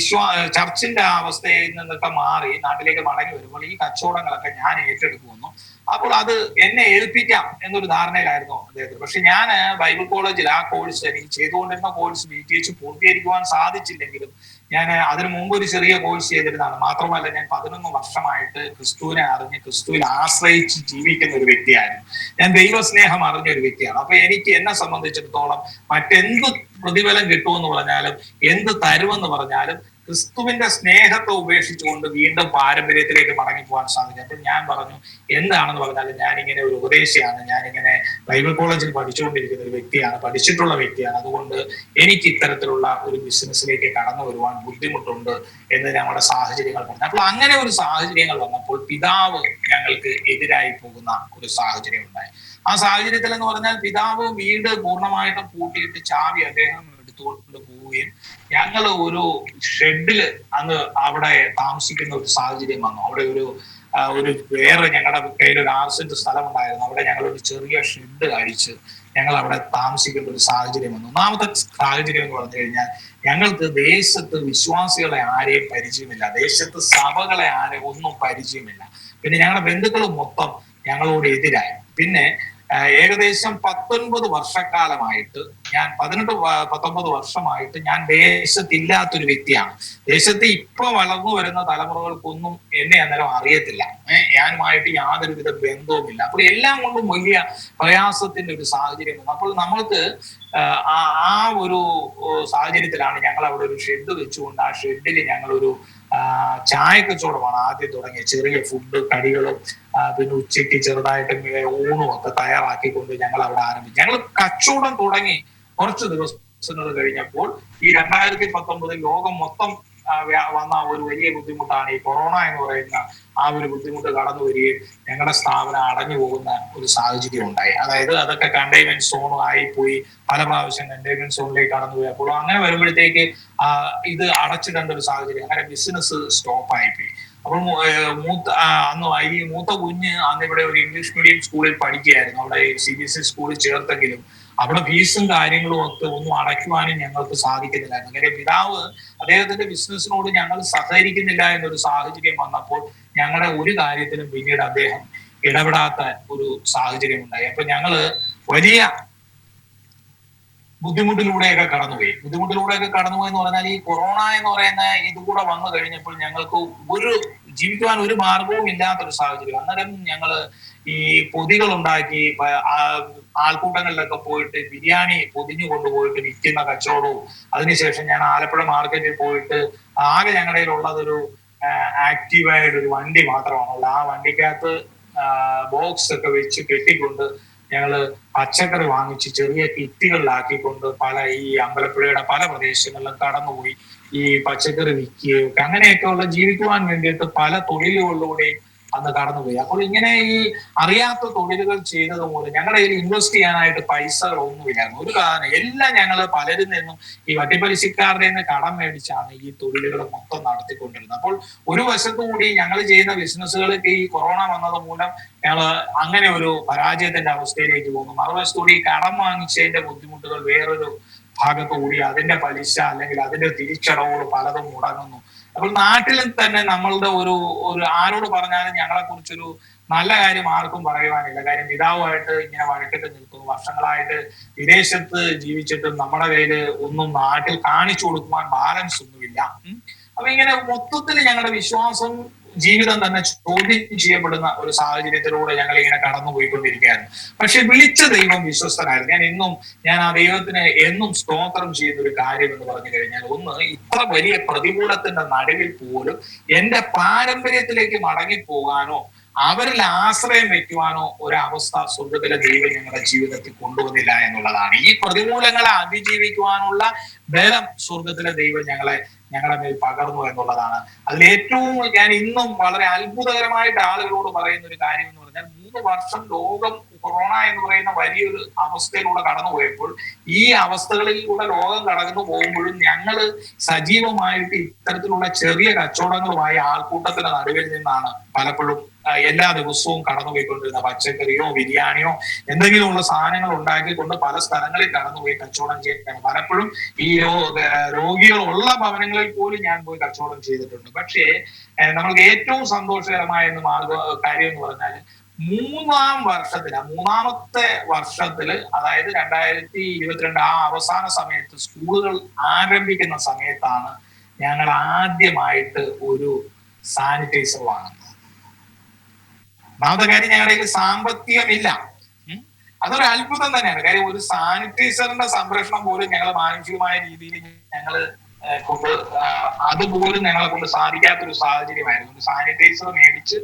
ചർച്ചിന്റെ അവസ്ഥയിൽ നിന്നൊക്കെ മാറി നാട്ടിലേക്ക് മടങ്ങി വരുമ്പോൾ ഈ കച്ചവടങ്ങളൊക്കെ ഞാൻ ഏറ്റെടുക്കുമെന്നു, അപ്പോൾ അത് എന്നെ ഏൽപ്പിക്കാം എന്നൊരു ധാരണയിലായിരുന്നു അദ്ദേഹത്തിന്. പക്ഷെ ഞാൻ ബൈബിൾ കോളേജിൽ ആ കോഴ്സ്, എനിക്ക് ചെയ്തുകൊണ്ടിരുന്ന കോഴ്സ് BTH പൂർത്തീകരിക്കുവാൻ സാധിച്ചില്ലെങ്കിലും ഞാൻ അതിനു മുമ്പ് ഒരു ചെറിയ കോഴ്സ് ചെയ്തിരുന്നതാണ്. മാത്രമല്ല, ഞാൻ 11 വർഷമായിട്ട് ക്രിസ്തുവിനെ അറിഞ്ഞ് ക്രിസ്തുവിൽ ആശ്രയിച്ച് ജീവിക്കുന്ന ഒരു വ്യക്തിയായിരുന്നു. ഞാൻ ദൈവസ്നേഹം അറിഞ്ഞ ഒരു വ്യക്തിയാണ്. അപ്പൊ എനിക്ക് എന്നെ സംബന്ധിച്ചിടത്തോളം മറ്റെന്ത് പ്രതിഫലം കിട്ടുമെന്ന് പറഞ്ഞാലും, എന്ത് തരുമെന്ന് പറഞ്ഞാലും, ക്രിസ്തുവിന്റെ സ്നേഹത്തെ ഉപേക്ഷിച്ചുകൊണ്ട് വീണ്ടും പാരമ്പര്യത്തിലേക്ക് മടങ്ങിപ്പോകാൻ സാധിക്കും. അപ്പോൾ ഞാൻ പറഞ്ഞു, എന്താണെന്ന് പറഞ്ഞാൽ ഞാനിങ്ങനെ ഒരു ഉപദേശിയാണ്, ഞാനിങ്ങനെ ബൈബിൾ കോളേജിൽ പഠിച്ചുകൊണ്ടിരിക്കുന്ന ഒരു വ്യക്തിയാണ്, പഠിച്ചിട്ടുള്ള വ്യക്തിയാണ്, അതുകൊണ്ട് എനിക്ക് ഇത്തരത്തിലുള്ള ഒരു ബിസിനസ്സിലേക്ക് കടന്നു വരുവാൻ ബുദ്ധിമുട്ടുണ്ട് എന്ന് ഞങ്ങളുടെ സാഹചര്യങ്ങൾ പറഞ്ഞു. അപ്പോൾ അങ്ങനെ ഒരു സാഹചര്യങ്ങൾ വന്നപ്പോൾ പിതാവ് ഞങ്ങൾക്ക് എതിരായി പോകുന്ന ഒരു സാഹചര്യം ഉണ്ടായി. ആ സാഹചര്യത്തിൽ എന്ന് പറഞ്ഞാൽ, പിതാവ് വീട് പൂർണ്ണമായിട്ടും പൂട്ടിയിട്ട് ചാവി അദ്ദേഹം എടുത്തുകൊണ്ട് പോവുകയും ഞങ്ങൾ ഒരു ഷെഡില് അവിടെ താമസിക്കുന്ന ഒരു സാഹചര്യം വന്നു. അവിടെ വേറെ ഞങ്ങളുടെ കയ്യിൽ ഒരു 6 സെന്റ് സ്ഥലം ഉണ്ടായിരുന്നു. അവിടെ ഞങ്ങൾ ഒരു ചെറിയ ഷെഡ് അടിച്ച് ഞങ്ങൾ അവിടെ താമസിക്കേണ്ട ഒരു സാഹചര്യം വന്നു. ഒന്നാമത്തെ സാഹചര്യം എന്ന് പറഞ്ഞു കഴിഞ്ഞാൽ, ഞങ്ങൾക്ക് ദേശത്ത് വിശ്വാസികളെ ആരെയും പരിചയമില്ല, ദേശത്ത് സഭകളെ ഒന്നും പരിചയമില്ല. പിന്നെ ഞങ്ങളുടെ ബന്ധുക്കൾ മൊത്തം ഞങ്ങളോട് എതിരായി. പിന്നെ ഏകദേശം 19 വർഷക്കാലമായിട്ട് ഞാൻ 19 വർഷമായിട്ട് ഞാൻ ദേശത്തില്ലാത്തൊരു വ്യക്തിയാണ്. ദേശത്ത് ഇപ്പൊ വളർന്നു വരുന്ന തലമുറകൾക്കൊന്നും എന്നെ അന്നേരം അറിയത്തില്ല, ഞാനുമായിട്ട് യാതൊരുവിധ ബന്ധവുമില്ല. അപ്പോൾ എല്ലാം കൊണ്ടും വലിയ പ്രയാസത്തിന്റെ ഒരു സാഹചര്യം. അപ്പോൾ നമ്മൾക്ക് ആ ഒരു സാഹചര്യത്തിലാണ് ഞങ്ങൾ അവിടെ ഒരു ഷെഡ് വെച്ചുകൊണ്ട് ആ ഷെഡിൽ ഞങ്ങളൊരു ചായ കച്ചവടമാണ് ആദ്യം തുടങ്ങിയത്. ചെറിയ ഫുഡ് കടികളും പിന്നെ ഉച്ചയ്ക്ക് ചെറുതായിട്ട് ഊണും ഒക്കെ തയ്യാറാക്കിക്കൊണ്ട് ഞങ്ങൾ അവിടെ ആരംഭിച്ചു. ഞങ്ങൾ കച്ചവടം തുടങ്ങി കുറച്ച് ദിവസങ്ങൾ കഴിഞ്ഞപ്പോൾ ഈ 2019 ലോകം മൊത്തം വന്ന ഒരു വലിയ ബുദ്ധിമുട്ടാണ് ഈ കൊറോണ എന്ന് പറയുന്ന ആ ഒരു ബുദ്ധിമുട്ട് കടന്നു വരികയും ഞങ്ങളുടെ സ്ഥാപനം അടഞ്ഞു പോകുന്ന ഒരു സാഹചര്യം ഉണ്ടായി. അതായത് അതൊക്കെ കണ്ടെയ്ൻമെന്റ് സോൺ ആയിപ്പോയി, പല പ്രാവശ്യം കണ്ടെയ്ൻമെന്റ് സോണിലേക്ക് കടന്നുപോയി. അപ്പോൾ അങ്ങനെ വരുമ്പോഴത്തേക്ക് ഇത് അടച്ചിടേണ്ട ഒരു സാഹചര്യം, അങ്ങനെ ബിസിനസ് സ്റ്റോപ്പ് ആയിപ്പോയി. അപ്പോൾ ഈ മൂത്ത കുഞ്ഞ് അന്ന് ഇവിടെ ഒരു ഇംഗ്ലീഷ് മീഡിയം സ്കൂളിൽ പഠിക്കുകയായിരുന്നു. അവിടെ CBSE സ്കൂളിൽ ചേർത്തെങ്കിലും അവിടെ ഫീസും കാര്യങ്ങളും ഒക്കെ ഒന്നും അടയ്ക്കുവാനും ഞങ്ങൾക്ക് സാധിക്കുന്നില്ലായിരുന്നു. കാര്യം പിതാവ് അദ്ദേഹത്തിന്റെ ബിസിനസ്സിനോട് ഞങ്ങൾ സഹകരിക്കുന്നില്ല എന്നൊരു സാഹചര്യം വന്നപ്പോൾ ഞങ്ങളുടെ ഒരു കാര്യത്തിലും പിന്നീട് അദ്ദേഹം ഇടപെടാത്ത ഒരു സാഹചര്യം ഉണ്ടായി. അപ്പൊ ഞങ്ങള് വലിയ ബുദ്ധിമുട്ടിലൂടെയൊക്കെ കടന്നുപോയി എന്ന് പറഞ്ഞാൽ, ഈ കൊറോണ എന്ന് പറയുന്ന ഇതുകൂടെ വന്നു കഴിഞ്ഞപ്പോൾ ഞങ്ങൾക്ക് ജീവിക്കുവാൻ ഒരു മാർഗവും ഇല്ലാത്തൊരു സാഹചര്യം. അന്നേരം ഞങ്ങള് ഈ പൊതികൾ ഉണ്ടാക്കി ആൾക്കൂട്ടങ്ങളിലൊക്കെ പോയിട്ട് ബിരിയാണി പൊതിഞ്ഞു കൊണ്ടുപോയിട്ട് വിൽക്കുന്ന കച്ചവടവും, അതിനുശേഷം ഞാൻ ആലപ്പുഴ മാർക്കറ്റിൽ പോയിട്ട് ആകെ ഞങ്ങളുടെ ഉള്ളതൊരു ആക്റ്റീവായിട്ട് ഒരു വണ്ടി മാത്രമാണുള്ളത്. ആ വണ്ടിക്കകത്ത് ബോക്സ് ഒക്കെ വെച്ച് കെട്ടിക്കൊണ്ട് ഞങ്ങള് പച്ചക്കറി വാങ്ങിച്ച് ചെറിയ കിറ്റുകളിലാക്കിക്കൊണ്ട് ഈ അമ്പലപ്പുഴയുടെ പല പ്രദേശങ്ങളിലും കടന്നുപോയി ഈ പച്ചക്കറി വിൽക്കുകയും അങ്ങനെയൊക്കെയുള്ള ജീവിക്കുവാൻ വേണ്ടിയിട്ട് പല തൊഴിലുകളിലൂടെയും അന്ന് കടന്നുപോയി. അപ്പോൾ ഇങ്ങനെ ഈ അറിയാത്ത തൊഴിലുകൾ ചെയ്തത് മൂലം ഞങ്ങളുടെ കയ്യിൽ ഇൻവെസ്റ്റ് ചെയ്യാനായിട്ട് പൈസകളൊന്നുമില്ലായിരുന്നു. ഒരു കാരണം എല്ലാം ഞങ്ങൾ പലരിൽ നിന്നും ഈ വട്ടിപ്പലിശക്കാരുടെ നിന്ന് കടം മേടിച്ചാണ് ഈ തൊഴിലുകൾ മൊത്തം നടത്തിക്കൊണ്ടിരുന്നത്. അപ്പോൾ ഒരു വശത്തുകൂടി ഞങ്ങൾ ചെയ്യുന്ന ബിസിനസ്സുകൾക്ക് ഈ കൊറോണ വന്നത് മൂലം ഞങ്ങൾ അങ്ങനെ ഒരു പരാജയത്തിന്റെ അവസ്ഥയിലേക്ക് പോകുന്നു. മറുവശത്തുകൂടി കടം വാങ്ങിച്ചതിന്റെ ബുദ്ധിമുട്ടുകൾ വേറൊരു ഭാഗത്തുകൂടി അതിന്റെ പലിശ അല്ലെങ്കിൽ അതിന്റെ തിരിച്ചടവുകൾ പലതും മുടങ്ങുന്നു. അപ്പോൾ നാട്ടിൽ തന്നെ നമ്മളുടെ ഒരു ആരോട് പറഞ്ഞാലും ഞങ്ങളെ കുറിച്ചൊരു നല്ല കാര്യം ആർക്കും പറയുവാനില്ല. കാര്യം പിതാവുമായിട്ട് ഇങ്ങനെ വഴക്കിട്ട് നിൽക്കുന്നു. വർഷങ്ങളായിട്ട് വിദേശത്ത് ജീവിച്ചിട്ടും നമ്മുടെ കയ്യില് ഒന്നും നാട്ടിൽ കാണിച്ചു കൊടുക്കുവാൻ ബാലൻസ് ഒന്നുമില്ല. അപ്പൊ ഇങ്ങനെ മൊത്തത്തിൽ ഞങ്ങളുടെ വിശ്വാസം ജീവിതം തന്നെ ചോദ്യം ചെയ്യപ്പെടുന്ന ഒരു സാഹചര്യത്തിലൂടെ ഞങ്ങൾ ഇങ്ങനെ കടന്നുപോയിക്കൊണ്ടിരിക്കുകയാണ്. പക്ഷെ വിളിച്ച ദൈവം വിശ്വസ്തനായിരുന്നു. ഞാൻ ആ ദൈവത്തിന് എന്നും സ്തോത്രം ചെയ്യുന്ന ഒരു കാര്യം എന്ന് പറഞ്ഞു കഴിഞ്ഞാൽ, ഒന്ന്, ഇത്ര വലിയ പ്രതികൂലത്തിന്റെ നടുവിൽ പോലും എന്റെ പാരമ്പര്യത്തിലേക്ക് മടങ്ങിപ്പോകാനോ അവരിൽ ആശ്രയം വെക്കുവാനോ ഒരവസ്ഥ സ്വർഗത്തിലെ ദൈവം ഞങ്ങളുടെ ജീവിതത്തിൽ കൊണ്ടുവന്നില്ല എന്നുള്ളതാണ്. ഈ പ്രതികൂലങ്ങളെ അതിജീവിക്കുവാനുള്ള ബലം സ്വർഗത്തിലെ ദൈവം ഞങ്ങളുടെ മേൽ പകർന്നു എന്നുള്ളതാണ്. അതിൽ ഏറ്റവും ഞാൻ ഇന്നും വളരെ അത്ഭുതകരമായിട്ട് ആളുകളോട് പറയുന്ന ഒരു കാര്യം എന്ന് പറഞ്ഞാൽ, 3 വർഷം ലോകം കൊറോണ എന്ന് പറയുന്ന വലിയൊരു അവസ്ഥയിലൂടെ കടന്നുപോയപ്പോൾ, ഈ അവസ്ഥകളിലൂടെ ലോകം കടന്നു പോകുമ്പോഴും ഞങ്ങൾ സജീവമായിട്ട് ഇത്തരത്തിലുള്ള ചെറിയ കച്ചവടങ്ങളുമായി ആൾക്കൂട്ടത്തിന്റെ നടുവിൽ നിന്നാണ് പലപ്പോഴും എല്ലാ ദിവസവും കടന്നുപോയിക്കൊണ്ടിരുന്ന പച്ചക്കറിയോ ബിരിയാണിയോ എന്തെങ്കിലുമുള്ള സാധനങ്ങൾ ഉണ്ടാക്കിക്കൊണ്ട് പല സ്ഥലങ്ങളിൽ കടന്നുപോയി കച്ചവടം ചെയ്യാൻ. പലപ്പോഴും ഈ രോഗികളുള്ള ഭവനങ്ങളിൽ പോലും ഞാൻ പോയി കച്ചവടം ചെയ്തിട്ടുണ്ട്. പക്ഷേ നമ്മൾക്ക് ഏറ്റവും സന്തോഷകരമായ കാര്യം എന്ന് പറഞ്ഞാൽ, മൂന്നാമത്തെ വർഷത്തില്, അതായത് 2022 ആ അവസാന സമയത്ത് സ്കൂളുകൾ ആരംഭിക്കുന്ന സമയത്താണ് ഞങ്ങൾ ആദ്യമായിട്ട് ഒരു സാനിറ്റൈസർ വാങ്ങുന്നത്. ഒന്നാമത്തെ കാര്യം, ഞങ്ങളുടെ കയ്യിൽ സാമ്പത്തികമില്ല. അതൊരു അത്ഭുതം തന്നെയാണ്. കാര്യം ഒരു സാനിറ്റൈസറിന്റെ സംരക്ഷണം പോലും ഞങ്ങൾ മാനുഷികമായ രീതിയിൽ അതുപോലും ഞങ്ങളെ കൊണ്ട് സാധിക്കാത്തൊരു സാഹചര്യമായിരുന്നു. ഒരു സാനിറ്റൈസർ മേടിച്ച്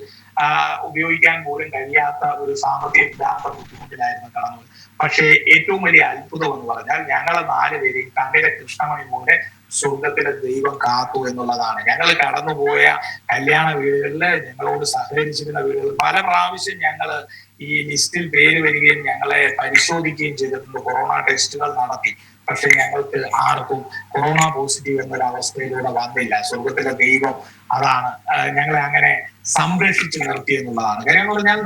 ഉപയോഗിക്കാൻ പോലും കഴിയാത്ത ഒരു സാമ്പത്തിക ഇല്ലാത്ത ബുദ്ധിമുട്ടിലായിരുന്നു കടന്നത്. പക്ഷേ ഏറ്റവും വലിയ അത്ഭുതം എന്ന് പറഞ്ഞാൽ, ഞങ്ങളെ 4 പേരെയും കണ്ണിലെ കൃഷ്ണമണി പോലെ സ്വർഗത്തിലെ ദൈവം കാത്തു എന്നുള്ളതാണ്. ഞങ്ങൾ കടന്നുപോയ കല്യാണ വീടുകളില്, ഞങ്ങളോട് സഹകരിച്ചിരുന്ന വീടുകളിൽ പല പ്രാവശ്യം ഞങ്ങൾ ഈ ലിസ്റ്റിൽ പേര് വരികയും ഞങ്ങളെ പരിശോധിക്കുകയും ചെയ്തിട്ടുണ്ട്. കൊറോണ ടെസ്റ്റുകൾ നടത്തി. പക്ഷെ ഞങ്ങൾക്ക് ആർക്കും കൊറോണ പോസിറ്റീവ് എന്നൊരു അവസ്ഥയിലൂടെ വന്നില്ല. സ്വർഗത്തിലെ ദൈവം അതാണ് ഞങ്ങളെ അങ്ങനെ സംരക്ഷിച്ചു നിർത്തി എന്നുള്ളതാണ്. കാര്യം എന്ന് പറഞ്ഞാൽ,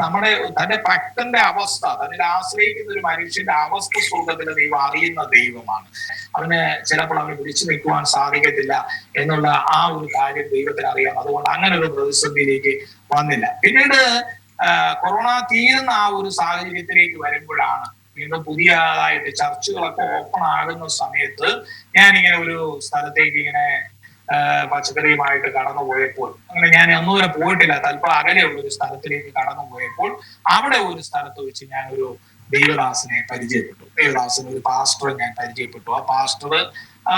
തന്റെ ഭക്തന്റെ അവസ്ഥ, തന്നിൽ ആശ്രയിക്കുന്ന ഒരു മനുഷ്യന്റെ അവസ്ഥ സ്വർഗത്തിലെ ദൈവം അറിയുന്ന ദൈവമാണ്. അവന് ചിലപ്പോൾ അവന് പിടിച്ചു നിൽക്കുവാൻ സാധിക്കത്തില്ല എന്നുള്ള ആ ഒരു കാര്യം ദൈവത്തിന് അറിയാം. അതുകൊണ്ട് അങ്ങനെ ഒരു പ്രതിസന്ധിയിലേക്ക് വന്നില്ല. പിന്നീട് കൊറോണ തീരുന്ന ആ ഒരു സാഹചര്യത്തിലേക്ക് വരുമ്പോഴാണ് വീണ്ടും പുതിയതായിട്ട് ചർച്ചുകളൊക്കെ ഓപ്പൺ ആകുന്ന സമയത്ത് ഞാനിങ്ങനെ ഒരു സ്ഥലത്തേക്ക് ഇങ്ങനെ പച്ചക്കറിയുമായിട്ട് കടന്നു പോയപ്പോൾ, അങ്ങനെ ഞാൻ ഒന്നുവരെ പോയിട്ടില്ല, അല്പം അകലെയുള്ള ഒരു സ്ഥലത്തിലേക്ക് കടന്നു പോയപ്പോൾ അവിടെ ഒരു സ്ഥലത്ത് വെച്ച് ഞാനൊരു ദൈവദാസനെ പരിചയപ്പെട്ടു. ദൈവദാസന് ഒരു പാസ്റ്ററെ ഞാൻ പരിചയപ്പെട്ടു. ആ പാസ്റ്റർ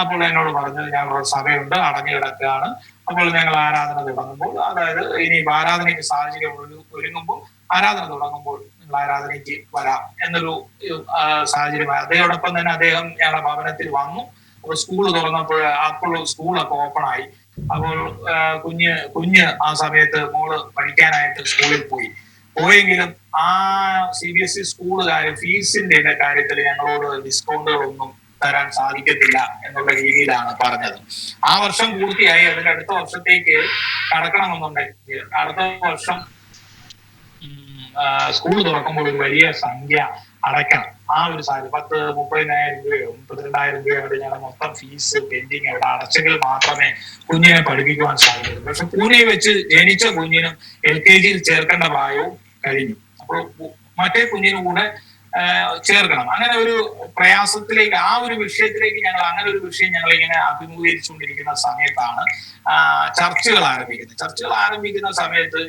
അപ്പോൾ എന്നോട് പറഞ്ഞത്, ഞങ്ങളുടെ സഭയുണ്ട്, അടഞ്ഞു കിടക്കുകയാണ്. അപ്പോൾ ഞങ്ങൾ ആരാധന തുടങ്ങുമ്പോൾ, അതായത് ഇനി ആരാധനയ്ക്ക് സാഹചര്യം ഒരുങ്ങുമ്പോൾ, ആരാധന തുടങ്ങുമ്പോൾ നിങ്ങൾ ആരാധനയ്ക്ക് വരാം എന്നൊരു സാഹചര്യം. അതോടൊപ്പം തന്നെ അദ്ദേഹം ഞങ്ങളുടെ ഭവനത്തിൽ വന്നു. അപ്പോൾ സ്കൂൾ തുറന്നപ്പോൾ അപ്പോൾ സ്കൂളൊക്കെ ഓപ്പൺ ആയി. അപ്പോൾ കുഞ്ഞ് ആ സമയത്ത് മോള് പഠിക്കാനായിട്ട് സ്കൂളിൽ പോയെങ്കിലും ആ CBSE സ്കൂളുകാര് ഫീസിന്റെ കാര്യത്തിൽ ഞങ്ങളോട് ഡിസ്കൗണ്ടുകളൊന്നും തരാൻ സാധിക്കത്തില്ല എന്നുള്ള രീതിയിലാണ് പറഞ്ഞത്. ആ വർഷം പൂർത്തിയായി. അതിന്റെ അടുത്ത വർഷത്തേക്ക് കടക്കണമെന്നുണ്ടെങ്കിൽ അടുത്ത വർഷം സ്കൂൾ തുറക്കുമ്പോൾ ഒരു വലിയ സംഖ്യ അടയ്ക്കണം. ആ ഒരു സാഹചര്യം 30,000 രൂപയോ 32,000 രൂപയോ ഞങ്ങളുടെ മൊത്തം ഫീസ് പെൻഡിങ് അവിടെ അടച്ചെങ്കിൽ മാത്രമേ കുഞ്ഞിനെ പഠിപ്പിക്കുവാൻ സാധിക്കുള്ളൂ. പക്ഷെ പൂനെ വെച്ച് ജനിച്ച കുഞ്ഞിനും LKGയിൽ ചേർക്കേണ്ട പ്രായവും കഴിഞ്ഞു. അപ്പോൾ മറ്റേ കുഞ്ഞിനും കൂടെ ചേർക്കണം. അങ്ങനെ ഒരു പ്രയാസത്തിലേക്ക്, ആ ഒരു വിഷയത്തിലേക്ക് അങ്ങനെ ഒരു വിഷയം ഞങ്ങൾ ഇങ്ങനെ അഭിമുഖീകരിച്ചുകൊണ്ടിരിക്കുന്ന സമയത്താണ് ചർച്ചുകൾ ആരംഭിക്കുന്ന സമയത്ത്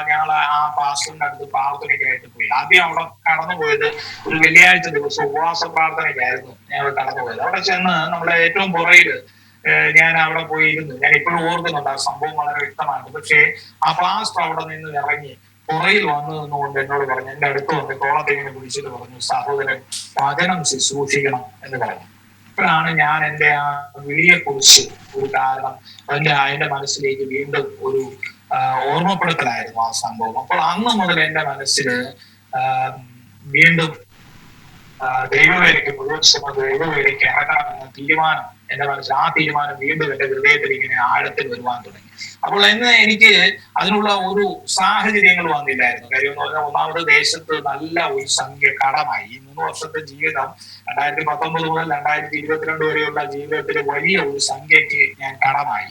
ഞങ്ങൾ ആ പാസ്റ്ററിന്റെ അടുത്ത് പ്രാർത്ഥനയ്ക്കായിട്ട് പോയി. ആദ്യം അവിടെ കടന്നുപോയത് ഒരു വെള്ളിയാഴ്ച ദിവസം ഉപവാസ പ്രാർത്ഥനയ്ക്കായിരുന്നു ഞങ്ങൾ കടന്നുപോയത്. അവിടെ ചെന്ന് നമ്മുടെ ഏറ്റവും പുറയില് ഞാൻ അവിടെ പോയിരുന്നു. ഞാൻ ഇപ്പോഴും ഓർക്കുന്നുണ്ട് ആ സംഭവം വളരെ വ്യക്തമായിട്ട്. പക്ഷേ ആ പാസ്റ്റർ അവിടെ നിന്ന് ഇറങ്ങി പുറയിൽ വന്നു നിന്നുകൊണ്ട് എന്നോട് പറഞ്ഞു, എന്റെ അടുത്ത് വന്ന് കോളത്തിങ്ങനെ പിടിച്ചിട്ട് പറഞ്ഞു, സഹോദരൻ വചനം ശുശ്രൂഷിക്കണം എന്ന് പറഞ്ഞു. അപ്പോഴാണ് ഞാൻ എൻ്റെ ആ വിളിയെ കുറിച്ച് ഒരു കാരണം അതിന്റെ മനസ്സിലേക്ക് വീണ്ടും ഒരു ഓർമ്മപ്പെടുത്തലായിരുന്നു ആ സംഭവം. അപ്പോൾ അന്ന് മുതൽ എൻ്റെ മനസ്സില് വീണ്ടും ദൈവവേലയ്ക്ക് മുഴുവൻ ദൈവവേലയ്ക്ക് ഇറങ്ങണമെന്ന തീരുമാനം എന്റെ മനസ്സിൽ ആ തീരുമാനം വീണ്ടും എന്റെ ഹൃദയത്തിൽ ഇങ്ങനെ ആഴത്തിൽ വരുവാൻ തുടങ്ങി. അപ്പോൾ ഇന്ന് എനിക്ക് അതിനുള്ള ഒരു സാഹചര്യങ്ങൾ വന്നില്ലായിരുന്നു. കാര്യം എന്ന് പറഞ്ഞാൽ, ഒന്നാമത് ദേശത്ത് നല്ല ഒരു സംഖ്യ കടമായി. ഈ 3 വർഷത്തെ ജീവിതം, 2019 മുതൽ 2022 വരെയുള്ള ജീവിതത്തിൽ വലിയ ഒരു സംഖ്യക്ക് ഞാൻ കടമായി.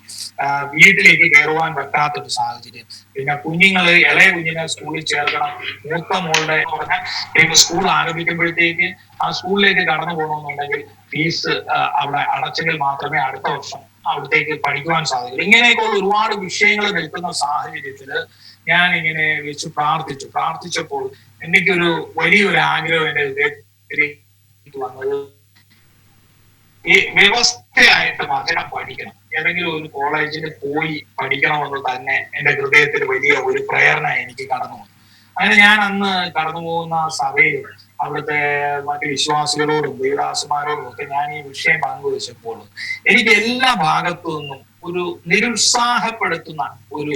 വീട്ടിലേക്ക് കയറുവാൻ പറ്റാത്തൊരു സാഹചര്യം. പിന്നെ കുഞ്ഞുങ്ങള്, ഇളയ കുഞ്ഞിനെ സ്കൂളിൽ ചേർക്കണം. മൂത്ത മോളുടെ എന്ന് പറഞ്ഞാൽ സ്കൂൾ ആരംഭിക്കുമ്പോഴത്തേക്ക് ആ സ്കൂളിലേക്ക് കടന്നു പോകണമെന്നുണ്ടെങ്കിൽ ഫീസ് അവിടെ അടച്ചെങ്കിൽ മാത്രമേ അടുത്ത വർഷം അവിടത്തേക്ക് പഠിക്കുവാൻ സാധിക്കുള്ളൂ. ഇങ്ങനെയൊക്കെയുള്ള ഒരുപാട് വിഷയങ്ങൾ നിൽക്കുന്ന സാഹചര്യത്തില് ഞാൻ ഇങ്ങനെ വെച്ച് പ്രാർത്ഥിച്ചപ്പോൾ എനിക്കൊരു വലിയൊരു ആഗ്രഹം എന്റെ ഹൃദയത്തിലേക്ക് വന്നത്, ഈ വ്യവസ്ഥയായിട്ട് വചനം പഠിക്കണം, ഏതെങ്കിലും ഒരു കോളേജിൽ പോയി പഠിക്കണമെന്ന് തന്നെ എന്റെ ഹൃദയത്തിൽ വലിയ ഒരു പ്രേരണ എനിക്ക് കടന്നു വന്നു. അങ്ങനെ ഞാൻ അന്ന് കടന്നു പോകുന്ന സഭയിലും അവിടുത്തെ മറ്റു വിശ്വാസികളോടും ദൈവദാസന്മാരോടും ഒക്കെ ഞാൻ ഈ വിഷയം പങ്കുവച്ചപ്പോൾ എനിക്ക് എല്ലാ ഭാഗത്തു നിന്നും ഒരു നിരുത്സാഹപ്പെടുത്തുന്ന ഒരു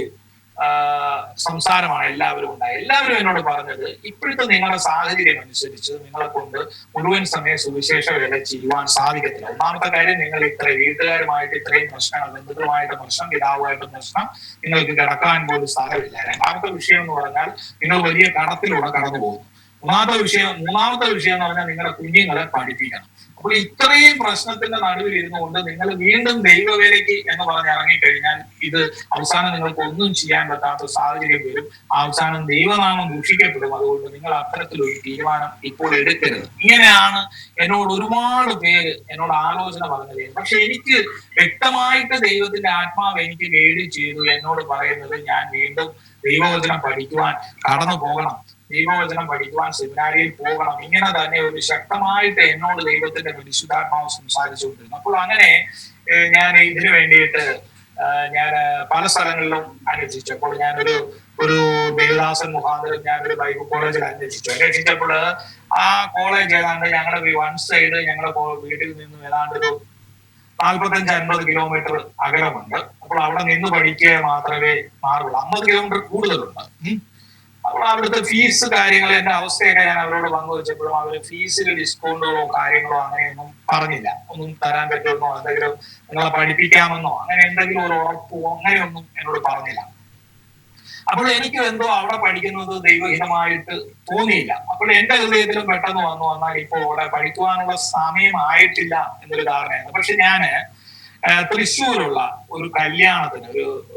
സംസാരമാണ് എല്ലാവരും ഉണ്ടായത്. എല്ലാവരും എന്നോട് പറഞ്ഞത്, ഇപ്പോഴത്തെ നിങ്ങളുടെ സാഹചര്യം അനുസരിച്ച് നിങ്ങളെ കൊണ്ട് മുഴുവൻ സമയം സുവിശേഷ വേല ചെയ്യുവാൻ സാധിക്കത്തില്ല. ഒന്നാമത്തെ കാര്യം, നിങ്ങൾ വീട്ടുകാരുമായിട്ട് ഇത്രയും പ്രശ്നങ്ങൾ, ബന്ധുക്കളുമായിട്ട് പ്രശ്നം, പിതാവുമായിട്ട് പ്രശ്നം, നിങ്ങൾക്ക് കിടക്കാൻ പോലും സ്ഥലമില്ല. രണ്ടാമത്തെ വിഷയം എന്ന് പറഞ്ഞാൽ, നിങ്ങൾ വലിയ കടത്തിലൂടെ കടന്നു പോകുന്നു. മൂന്നാമത്തെ വിഷയം എന്ന് പറഞ്ഞാൽ, നിങ്ങളുടെ കുഞ്ഞുങ്ങളെ പഠിപ്പിക്കണം. അപ്പോൾ ഇത്രയും പ്രശ്നത്തിന്റെ നടുവിൽ ഇരുന്നുകൊണ്ട് നിങ്ങൾ വീണ്ടും ദൈവവേലയ്ക്ക് എന്ന് പറഞ്ഞ് ഇറങ്ങിക്കഴിഞ്ഞാൽ ഇത് അവസാനം നിങ്ങൾക്ക് ഒന്നും ചെയ്യാൻ പറ്റാത്ത സാഹചര്യം വരും. അവസാനം ദൈവനാമം ദൂഷിക്കപ്പെടും. അതുകൊണ്ട് നിങ്ങൾ അത്തരത്തിലൊരു തീരുമാനം ഇപ്പോൾ എടുക്കരുത്. ഇങ്ങനെയാണ് എന്നോട് ഒരുപാട് പേര് എന്നോട് ആലോചന പറഞ്ഞത്. പക്ഷെ എനിക്ക് വ്യക്തമായിട്ട് ദൈവത്തിന്റെ ആത്മാവ് എനിക്ക് ഗൈഡ് ചെയ്തു. എന്നോട് പറയുന്നത്, ഞാൻ വീണ്ടും ദൈവവചനം പഠിക്കുവാൻ കടന്നു പോകണം, ദൈവവചനം പഠിക്കുവാൻ സെമിനാരിയിൽ പോകണം. ഇങ്ങനെ തന്നെ ഒരു ശക്തമായിട്ട് എന്നോട് ദൈവത്തിന്റെ പരിശുദ്ധാത്മാവ് സംസാരിച്ചുകൊണ്ടിരുന്നു. അപ്പോൾ അങ്ങനെ ഞാൻ ഇതിനു വേണ്ടിയിട്ട് ഞാൻ പല സ്ഥലങ്ങളിലും അന്വേഷിച്ചു. അപ്പോൾ ഞാനൊരു ദേവദാസൻ മുഖാന്തരം ഞാനൊരു ബൈബിൾ കോളേജിൽ അന്വേഷിച്ചപ്പോൾ ആ കോളേജ് ഏതാണ്ട് ഞങ്ങളുടെ വൺ സൈഡ് ഞങ്ങളുടെ വീട്ടിൽ നിന്നും ഏതാണ്ട് ഒരു 45-50 കിലോമീറ്റർ അകലമുണ്ട്. അപ്പോൾ അവിടെ നിന്ന് പഠിക്കുക മാത്രമേ മാറുള്ളൂ. 50 കിലോമീറ്റർ കൂടുതലുണ്ട്. അപ്പോൾ അവിടുത്തെ ഫീസ് കാര്യങ്ങൾ, എന്റെ അവസ്ഥയൊക്കെ ഞാൻ അവരോട് പങ്കുവെച്ചപ്പോഴും അവര് ഫീസിൽ ഡിസ്കൗണ്ടുകളോ കാര്യങ്ങളോ അങ്ങനെയൊന്നും പറഞ്ഞില്ല. ഒന്നും തരാൻ പറ്റുമെന്നോ, എന്തെങ്കിലും നിങ്ങളെ പഠിപ്പിക്കാമെന്നോ അങ്ങനെ എന്തെങ്കിലും ഒരു ഉറപ്പോ അങ്ങനെയൊന്നും എന്നോട് പറഞ്ഞില്ല. അപ്പോൾ എനിക്ക് എന്തോ അവിടെ പഠിക്കുന്നത് ദൈവഹിതമായിട്ട് തോന്നിയില്ല. അപ്പോൾ എന്റെ ഹൃദയത്തിലും പെട്ടെന്ന് വന്നാൽ ഇപ്പോൾ അവിടെ പഠിക്കുവാനുള്ള സമയമായിട്ടില്ല എന്നൊരു ധാരണയായിരുന്നു. പക്ഷെ ഞാന് തൃശ്ശൂരുള്ള ഒരു കല്യാണത്തിന്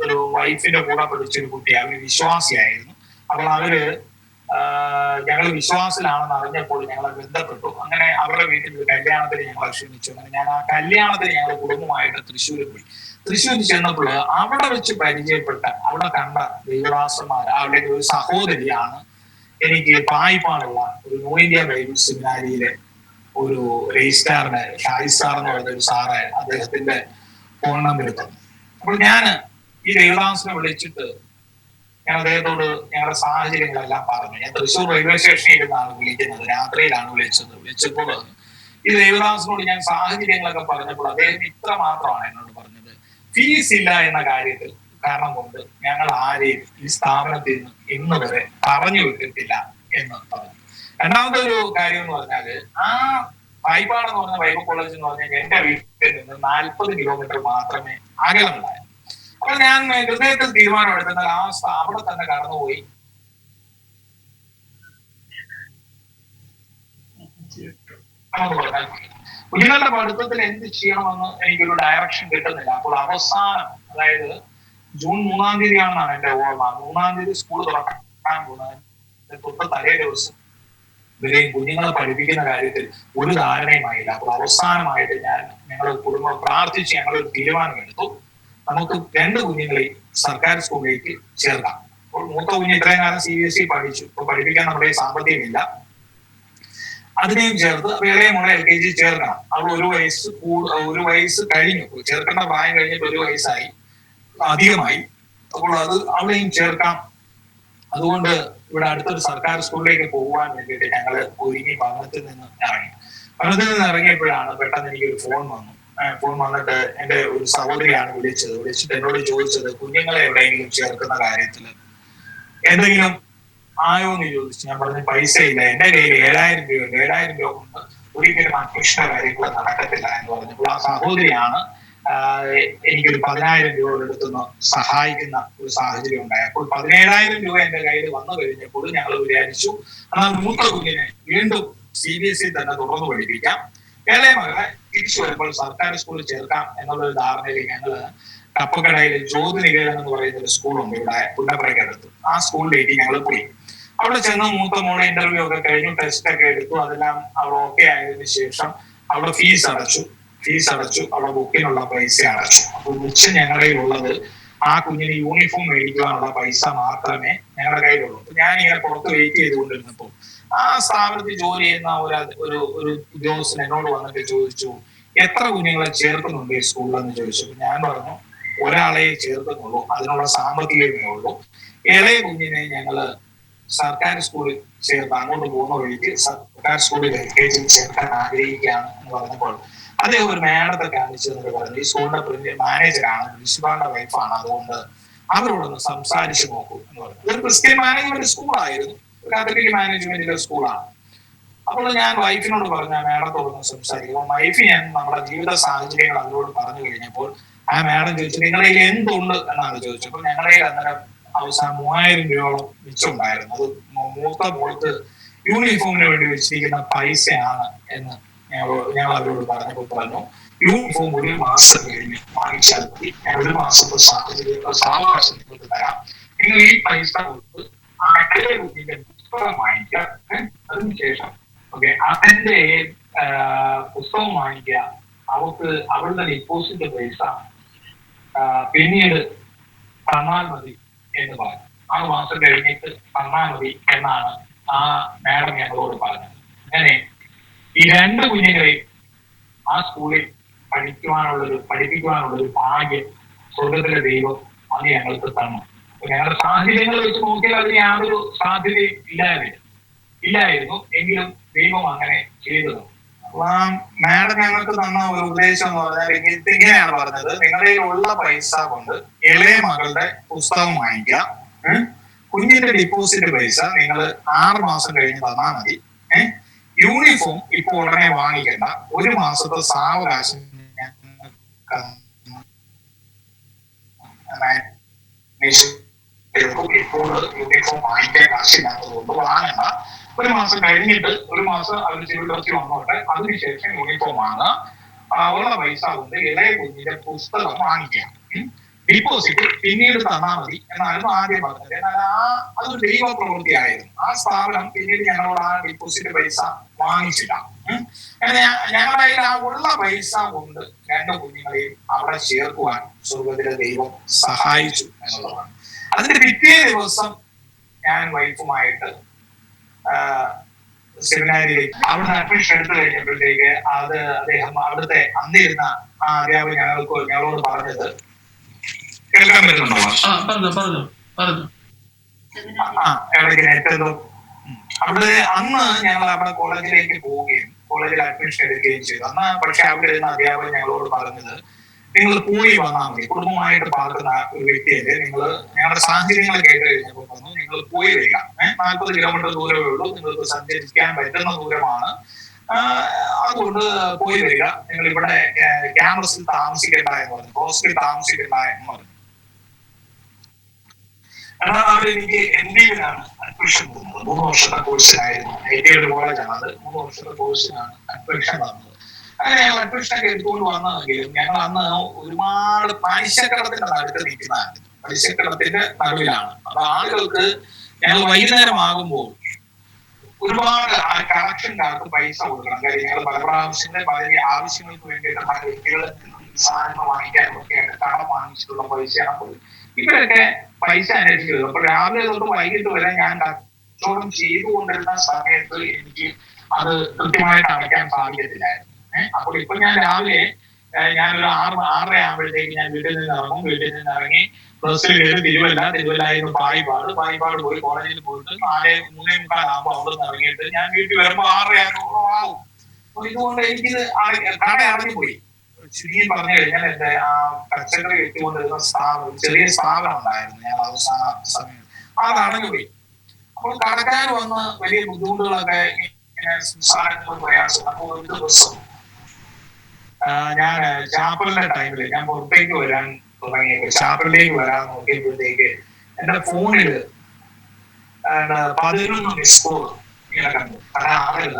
ഒരു വൈഫിന്റെ കൂടെ പഠിച്ചൊരു കുട്ടി, അവര് വിശ്വാസിയായിരുന്നു. അപ്പോൾ അവര് ഞങ്ങൾ വിശ്വാസിലാണെന്ന് അറിഞ്ഞപ്പോൾ ഞങ്ങളെ ബന്ധപ്പെട്ടു. അങ്ങനെ അവരുടെ വീട്ടിൽ ഒരു കല്യാണത്തിന് ഞങ്ങളെ ക്ഷണിച്ചു. അങ്ങനെ ഞാൻ ആ കല്യാണത്തിന് ഞങ്ങൾ കുടുംബമായിട്ട് തൃശ്ശൂരിൽ പോയി. തൃശ്ശൂരിൽ ചെന്നപ്പോൾ അവിടെ വെച്ച് പരിചയപ്പെട്ട, അവിടെ കണ്ട ദൈവദാസന്മാർ, അവിടെ ഒരു സഹോദരിയാണ് എനിക്ക് പായിപ്പാടുള്ള ഒരു ന്യൂ ഇന്ത്യ ബൈബിൾ സെമിനാരിയിലെ ഒരു രജിസ്ട്രാറിന് ഷായിസാർ എന്ന് പറയുന്ന ഒരു സാറ് അദ്ദേഹത്തിന്റെ ഫോൺ നമ്പർ തന്നു. അപ്പോൾ ഞാൻ ഈ ദൈവദാസനെ വിളിച്ചിട്ട് ഞാൻ അദ്ദേഹത്തോട് ഞങ്ങളുടെ സാഹചര്യങ്ങളെല്ലാം പറഞ്ഞു. ഞാൻ തൃശ്ശൂർ റെയിൽവേ സ്റ്റേഷനിൽ ഇരുന്നാണ് വിളിക്കുന്നത്, രാത്രിയിലാണ് വിളിച്ചപ്പോൾ ഈ ദേവദാസിനോട് ഞാൻ സാഹചര്യങ്ങളൊക്കെ പറഞ്ഞപ്പോൾ അദ്ദേഹം ഇത്ര മാത്രമാണ് എന്നോട് പറഞ്ഞത്, ഫീസ് ഇല്ല എന്ന കാര്യത്തിൽ കാരണം കൊണ്ട് ഞങ്ങൾ ആരെയും ഈ സ്ഥാപനത്തിൽ നിന്ന് ഇന്ന് വരെ പറഞ്ഞു വിട്ടിട്ടില്ല എന്ന് പറഞ്ഞു. രണ്ടാമത്തെ ഒരു കാര്യം എന്ന് പറഞ്ഞാല്, ആ പായിപ്പാട് എന്ന് പറഞ്ഞ ബൈബിൾ കോളേജ് എന്ന് പറഞ്ഞാൽ എന്റെ വീട്ടിൽ നിന്ന് 40 കിലോമീറ്റർ മാത്രമേ അകലമുണ്ടായിരുന്നു. അപ്പോൾ ഞാൻ ഹൃദയത്തിൽ തീരുമാനമെടുത്താൽ അവിടെ തന്നെ കടന്നുപോയി കുഞ്ഞുങ്ങളുടെ പഠിത്തത്തിൽ എന്ത് ചെയ്യണമെന്ന് എനിക്കൊരു ഡയറക്ഷൻ കിട്ടുന്നില്ല. അപ്പോൾ അവസാനം, അതായത് ജൂൺ 3-ാം തീയതിയാണെന്നാണ് എന്റെ ഓർമ്മ, 3-ാം തീയതി സ്കൂൾ തുറക്കാൻ പോകുന്നത്. തൊട്ട് തലേ ദിവസം ഇവരെയും കുഞ്ഞുങ്ങളെ പഠിപ്പിക്കുന്ന കാര്യത്തിൽ ഒരു ധാരണയുമായില്ല. അപ്പോൾ അവസാനമായിട്ട് ഞങ്ങൾ കുടുംബം പ്രാർത്ഥിച്ച് ഞങ്ങളൊരു തീരുമാനമെടുത്തു, നമുക്ക് 2 കുഞ്ഞുങ്ങളെ സർക്കാർ സ്കൂളിലേക്ക് ചേർക്കാം. അപ്പോൾ മൂത്ത കുഞ്ഞ് ഇത്രയും കാലം CBSE പഠിച്ചു, ഇപ്പൊ പഠിപ്പിക്കാൻ നമ്മുടെ സാമ്പത്തികമില്ല, അതിനെയും ചേർത്ത് ഇളയ മോളെ LKG ചേർക്കണം. അവൾ 1 വയസ്സ് കഴിഞ്ഞു, ചേർക്കേണ്ട പ്രായം കഴിഞ്ഞിട്ട് 1 വയസ്സായി, അധികമായി. അപ്പോൾ അവളെയും ചേർക്കാം. അതുകൊണ്ട് ഇവിടെ അടുത്തൊരു സർക്കാർ സ്കൂളിലേക്ക് പോകുവാൻ വേണ്ടിയിട്ട് ഞങ്ങൾ ഒരുങ്ങി ഭവനത്തിൽ നിന്ന് ഇറങ്ങി. ഭവനത്തിൽ നിന്ന് ഇറങ്ങിയപ്പോഴാണ് പെട്ടെന്ന് എനിക്കൊരു ഫോൺ വന്നിട്ട് എന്റെ ഒരു സഹോദരിയാണ് വിളിച്ചിട്ട് എന്നോട് ചോദിച്ചത്, കുഞ്ഞുങ്ങളെ എവിടെയെങ്കിലും ചേർക്കുന്ന കാര്യത്തിൽ എന്തെങ്കിലും ആയോ എന്ന് ചോദിച്ചു. ഞാൻ പറഞ്ഞു, പൈസ ഇല്ല, എന്റെ കയ്യിൽ 7,000 രൂപയുണ്ട്, 7,000 രൂപ കൊണ്ട് ഒരിക്കലും അഡ്മിഷന്റെ കാര്യങ്ങൾ നടക്കത്തില്ല എന്ന് പറഞ്ഞപ്പോൾ ആ സഹോദരിയാണ് എനിക്കൊരു 10,000 രൂപ എടുത്തുനിന്ന് സഹായിക്കുന്ന ഒരു സാഹചര്യം ഉണ്ടായി. അപ്പോൾ 17,000 രൂപ എന്റെ കയ്യിൽ വന്നു കഴിഞ്ഞപ്പോൾ ഞങ്ങൾ വിചാരിച്ചു എന്നാൽ മൂത്ത കുഞ്ഞിനെ വീണ്ടും CBSE തന്നെ തുടർന്ന് പഠിപ്പിക്കാം, ഇളയ മകളെ തിരിച്ചു വരുമ്പോൾ സർക്കാർ സ്കൂളിൽ ചേർക്കാം എന്നുള്ളൊരു ധാരണയിൽ ഞങ്ങള് കപ്പക്കടയിൽ ജ്യോതിനികേതൻ എന്ന് പറയുന്ന ഒരു സ്കൂളുണ്ട് ഇവിടെ പുന്നപ്രയ്ക്കടുത്ത്. ആ സ്കൂളിലേക്ക് ഞങ്ങൾ പോയി. അവിടെ ചെന്ന് മൂത്ത മോളെ ഇന്റർവ്യൂ ഒക്കെ കഴിഞ്ഞു, ടെസ്റ്റ് ഒക്കെ എടുത്തു, അതെല്ലാം അവിടെ ഓക്കെ ആയതിനു ശേഷം അവിടെ ഫീസ് അടച്ചു, അവിടെ ബുക്കിനുള്ള പൈസ അടച്ചു. അപ്പോൾ മിച്ചം ഞങ്ങളുടെ കയ്യിലുള്ളത് ആ കുഞ്ഞിന് യൂണിഫോം മേടിക്കുവാനുള്ള പൈസ മാത്രമേ ഞങ്ങളുടെ കയ്യിലുള്ളൂ. ഞാൻ ഇങ്ങനെ പുറത്ത് വെയിറ്റ് ചെയ്തുകൊണ്ടിരുന്നപ്പോൾ ആ സ്ഥാപനത്തിൽ ജോലി ചെയ്യുന്ന ഒരു ഉദ്യോഗസ്ഥൻ എന്നോട് വന്നിട്ട് ചോദിച്ചു, എത്ര കുഞ്ഞുങ്ങളെ ചേർക്കുന്നുണ്ട് ഈ സ്കൂളിലെന്ന് ചോദിച്ചു. ഞാൻ പറഞ്ഞു, ഒരാളെ ചേർക്കുന്നുള്ളൂ, അതിനുള്ള സാമ്പത്തികമേ ഉള്ളൂ. ഇളയ കുഞ്ഞിനെ ഞങ്ങള് സർക്കാർ സ്കൂളിൽ ചേർത്ത് അങ്ങോട്ട് പോകുന്ന വഴിക്ക് സർക്കാർ സ്കൂളിൽ LKG ചേർക്കാൻ ആഗ്രഹിക്കുകയാണ് എന്ന് പറഞ്ഞപ്പോൾ അദ്ദേഹം ഒരു മേഡത്തെ കാണിച്ചു എന്നിട്ട് പറഞ്ഞു, ഈ സ്കൂളിന്റെ മാനേജറാണ്, പ്രിൻസിപ്പാളിന്റെ വൈഫാണ്, അതുകൊണ്ട് അവരോടൊന്ന് സംസാരിച്ചു നോക്കൂ എന്ന് പറഞ്ഞു. ഇതൊരു ക്രിസ്ത്യൻ മാനേജ്മെന്റ് സ്കൂളായിരുന്നു, കാത്തലിക് മാനേജ്മെന്റിലെ സ്കൂളാണ്. അപ്പോൾ ഞാൻ വൈഫിനോട് പറഞ്ഞ മേഡത്തോടൊന്ന് സംസാരിക്കും. വൈഫ് ഞാൻ നമ്മുടെ ജീവിത സാഹചര്യങ്ങൾ അവരോട് പറഞ്ഞു കഴിഞ്ഞപ്പോൾ ആ മേഡം ചോദിച്ചു, നിങ്ങളുടെ കയ്യിൽ എന്തുണ്ട് എന്നാണ് ചോദിച്ചപ്പോൾ ഞങ്ങളുടെ കയ്യിൽ അന്നേരം അവസാനം 3,000 രൂപയോളം മിച്ചമുണ്ടായിരുന്നു. അത് മൂത്ത മോൾക്ക് യൂണിഫോമിന് വേണ്ടി വെച്ചിരിക്കുന്ന പൈസയാണ് എന്ന് ഞങ്ങൾ അവരോട് പറഞ്ഞപ്പോൾ പറഞ്ഞു, യൂണിഫോം ഒരു മാസം കഴിഞ്ഞ് വാങ്ങിച്ചാൽ മതി, ഞാൻ ഒരു മാസത്തെ സാവകാശം നിങ്ങൾക്ക് തരാം, നിങ്ങൾ ഈ പൈസ കൊടുത്ത് അടലെ കുട്ടിയുടെ പുസ്തകം വാങ്ങിക്കുക, അതിനുശേഷം അതിന്റെ പുസ്തകം വാങ്ങിക്കുക, അവളുടെ ഡിപ്പോസിറ്റ് പൈസ പിന്നീട് തന്നാൽ മതി എന്ന് പറഞ്ഞു. 6 മാസം കഴിഞ്ഞിട്ട് തന്നാൽ മതി എന്നാണ് ആ മാഡം ഞങ്ങളോട് പറഞ്ഞത്. അങ്ങനെ ഈ 2 കുഞ്ഞുങ്ങളെയും ആ സ്കൂളിൽ പഠിപ്പിക്കുവാനുള്ളൊരു ഭാഗ്യം സ്വർഗത്തിലെ ദൈവം അത് ഞങ്ങൾക്ക് തന്നു. ഞങ്ങളുടെ സാഹചര്യങ്ങൾ വെച്ച് നോക്കിയാൽ അതിന് യാതൊരു സാധ്യതയും ഇല്ലായിരുന്നു, എങ്കിലും ദൈവം അങ്ങനെ ചെയ്തു. മാഡം ഞങ്ങൾക്ക് തന്ന ഒരു ഉപദേശം എന്ന് പറഞ്ഞാൽ ഇങ്ങനെയാണ് പറഞ്ഞത്, നിങ്ങളുടെ ഉള്ള പൈസ കൊണ്ട് ഇളയ മകളുടെ പുസ്തകം വാങ്ങിക്കുക, കുഞ്ഞിന്റെ ഡിപ്പോസിറ്റ് പൈസ നിങ്ങൾ 6 മാസം കഴിഞ്ഞ് തന്നാൽ മതി, യൂണിഫോം ഇപ്പൊ ഉടനെ വാങ്ങിക്കണ്ട, ഒരു മാസത്തെ സാവകാശം ഇപ്പോൾ യൂണിഫോം വാങ്ങിക്കാൻ കാശില്ലാത്തതുകൊണ്ട് വാങ്ങണ്ട, ഒരു മാസം കഴിഞ്ഞിട്ട് ഒരു മാസം അവർ ജീവിതത്തിൽ വന്നോട്ടെ, അതിനുശേഷം യൂണിഫോം വാങ്ങാം, ഉള്ള പൈസ കൊണ്ട് ഇളയ കുഞ്ഞിന്റെ പുസ്തകം വാങ്ങിക്കാം, ഡിപ്പോസിറ്റ് പിന്നീട് തന്നാൽ മതി എന്നായിരുന്നു ആദ്യം പറഞ്ഞത്. എന്നാൽ അതൊരു ദൈവ പ്രവൃത്തിയായിരുന്നു. ആ സ്ഥാപനം പിന്നീട് ഞങ്ങളോട് ആ ഡിപ്പോസിറ്റ് പൈസ വാങ്ങിച്ചില്ല. അങ്ങനെ ഞങ്ങളുടെ കയ്യിൽ ആ ഉള്ള പൈസ കൊണ്ട് 2 കുഞ്ഞുങ്ങളെയും അവിടെ ചേർക്കുവാൻ സ്വർഗത്തിലെ ദൈവം സഹായിച്ചു എന്നുള്ളതാണ്. അതിന്റെ പിറ്റേ ദിവസം ഞാൻ വൈഫുമായിട്ട് സെമിനാരിലേക്ക് അവിടുന്ന് അഡ്മിഷൻ എടുത്തു കഴിഞ്ഞപ്പോഴത്തേക്ക് അദ്ദേഹം അവിടുത്തെ അന്നിരുന്ന ആ അധ്യാപകൻ ഞങ്ങളോട് പറഞ്ഞത്, കേൾക്കാൻ പറ്റുന്നുണ്ടോ? അവിടെ അന്ന് ഞങ്ങൾ അവിടെ കോളേജിലേക്ക് പോവുകയും കോളേജിൽ അഡ്മിഷൻ എടുക്കുകയും ചെയ്തു. അന്ന് പക്ഷെ അവിടെ ഇരുന്ന അധ്യാപകൻ ഞങ്ങളോട് പറഞ്ഞത്, നിങ്ങൾ പോയി വന്നാൽ മതി, കുടുംബമായിട്ട് പാർക്കുന്ന ഒരു വ്യക്തിയല്ലേ, ഞങ്ങളുടെ സാഹചര്യങ്ങൾ കേട്ട് കഴിഞ്ഞപ്പോൾ പറഞ്ഞു, നിങ്ങൾ പോയി വരിക, 40 കിലോമീറ്റർ ദൂരമേ ഉള്ളൂ, നിങ്ങൾക്ക് സഞ്ചരിക്കാൻ പറ്റുന്ന ദൂരമാണ്, അതുകൊണ്ട് പോയി വരിക, നിങ്ങൾ ഇവിടെ ക്യാമ്പസിൽ താമസിക്കേണ്ട എന്ന് പറഞ്ഞു, ഹോസ്റ്റലിൽ താമസിക്കേണ്ട എന്ന് പറഞ്ഞു. എന്നാൽ അവിടെ എനിക്ക് MBA-ലാണ് അഡ്മിഷൻ തന്നത്. 3 വർഷത്തെ കോഴ്സിനായിരുന്നു, ITI കോളേജാണ് അത്, 3 വർഷത്തെ കോഴ്സിനാണ് അഡ്മിഷൻ തന്നത്. അങ്ങനെ ഞങ്ങൾ അഡ്മിഷനൊക്കെ എടുത്തുകൊണ്ട് വന്നതെങ്കിലും ഞങ്ങൾ അന്ന് ഒരുപാട് പലിശക്കടത്തിന്റെ നടുക്ക് നിൽക്കുന്നതായിരുന്നു, പലിശക്കടത്തിന്റെ നടുവിലാണ്. അപ്പൊ ആളുകൾക്ക് ഞങ്ങൾ വൈകുന്നേരമാകുമ്പോൾ ഒരുപാട് കളക്ഷൻകാർക്ക് പൈസ കൊടുക്കണം. കാര്യം ഞങ്ങൾ പല പ്രാവശ്യത്തെ പല ആവശ്യങ്ങൾക്ക് വേണ്ടിയിട്ട് പല വ്യക്തികൾ സാധനങ്ങൾ വാങ്ങിക്കാനും ഒക്കെയായിട്ട് കടം വാങ്ങിച്ചിട്ടുള്ള പൈസയാണ്. അപ്പോൾ ഇവരൊക്കെ പൈസ അന്വേഷിക്കുന്നത്. അപ്പൊ രാവിലെ തൊട്ട് വൈകിട്ട് വരെ ഞാൻ കച്ചവടം ചെയ്തുകൊണ്ടിരുന്ന സമയത്ത് എനിക്ക് അത് കൃത്യമായിട്ട് അടയ്ക്കാൻ സാധിക്കത്തില്ലായിരുന്നു. അപ്പോൾ ഇപ്പൊ ഞാൻ രാവിലെ ഞാനൊരു 6:30 ആകുമ്പോഴത്തേക്ക് ഞാൻ വീട്ടിൽ നിന്ന് ഇറങ്ങി ബസ്സിൽ കയറി തിരുവല്ലായിരുന്നു പായിപ്പാട് പോയി കോളേജിൽ പോയിട്ട് 4:45 ആകുമ്പോൾ അവിടെ നിന്ന് ഇറങ്ങിയിട്ട് ഞാൻ വീട്ടിൽ വരുമ്പോൾ 6:30 ആകും. അപ്പൊ ഇതുകൊണ്ട് എനിക്കിത് കട അടഞ്ഞു പോയി. ചുരുക്കി പറഞ്ഞു കഴിഞ്ഞാൽ എന്റെ ആ പച്ചക്കറി വെച്ചുകൊണ്ടിരുന്ന ചെറിയ സ്ഥാപനം ഉണ്ടായിരുന്നു ഞാൻ അവസാന സമയം, അത് അടഞ്ഞുപോയി. അപ്പോൾ കടക്കാർ വന്ന് വലിയ ബുദ്ധിമുട്ടുകളൊക്കെ ഇങ്ങനെ സംസാരങ്ങളും പ്രയാസം. അപ്പോൾ ഒരു ദിവസം ഞാൻ ചാപ്പലിന്റെ ടൈമിൽ ഞാൻ പുറത്തേക്ക് വരാൻ തുടങ്ങിയപ്പോൾ, ചാപ്പലിലേക്ക് വരാൻ നോക്കിയപ്പോഴത്തേക്ക് എന്റെ ഫോണിൽ 11 മിസ് കോൾ ഇങ്ങനെ കണ്ടു. പല ആളുകൾ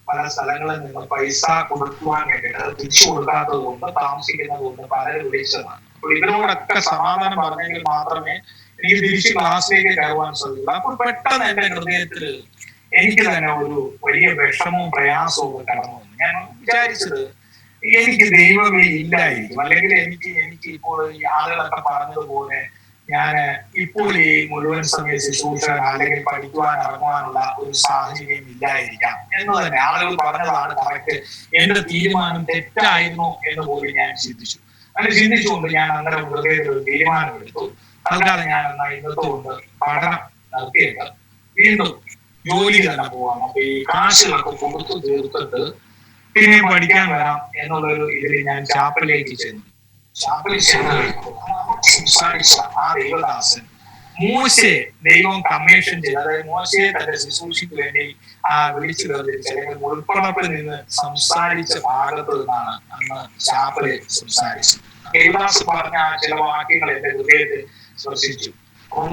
പല സ്ഥലങ്ങളിൽ നിന്ന് പൈസ കൊടുക്കുവാൻ വേണ്ടിയിട്ട് അത് തിരിച്ചു കൊടുക്കാത്തത് കൊണ്ട്, താമസിക്കുന്നത് കൊണ്ട് പലരും വിളിച്ചതാണ്. അപ്പോൾ ഇവരോടൊക്കെ സമാധാനം പറഞ്ഞെങ്കിൽ മാത്രമേ എനിക്ക് തിരിച്ച് ക്ലാസ്സിലേക്ക് കയറുവാൻ സാധിക്കുള്ളൂ. അപ്പോൾ പെട്ടെന്ന് എന്റെ ഹൃദയത്തിൽ എനിക്ക് തന്നെ ഒരു വലിയ വിഷമവും പ്രയാസവും കടന്നു വന്നു. ഞാൻ വിചാരിച്ചത് എനിക്ക് ദൈവവിളി ഇല്ലായിരിക്കും, അല്ലെങ്കിൽ എനിക്ക് ഇപ്പോൾ ഈ ആളുകളൊക്കെ പറഞ്ഞതുപോലെ ഞാൻ ഇപ്പോൾ ഈ മുഴുവൻ സമയ ശുശ്രൂഷ അല്ലെങ്കിൽ പഠിക്കുവാൻ ഇറങ്ങുവാനുള്ള ഒരു സാഹചര്യം ഇല്ലായിരിക്കാം എന്ന് തന്നെ ആളുകൾ പറഞ്ഞതാണ് കറക്റ്റ്. എന്റെ തീരുമാനം തെറ്റായിരുന്നു എന്ന് പോലും ഞാൻ ചിന്തിച്ചു. അങ്ങനെ ചിന്തിച്ചുകൊണ്ട് ഞാൻ അന്നേരം ഹൃദയത്തിൽ ഒരു തീരുമാനമെടുത്തു. തൽക്കാലം ഞാൻ ഇന്നത്തുകൊണ്ട് പഠനം നടത്തിയിട്ട് വീണ്ടും ജോലി തന്നെ പോവാം. അപ്പൊ ഈ കാശുകളൊക്കെ കൊടുത്തു തീർത്തിട്ട് പിന്നെ പഠിക്കാൻ വരാം എന്നുള്ളൊരു ഇതിൽ ഞാൻ ചാപ്പലിലേക്ക് ചെന്നു. ചാപ്പലിൽ ചെന്ന് സംസാരിച്ച ആ ദൈവദാസൻ മോശയെ ദൈവം കമ്മീഷൻ ചെയ്ത്, അതായത് മോശയെ തന്റെ ശുശ്രൂഷയ്ക്ക് വേണ്ടി വിളിച്ചു വേർതിരിച്ച് അല്ലെങ്കിൽ ഉൾപ്പടപ്പിൽ നിന്ന് സംസാരിച്ച ഭാഗത്ത് നിന്നാണ് അന്ന് ചാപ്പലിൽ സംസാരിച്ചത്. ദൈവദാസ് പറഞ്ഞ ചില വാക്യങ്ങൾ എന്റെ ഹൃദയത്തിൽ സ്പർശിച്ചു.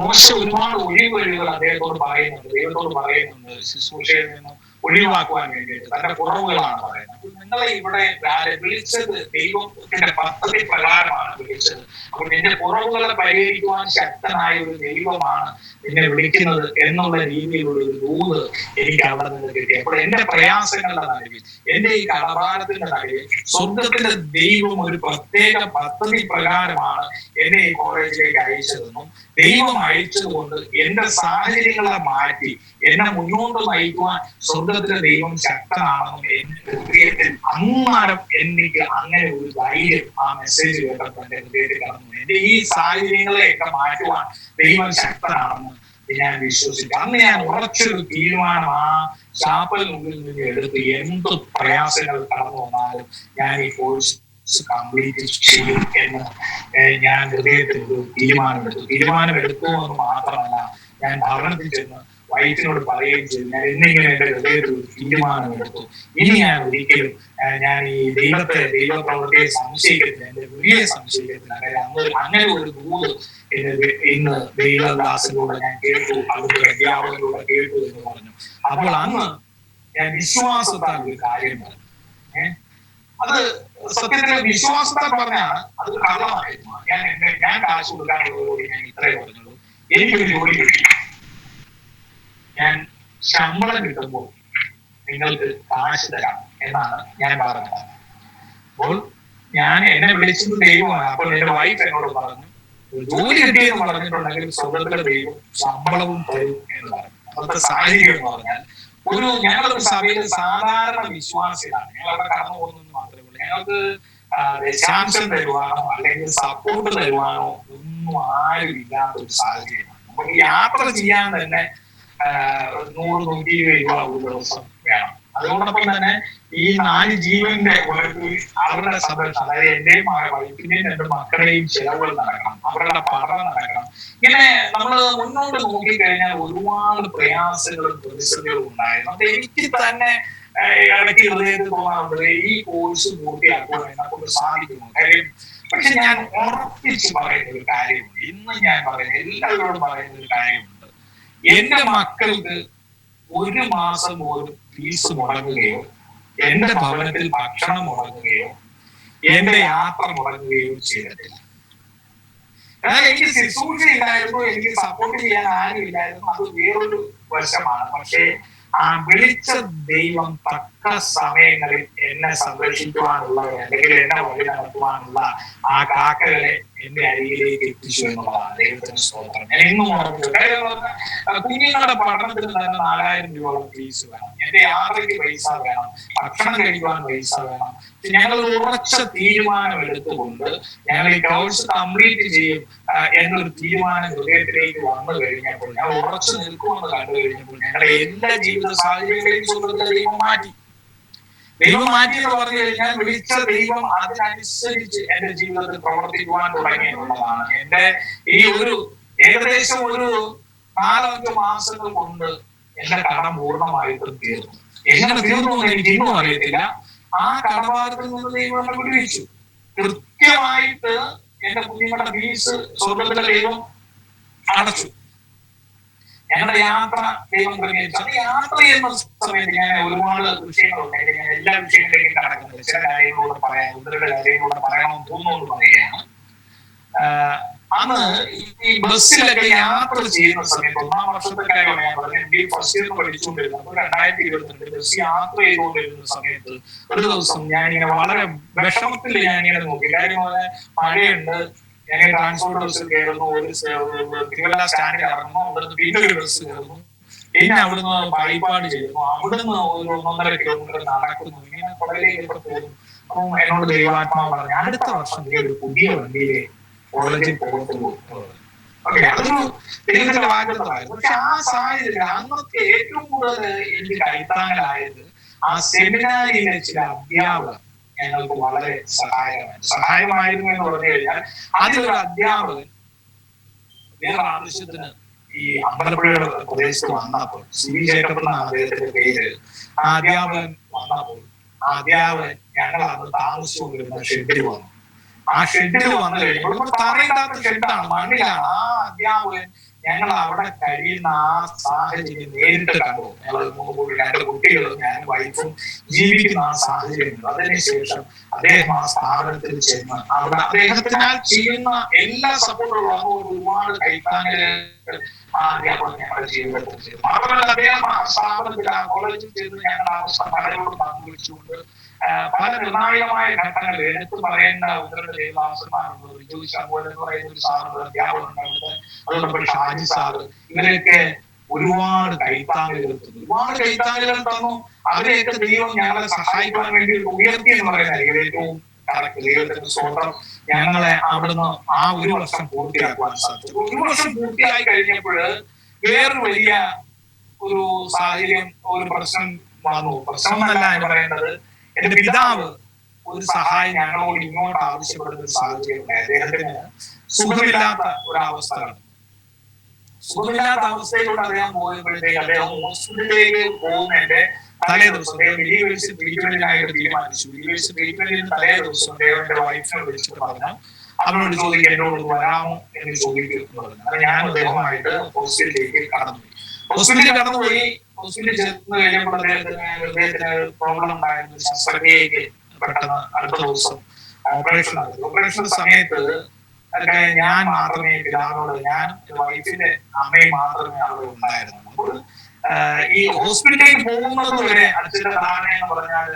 മോശ ഒരുപാട് ഒഴിവഴികൾ അദ്ദേഹത്തോട് പറയുന്നുണ്ട്, ദൈവത്തോട് പറയുന്നുണ്ട്, ശുശ്രൂഷയിൽ നിന്നും ഒഴിവാക്കുവാൻ വേണ്ടിയിട്ട് തന്റെ കുറവുകളാണ് പറയുന്നത്. നിങ്ങളെ ഇവിടെ വിളിച്ചത് ദൈവത്തിന്റെ പദ്ധതി പ്രകാരമാണ് വിളിച്ചത്. അപ്പോൾ നിന്റെ കുറവുകളെ പരിഹരിക്കുവാൻ ശക്തനായ ഒരു ദൈവമാണ് നിന്നെ വിളിക്കുന്നത് എന്നുള്ള രീതിയിലുള്ള ഒരു ദൂത് എനിക്ക് അവിടെ നിന്ന് കിട്ടി. അപ്പോൾ എന്റെ പ്രയാസങ്ങളുടെ നടുവിൽ, എന്റെ ഈ കടഭാരത്തിന്റെ നടുവിൽ സ്വർഗത്തിന്റെ ദൈവം ഒരു പ്രത്യേക പദ്ധതി പ്രകാരമാണ് എന്നെ ഈ കോളേജിലേക്ക് അയച്ചതെന്നും ദൈവം അയച്ചതുകൊണ്ട് എന്റെ സാഹചര്യങ്ങളെ മാറ്റി എന്നെ മുന്നോട്ട് നയിക്കുവാൻ സ്വർഗത്തിലെ ദൈവം ശക്തനാണെന്നും എന്റെ ഹൃദയത്തിൽ അന്നേരം എനിക്ക് അങ്ങനെ ഒരു ധൈര്യം ആ മെസ്സേജ് കേട്ടപ്പോൾ എന്റെ ഹൃദയത്തിൽ കടന്നു. എന്റെ ഈ സാഹചര്യങ്ങളെയൊക്കെ മാറ്റുവാൻ ദൈവം ശക്തനാണെന്ന് ഞാൻ വിശ്വസിച്ചു. അന്ന് ഞാൻ ഉറച്ചൊരു തീരുമാനം ആ ചാപ്പലിനുള്ളിൽ നിന്ന് എടുത്ത് എന്ത് പ്രയാസങ്ങൾ കടന്നു വന്നാലും ഞാൻ ഈ കോഴ്സ് കംപ്ലീറ്റ് ചെയ്യും എന്ന് ഞാൻ ഹൃദയത്തിൽ ഒരു തീരുമാനമെടുത്തു എന്ന് മാത്രമല്ല, ഞാൻ ഭവനത്തിൽ ചെന്ന് വൈഫിനോട് പറയുകയും ചെയ്തു. ഞാൻ എന്നിങ്ങനെ എന്റെ ഹൃദയത്തിൽ ഒരു തീരുമാനമെടുത്തു. ഇനി ഞാൻ ഒരിക്കലും ഞാൻ ഈ ദൈവപ്രവൃത്തിയെ സംശയിക്കത്തില്ല, എന്റെ വിളിയെ സംശയിക്കത്തില്ല. അങ്ങനെ ഒരു ദൂത് ഇന്ന് ദൈവദാസനിലൂടെ ഞാൻ കേട്ടു, അവിടുത്തെ അധ്യാപകരിലൂടെ കേട്ടു എന്ന് പറഞ്ഞു. അപ്പോൾ അന്ന് ഞാൻ വിശ്വാസത്താൽ ഒരു കാര്യം പറഞ്ഞു. അത് സത്യത്തിലെ വിശ്വാസത്താൽ പറഞ്ഞാണ്, അത് കള്ളമായിരുന്നു. ഞാൻ കാശ് കൊടുക്കാനുള്ളതോട് ഞാൻ ഇത്രേ പറഞ്ഞുള്ളൂ, എനിക്കൊരു ജോലി കിട്ടി, ഞാൻ ശമ്പളം കിട്ടുമ്പോൾ നിങ്ങൾക്ക് കാശ് തരാം എന്നാണ് ഞാൻ പറഞ്ഞത്. അപ്പോൾ എന്നെ വിളിച്ചത് ദൈവമാണ്. അപ്പോൾ എന്റെ വൈഫ് എന്നോട് പറഞ്ഞു, ജോലി കിട്ടിയെന്ന് പറഞ്ഞിട്ടുണ്ടെങ്കിൽ സ്വർഗ്ഗത്തിലെ ദൈവം ശമ്പളവും തരും എന്ന് പറഞ്ഞു. അന്നത്തെ സാഹചര്യം എന്ന് പറഞ്ഞാൽ ഞങ്ങളൊരു സഭയിൽ സാധാരണ വിശ്വാസികളാണ്. ഞങ്ങളവിടെ കടന്നു പോകുന്നത് മാത്രമേ ഉള്ളൂ. ഞങ്ങൾക്ക് ദശാംശം തരുവാനോ അല്ലെങ്കിൽ സപ്പോർട്ട് തരുവാനോ ഒന്നും ആരും ഇല്ലാത്ത ഒരു സാഹചര്യമാണ്. നമുക്ക് യാത്ര ചെയ്യാൻ തന്നെ 100-120 രൂപ ഒരു ദിവസം വേണം. അതോടൊപ്പം തന്നെ ഈ 4 ജീവന്റെ അവരുടെ സംരക്ഷണം, അതായത് എന്റെയും വൈഫിന്റെയും 2 മക്കളുടെയും ചെലവുകൾ നടക്കണം, അവരുടെ പഠനം നടക്കണം. ഇങ്ങനെ നമ്മൾ മുന്നോട്ട് നോക്കിക്കഴിഞ്ഞാൽ ഒരുപാട് പ്രയാസങ്ങളും പ്രതിസന്ധികളും ഉണ്ടായിരുന്നു. അത് എനിക്ക് തന്നെ ഇടയ്ക്ക് ഹൃദയത്തിൽ തോന്നാറുണ്ട്, ഈ കോഴ്സ് പൂർത്തിയാക്കുവാൻ എന്നെക്കൊണ്ട് സാധിക്കുമോ കാര്യം. പക്ഷെ ഞാൻ ഉറപ്പിച്ച് പറയുന്ന ഒരു കാര്യമുണ്ട്, ഇന്ന് ഞാൻ പറയുന്ന എല്ലാവരോടും പറയുന്ന ഒരു കാര്യമുണ്ട്. എന്റെ മക്കൾക്ക് 1 മാസം പോലും ഫീസ് മുടങ്ങുകയോ എന്റെ ഭവനത്തിൽ ഭക്ഷണം മുടങ്ങുകയോ എന്റെ യാത്ര മുടങ്ങുകയോ ചെയ്തിട്ടില്ല. എന്നാൽ എനിക്ക് ശുശ്രൂഷ ഇല്ലായിരുന്നു, എനിക്ക് സപ്പോർട്ട് ചെയ്യാൻ ആരും ഇല്ലായിരുന്നു, അത് വേറൊരു വശമാണ്. പക്ഷേ ആ വിളിച്ച ദൈവം തക്ക സമയങ്ങളിൽ എന്നെ സംരക്ഷിക്കുവാനുള്ള അല്ലെങ്കിൽ എന്നെ വഴി നടത്തുവാനുള്ള ആ കാക്കകളെ എന്റെ അരികിലേക്ക് എത്തിച്ചു എന്നുള്ളതാണ് ദൈവത്തിന് സ്തോത്രം. ഞാൻ ഇന്നും പറഞ്ഞു, കുഞ്ഞുങ്ങളുടെ പഠനത്തിന് തന്നെ 4000 രൂപയോളം ഫീസ് വേണം, എന്റെ യാത്രയ്ക്ക് പൈസ വേണം, ഭക്ഷണം കഴിക്കുവാൻ പൈസ വേണം. ഞങ്ങൾ ഉറച്ച തീരുമാനം എടുത്തുകൊണ്ട് ഞങ്ങൾ ഈ കോഴ്സ് കംപ്ലീറ്റ് ചെയ്യും എന്നൊരു തീരുമാനം ഹൃദയത്തിലേക്ക് വന്നു കഴിഞ്ഞപ്പോൾ, ഞങ്ങൾ ഉറച്ചു നിൽക്കുമെന്ന് കണ്ടു കഴിഞ്ഞപ്പോൾ ഞങ്ങളുടെ എല്ലാ ജീവിത സാഹചര്യങ്ങളെയും സ്വർഗ്ഗത്തിലെ ദൈവം മാറ്റി എന്ന് പറഞ്ഞു കഴിഞ്ഞാൽ വിളിച്ച ദൈവം അതിനനുസരിച്ച് എന്റെ ജീവിതത്തിൽ പ്രവർത്തിക്കുവാൻ തുടങ്ങി എന്നുള്ളതാണ്. എന്റെ ഈ ഏകദേശം ഒരു 4-5 മാസങ്ങൾ കൊണ്ട് എന്റെ കടം പൂർണ്ണമായിട്ടും തീർന്നു. എങ്ങനെ തീർന്നു എന്ന് എനിക്ക് ഇന്നും അറിയത്തില്ല. ആ കടബാധ്യതയിൽ നിന്ന് ദൈവം എന്നെ വിടുവിച്ചു. കൃത്യമായിട്ട് എന്റെ കുഞ്ഞുങ്ങളുടെ ഫീസ് സ്വർഗത്തിലെ ദൈവം അടച്ചു. ഞങ്ങളുടെ യാത്ര ദൈവം ക്രമീകരിച്ചു. അത് യാത്ര ചെയ്യുന്ന സമയത്ത് ഞാൻ ഒരുപാട് വിഷയങ്ങളുണ്ട്. ഞാൻ എല്ലാ വിഷയങ്ങളിലേക്കും കടക്കുന്നില്ല. ചില കാര്യങ്ങളോട് പറയാം, ഉദ്രയുടെ കാര്യങ്ങളോട് പറയണമെന്ന് തോന്നുന്നു പറയുകയാണ്. അന്ന് ഈ ബസ്സിലൊക്കെ യാത്ര ചെയ്യുന്ന സമയത്ത് 1-ാം വർഷത്തെ കാര്യമാണ് ഞാൻ പറഞ്ഞത്. ഫസ്റ്റ് ഇയർ പഠിച്ചുകൊണ്ടിരുന്നത്. അപ്പോൾ 2022 ബസ് യാത്ര ചെയ്തുകൊണ്ടിരുന്ന സമയത്ത് ഒരു ദിവസം ഞാനിങ്ങനെ വളരെ വിഷമത്തിൽ ഞാനിങ്ങനെ നോക്കി. കാര്യം മഴയുണ്ട്, ഞാൻ ട്രാൻസ്പോർട്ട് ബസ്സിൽ കയറുന്നു, ഒരു തിരുവല്ല സ്റ്റാൻഡിൽ ഇറങ്ങുന്നു, അവിടുന്ന് പിന്നെ ഒരു ബസ് കയറുന്നു, പിന്നെ അവിടുന്ന് പായിപ്പാട് ചെയ്യുന്നു, അവിടുന്ന് ഒരു 1.5 കിലോമീറ്റർ നടക്കുന്നു, ഇങ്ങനെ കുടലിലേക്ക് പോകുന്നു. അപ്പം എന്നോട് ദൈവാത്മാവ് പറഞ്ഞു, അടുത്ത വർഷം നീ ഒരു പുതിയ വണ്ടിയിലെ കോളേജിൽ പോകുന്നു. അതൊരു ദൈവത്തിന്റെ വാഗ്ദത്തമായിരുന്നു. പക്ഷെ ആ സാഹചര്യം അന്നത്തെ ഏറ്റവും കൂടുതൽ എനിക്ക് കൈത്താങ്ങലായത് ആ സെമിനാരിയിലെ ചില അധ്യാപകർ ഞങ്ങൾക്ക് വളരെ സഹായമായിരുന്നു എന്ന് പറഞ്ഞു കഴിഞ്ഞാൽ, അതിലൊരു അധ്യാപകൻ വേറെ ആവശ്യത്തിന് ഈ അമ്പലപ്പുഴയുടെ പ്രദേശത്ത് വന്നപ്പോൾ, സി ജേക്കബ് എന്നാണ് അദ്ദേഹത്തിന്റെ പേര്. ആ അധ്യാപകൻ വന്നപ്പോൾ ആ അധ്യാപകൻ ഞങ്ങൾ അന്ന് താമസിച്ചുകൊണ്ടിരുന്ന ഷെഡിൽ വന്നു. ആ ഷെഡിൽ വന്നു കഴിഞ്ഞപ്പോൾ തറയില്ലാത്ത ഷെഡാണ്, മണ്ണിലാണ്. ആ അധ്യാപകൻ ഞങ്ങൾ അവിടെ കഴിയുന്ന ആ സാഹചര്യം നേരിട്ട് കണ്ടു. ഞങ്ങൾ 2 കുട്ടികളും ഞാനും വൈഫും ജീവിക്കുന്ന ആ സാഹചര്യം. അതിനുശേഷം അദ്ദേഹം ആ സ്ഥാപനത്തിൽ ചെന്ന് അവിടെ അദ്ദേഹത്തിനാൽ ചെയ്യുന്ന എല്ലാ സപ്പോർട്ടുകളും ഒരുപാട് കൈത്താങ്ങലുകൾ ആ അധ്യാപകൻ ഞങ്ങളുടെ ജീവിതത്തിൽ ചെയ്തു. മാത്രമല്ല അദ്ദേഹം ആ സ്ഥാപനത്തിൽ ആ കോളേജിൽ ചെയ്ത് ഞങ്ങളുടെ അവസ്ഥ പലരോട് പങ്കുവെച്ചുകൊണ്ട് പല നിർണായകമായ ഘട്ടങ്ങളിൽ എടുത്തു പറയേണ്ട ഉദരുടെ ദേവദാസന്മാരുണ്ട്. പോലെ എന്ന് പറയുന്ന ഒരു സാറുണ്ട്, അധ്യാപകരുണ്ട് അവിടുത്തെ. അതുകൊണ്ട് ഷാജി സാറ്, ഇവരൊക്കെ ഒരുപാട് കൈത്താങ്ങലുകൾ തന്നു, ഒരുപാട് കൈത്താങ്ങലുകൾ തന്നു. അവരെയൊക്കെ ദൈവം ഞങ്ങളെ സഹായിക്കാൻ വേണ്ടി ഉയർത്തി എന്ന് പറയുന്നത് ഏറ്റവും കറക്റ്റ്. ദൈവത്തിന് സ്വന്തം ഞങ്ങളെ അവിടുന്ന് ആ ഒരു വർഷം പൂർത്തിയാക്കുവാൻ സാധിച്ചു. ഒരു വർഷം പൂർത്തിയായി കഴിഞ്ഞപ്പോൾ വേറൊരു വലിയ ഒരു സാഹചര്യം, ഒരു പ്രശ്നം വന്നു. പ്രശ്നം എന്നല്ല എന്ന് പറയുന്നത്, എന്റെ പിതാവ് ഒരു സഹായം ഞങ്ങളോട് ഇങ്ങോട്ട് ആവശ്യപ്പെടുന്ന ഒരു സാഹചര്യം ഉണ്ടായി. അദ്ദേഹത്തിന് സുഖമില്ലാത്ത ഒരവസ്ഥയാണ്. സുഖമില്ലാത്ത അവസ്ഥയിലൂടെ അദ്ദേഹം പോയപ്പോഴത്തേക്ക് അദ്ദേഹം ഹോസ്പിറ്റലിലേക്ക് പോകുന്നതിന്റെ തലേ ദിവസം അദ്ദേഹം ഡെലിവേഴ്സ് ട്രീറ്റ്മെന്റിനായിട്ട് തീരുമാനിച്ചു. ഡെലിവേഴ്സ് ട്രീറ്റ്മെന്റിന് തലേ ദിവസം അദ്ദേഹം എന്റെ വൈഫിനെ വിളിച്ചിട്ട് പറഞ്ഞു, അവനോട് ചോദിക്കുക എന്നോട് വരാമോ എന്ന് ചോദിക്കുന്നു. അപ്പൊ ഞാൻ അദ്ദേഹമായിട്ട് ഹോസ്പിറ്റലിലേക്ക് കടന്നുപോയി. ഹോസ്പിറ്റലിൽ ചെന്ന് കഴിഞ്ഞപ്പോൾ അദ്ദേഹത്തിന് പ്രോബ്ലം ഉണ്ടായിരുന്നു. ശസ്ത്രക്രിയക്ക് പെട്ടെന്ന് അടുത്ത ദിവസം ഓപ്പറേഷൻ നടത്തി. ഓപ്പറേഷൻ സമയത്ത് ഞാൻ മാത്രമേ പിതാവിനോട്, ഞാനും വൈഫിന്റെ അമ്മയും മാത്രമേ അവിടെ ഉണ്ടായിരുന്നുള്ളൂ. അപ്പോൾ ഈ ഹോസ്പിറ്റലിലേക്ക് പോകുന്നത് വരെ അച്ഛന്റെ ധാരണ എന്ന് പറഞ്ഞാൽ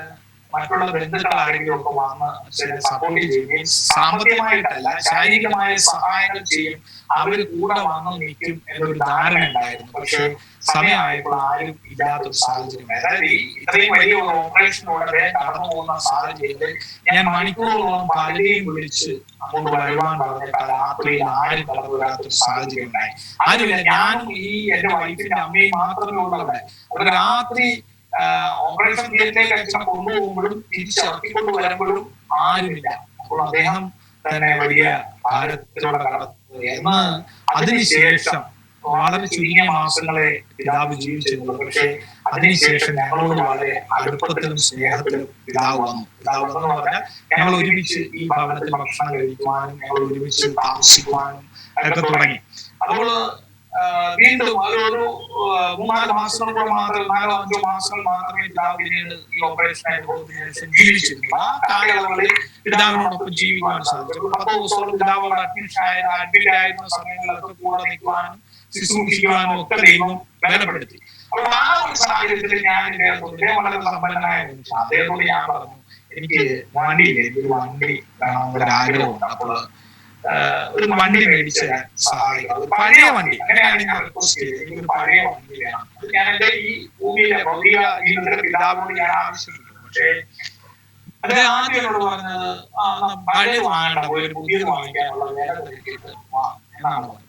മറ്റുള്ള ബന്ധുക്കൾ ആരെങ്കിലും ഒക്കെ വന്ന് അച്ഛനെ സപ്പോർട്ട് ചെയ്യും. സാമ്പത്തികമായിട്ടല്ല, ശാരീരികമായ സഹായങ്ങൾ ചെയ്യും, അവർ കൂടെ വന്ന് നിൽക്കും എന്നൊരു ധാരണ ഉണ്ടായിരുന്നു. പക്ഷെ സമയമായപ്പോൾ ആരും ഇല്ലാത്തൊരു സാഹചര്യം. അതായത് ഇത്രയും വലിയ ഒരു ഓപ്പറേഷനോടെ കടന്നു പോകുന്ന സാഹചര്യത്തിൽ ഞാൻ മണിക്കൂറുകളോളം പലരെയും വിളിച്ച് അങ്ങോട്ട് വരുവാൻ പറഞ്ഞിട്ട് രാത്രിയിൽ ആരും കടന്നു വരാത്തൊരു സാഹചര്യം ഉണ്ടായി. ആരുമില്ല, ഞാനും ഈ എന്റെ വൈഫിന്റെ അമ്മയും മാത്രമേ ഉള്ളൂ അവിടെ. അവിടെ രാത്രി ഓപ്പറേഷൻ തിയേറ്ററിലേക്ക് അച്ഛനെ കൊണ്ടുപോകുമ്പോഴും തിരിച്ചിറക്കിക്കൊണ്ട് വരുമ്പോഴും ആരുമില്ല. അപ്പോൾ അദ്ദേഹം തന്നെ വലിയ ഭാരത്തിലൂടെ കടന്നു. എന്ന് അതിനുശേഷം വളരെ ചുരുങ്ങിയ മാസങ്ങളെ പിതാവ് ജീവിച്ചിരുന്നു. പക്ഷെ അതിനുശേഷം ഞങ്ങളോട് വളരെ അടുപ്പത്തിലും സ്നേഹത്തിലും പിതാവ് വന്നു. പിതാവ് വന്നെന്ന് പറഞ്ഞാൽ ഞങ്ങൾ ഒരുമിച്ച് ഈ ഭവനത്തിൽ ഭക്ഷണം കഴിക്കുവാനും ഞങ്ങൾ ഒരുമിച്ച് താമസിക്കുവാനും ഒക്കെ തുടങ്ങി. അപ്പോൾ വീണ്ടും ഒരു 3-4 മാസങ്ങൾ മാത്രം, 4-5 മാസങ്ങൾ മാത്രമേ പിതാവ് പിന്നീട് ഈ ഓപ്പറേഷൻ ആയതിനു ശേഷം ജീവിച്ചിരുന്നു. ആ കാലയളവിൽ പിതാവിനോടൊപ്പം ജീവിക്കുവാൻ സാധിച്ചു. 10 ദിവസത്തോളം പിതാവ് അവിടെ അഡ്മിറ്റ് ആയിരുന്ന സമയങ്ങളിലൊക്കെ കൂടെ നിൽക്കുവാനും ശുശ്രൂഷിക്കുവാനും ഒക്കെ ദൈവം ബലപ്പെടുത്തി. അപ്പോൾ ആ ഒരു സാഹചര്യത്തിൽ ഞാൻ ഇദ്ദേഹത്തോട്, വളരെ സമ്പന്നനായ മനുഷ്യൻ, അദ്ദേഹത്തോട് ഞാൻ പറഞ്ഞു, എനിക്ക് വണ്ടിയില്ല, എനിക്കൊരു വണ്ടി വേണമെന്നൊരു ആഗ്രഹമുണ്ട്. അപ്പോൾ ഒരു വണ്ടി മേടിച്ച് സഹായിക്കാം, ഒരു പഴയ വണ്ടി. അങ്ങനെയാണ് ഞാൻ റിക്വസ്റ്റ് ചെയ്തത്, എനിക്കൊരു പഴയ വണ്ടി വേണം. ഞാൻ എന്റെ ഈ ഭൂമിയിലെ ഭൗതിക ജീവിതത്തിലെ പിതാവിനോട് ഞാൻ ആവശ്യപ്പെട്ടു. പക്ഷേ അദ്ദേഹം ആദ്യം എന്നോട് പറഞ്ഞത്, പഴയത് വാങ്ങണ്ട, ഒരു പുതിയത് വാങ്ങിക്കാനുള്ള വേല തിരക്കിയിട്ട് എന്നാണ് പറഞ്ഞത്.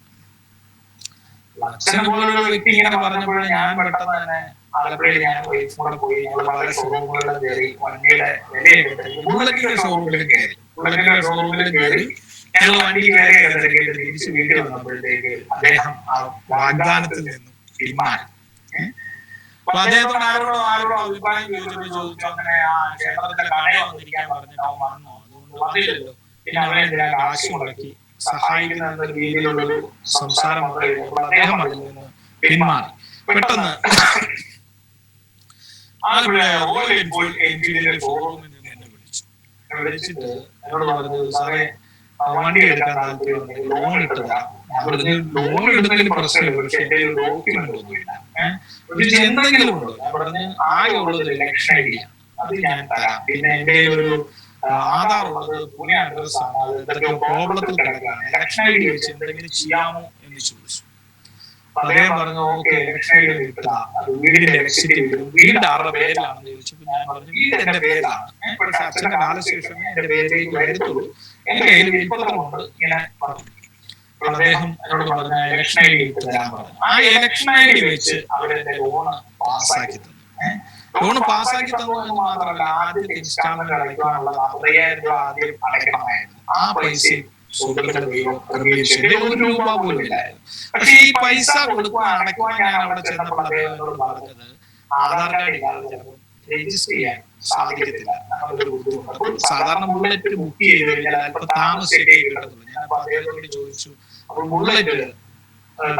അച്ഛനെ പോലൊരു വ്യക്തി ഇങ്ങനെ പറഞ്ഞപ്പോൾ ഞാൻ പെട്ടെന്ന് തന്നെ ആലപ്പുഴയിൽ ഞാൻ വൈഫും കൂടെ പോയി. ഞങ്ങൾ പല ഷോറൂമുകളിലും കയറി, വണ്ടിയുടെ വിലയെടുത്ത് ബുള്ളറ്റിന്റെ ഷോറൂമിലും കയറി ഞങ്ങൾ വണ്ടി കയറി തിരിച്ച് വീട്ടിൽ വന്നപ്പോഴത്തേക്ക് അദ്ദേഹം ആ വാഗ്ദാനത്തിൽ നിന്നും പിന്മാറി. അപ്പൊ അദ്ദേഹത്തോട് ആരോടോ അഭിപ്രായം ചോദിച്ചു അങ്ങനെ ആ ക്ഷേത്രത്തിലെ കട വന്നിരിക്കാൻ പറഞ്ഞിട്ട് അവൻ വന്നോ, അതുകൊണ്ട് വന്നില്ലല്ലോ, പിന്നെ അവരെ എന്തിനാ കാശ് മുടക്കി സഹായിക്കുന്ന എന്നൊരു രീതിയിലുള്ള ഒരു സംസാരം വന്നു കഴിഞ്ഞപ്പോൾ അദ്ദേഹം അതിൽ നിന്ന് പിന്മാറി. പെട്ടെന്ന് ആലപ്പുഴ റോയൽ എൻഫീൽഡിന്റെ ഷോറൂമിൽ നിന്ന് എന്നെ വിളിച്ചിട്ട് എന്നോട് പറഞ്ഞു, സാറേ വണ്ടി എടുക്കാൻ താല്പര്യമുണ്ടെങ്കിൽ ലോൺ ഇട്ട് തരാം. ഞാൻ പറഞ്ഞു, ലോൺ എടുത്തതിൽ പ്രശ്നമില്ല, പക്ഷെ എന്റെ ഒരു ഡോക്യുമെന്റ് ഒന്നുമില്ല. എന്തെങ്കിലും ഉണ്ടോ? ഞാൻ പറഞ്ഞു, ആകെ ഉള്ളത് ഇലക്ഷൻ ഐ ഡി ആണ്, അത് ഞാൻ തരാം. പിന്നെ എന്റെ ഒരു ആധാർ ഉള്ളത് പുതിയ അഡ്രസ് ആണ്, അത് എന്തൊക്കെയോ പ്രോബ്ലത്തിൽ കിടക്കുകയാണ്, ഇലക്ഷൻ ഐ ഡി വെച്ച് എന്തെങ്കിലും ചെയ്യാമോ എന്ന് ചോദിച്ചു. അദ്ദേഹം പറഞ്ഞു, ഓക്കെ, ഇലക്ഷൻ ഐ ഡി കിട്ടുക, അത് വീടിന്റെ ഇലക്ട്രിസിറ്റി വരും. വീട് ആരുടെ പേരിലാണെന്ന് ചോദിച്ചപ്പോൾ ഞാൻ പറഞ്ഞു, വീട് എന്റെ പേരിലാണ്, പക്ഷെ അച്ഛന്റെ കാലശേഷമേ എന്റെ പേരിലേക്ക് വരത്തുള്ളൂ, എന്റെ കയ്യിൽ വിൽപ്പത്രമുണ്ട്, ഇങ്ങനെ പറഞ്ഞു. അദ്ദേഹം എന്നോട് പറഞ്ഞ ഇലക്ഷൻ ഐ ഡി തരാൻ പറഞ്ഞു. ആ ഇലക്ഷൻ ഐ ഡി വെച്ച് അവരെന്റെ ലോണ് പാസ്സാക്കി തന്നു. ലോണ് പാസ്സാക്കി തന്നു എന്ന് മാത്രമല്ല, ആദ്യത്തെ ഇൻസ്റ്റാൾമെന്റ് അടയ്ക്കാനുള്ള 40,000 രൂപ ആദ്യം അടയ്ക്കണമായിരുന്നു. ആ പൈസയും ഒരു രൂപ പോലും ഇല്ലായിരുന്നു. പക്ഷെ ഈ പൈസ അടയ്ക്കുവാൻ ഞാൻ അവിടെ ചെന്നപ്പോൾ അദ്ദേഹം എന്നോട് പറഞ്ഞത്, ആധാർ കാർഡ് ഇല്ലാതെ ചിലപ്പോൾ രജിസ്റ്റർ ചെയ്യാൻ സാധിക്കത്തില്ല, സാധാരണ ബുള്ളറ്റ് ബുക്ക് ചെയ്ത് കഴിഞ്ഞാൽ അല്പം താമസിച്ചേ കിട്ടത്തുള്ളൂ. ഞാൻ അപ്പൊ അദ്ദേഹത്തോട് ചോദിച്ചു, അപ്പോൾ ബുള്ളറ്റ്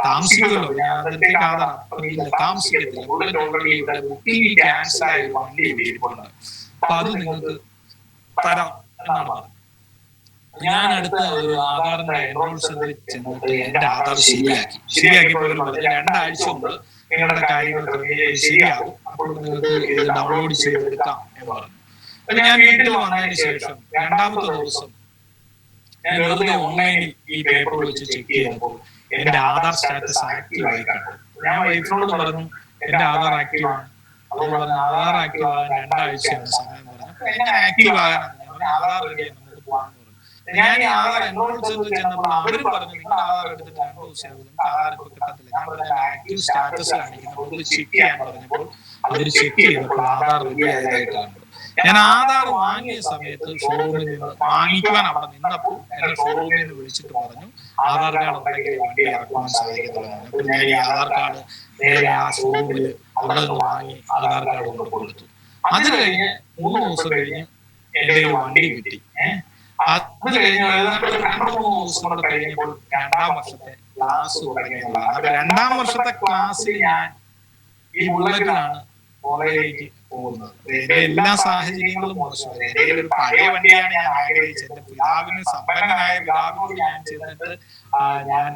താമസിക്കുമല്ലോ? ഞാൻ അതിലേക്ക് ആധാർ ഇല്ല, താമസിക്കത്തില്ല, ബുള്ളറ്റ് ഓൾറെഡി ഇവിടെ ബുക്കിംഗ് ക്യാൻസൽ ആയ വണ്ടി ഇരിപ്പുണ്ട്, അപ്പൊ അത് നിങ്ങൾക്ക് തരാം എന്നാണ് പറഞ്ഞത്. ഞാൻ അടുത്ത ഒരു ആധാറിന്റെ എൻറോൾ സെന്ററിൽ ചെന്നിട്ട് എന്റെ ആധാർ ശരിയാക്കിയപ്പോൾ അവർ പറഞ്ഞു, 2 ആഴ്ച മുമ്പ് നിങ്ങളുടെ കാര്യങ്ങൾ ശരിയാകും, അപ്പോൾ നിങ്ങൾക്ക് ഇത് ഡൗൺലോഡ് ചെയ്തെടുക്കാം എന്ന് പറഞ്ഞു. അപ്പൊ ഞാൻ വീട്ടിൽ വന്നതിന് ശേഷം 2ാമത്തെ ദിവസം ഞാൻ വെറുതെ ഓൺലൈനിൽ ഈ പേപ്പർ വെച്ച് ചെക്ക് ചെയ്തപ്പോൾ എന്റെ ആധാർ സ്റ്റാറ്റസ് ആക്റ്റീവ് ആയി കണ്ടു. ഞാൻ വൈഫിനോട് പറഞ്ഞു, എന്റെ ആധാർ ആക്റ്റീവ് ആണ്. അപ്പോൾ പറഞ്ഞു, ആധാർ ആക്റ്റീവ് ആകാൻ 2 ആഴ്ചയാണ് സമയം പറഞ്ഞു. അപ്പൊ എങ്ങനെ ആക്റ്റീവ് ആകാനാണ്? ഞാൻ പറഞ്ഞു, ആധാർ റെഡിയാണ്, നമുക്ക് പോകാമെന്ന് പറഞ്ഞു. ഞാൻ ഈ ആധാർ എൻറോൾ ചെന്നപ്പോൾ അവരും പറഞ്ഞു, നിങ്ങൾ ആധാർ എടുത്തിട്ട് 2 ദിവസമാകും, നമുക്ക് ആധാർ ഇപ്പൊ കിട്ടത്തില്ല. ഞാൻ പറഞ്ഞ ആക്റ്റീവ് സ്റ്റാറ്റസ് കാണിക്കുന്നത് ചെക്ക് ചെയ്യാൻ പറഞ്ഞപ്പോൾ അവർ ചെക്ക് ചെയ്തപ്പോൾ ആധാർ റെഡി ആയതായിട്ടാണ്. ഞാൻ ആധാർ വാങ്ങിയ സമയത്ത് ഷോറൂമിൽ നിന്ന് വാങ്ങിക്കുവാൻ അവിടെ നിന്നപ്പോൾ എന്നെ ഷോറൂമിൽ നിന്ന് വിളിച്ചിട്ട് പറഞ്ഞു, ആധാർ കാർഡ് ഉണ്ടെങ്കിൽ വണ്ടി ഇറക്കുവാൻ സാധിക്കത്തുള്ളൂ. അപ്പോൾ ഞാൻ ഈ ആധാർ കാർഡ് നേരെ ആ ഷോറൂമിൽ അവിടെ നിന്ന് വാങ്ങി ആധാർ കാർഡ് കൊണ്ട് കൊടുത്തു. അത് കഴിഞ്ഞ് 3 ദിവസം കഴിഞ്ഞ് എന്റെ ഒരു വണ്ടി കിട്ടി. അത് കഴിഞ്ഞ് 2-3 ദിവസം കൂടെ കഴിഞ്ഞപ്പോൾ 2ാം വർഷത്തെ ക്ലാസ് തുടങ്ങിയതാണ്. അപ്പൊ 2ാം വർഷത്തെ ക്ലാസ്സിൽ ഞാൻ ഈ ബുള്ളറ്റിലാണ് കോളേജിലേക്ക് പോകുന്നത്. എന്റെ എല്ലാ സാഹചര്യങ്ങളും മോശമാണ്. എന്റെ ഒരു പഴയ വണ്ടിയാണ് ഞാൻ ആഗ്രഹിച്ചത്. എന്റെ പിതാവിന്, സമ്പന്നനായ പിതാവിനോട് ഞാൻ ചെന്നിട്ട് ഞാൻ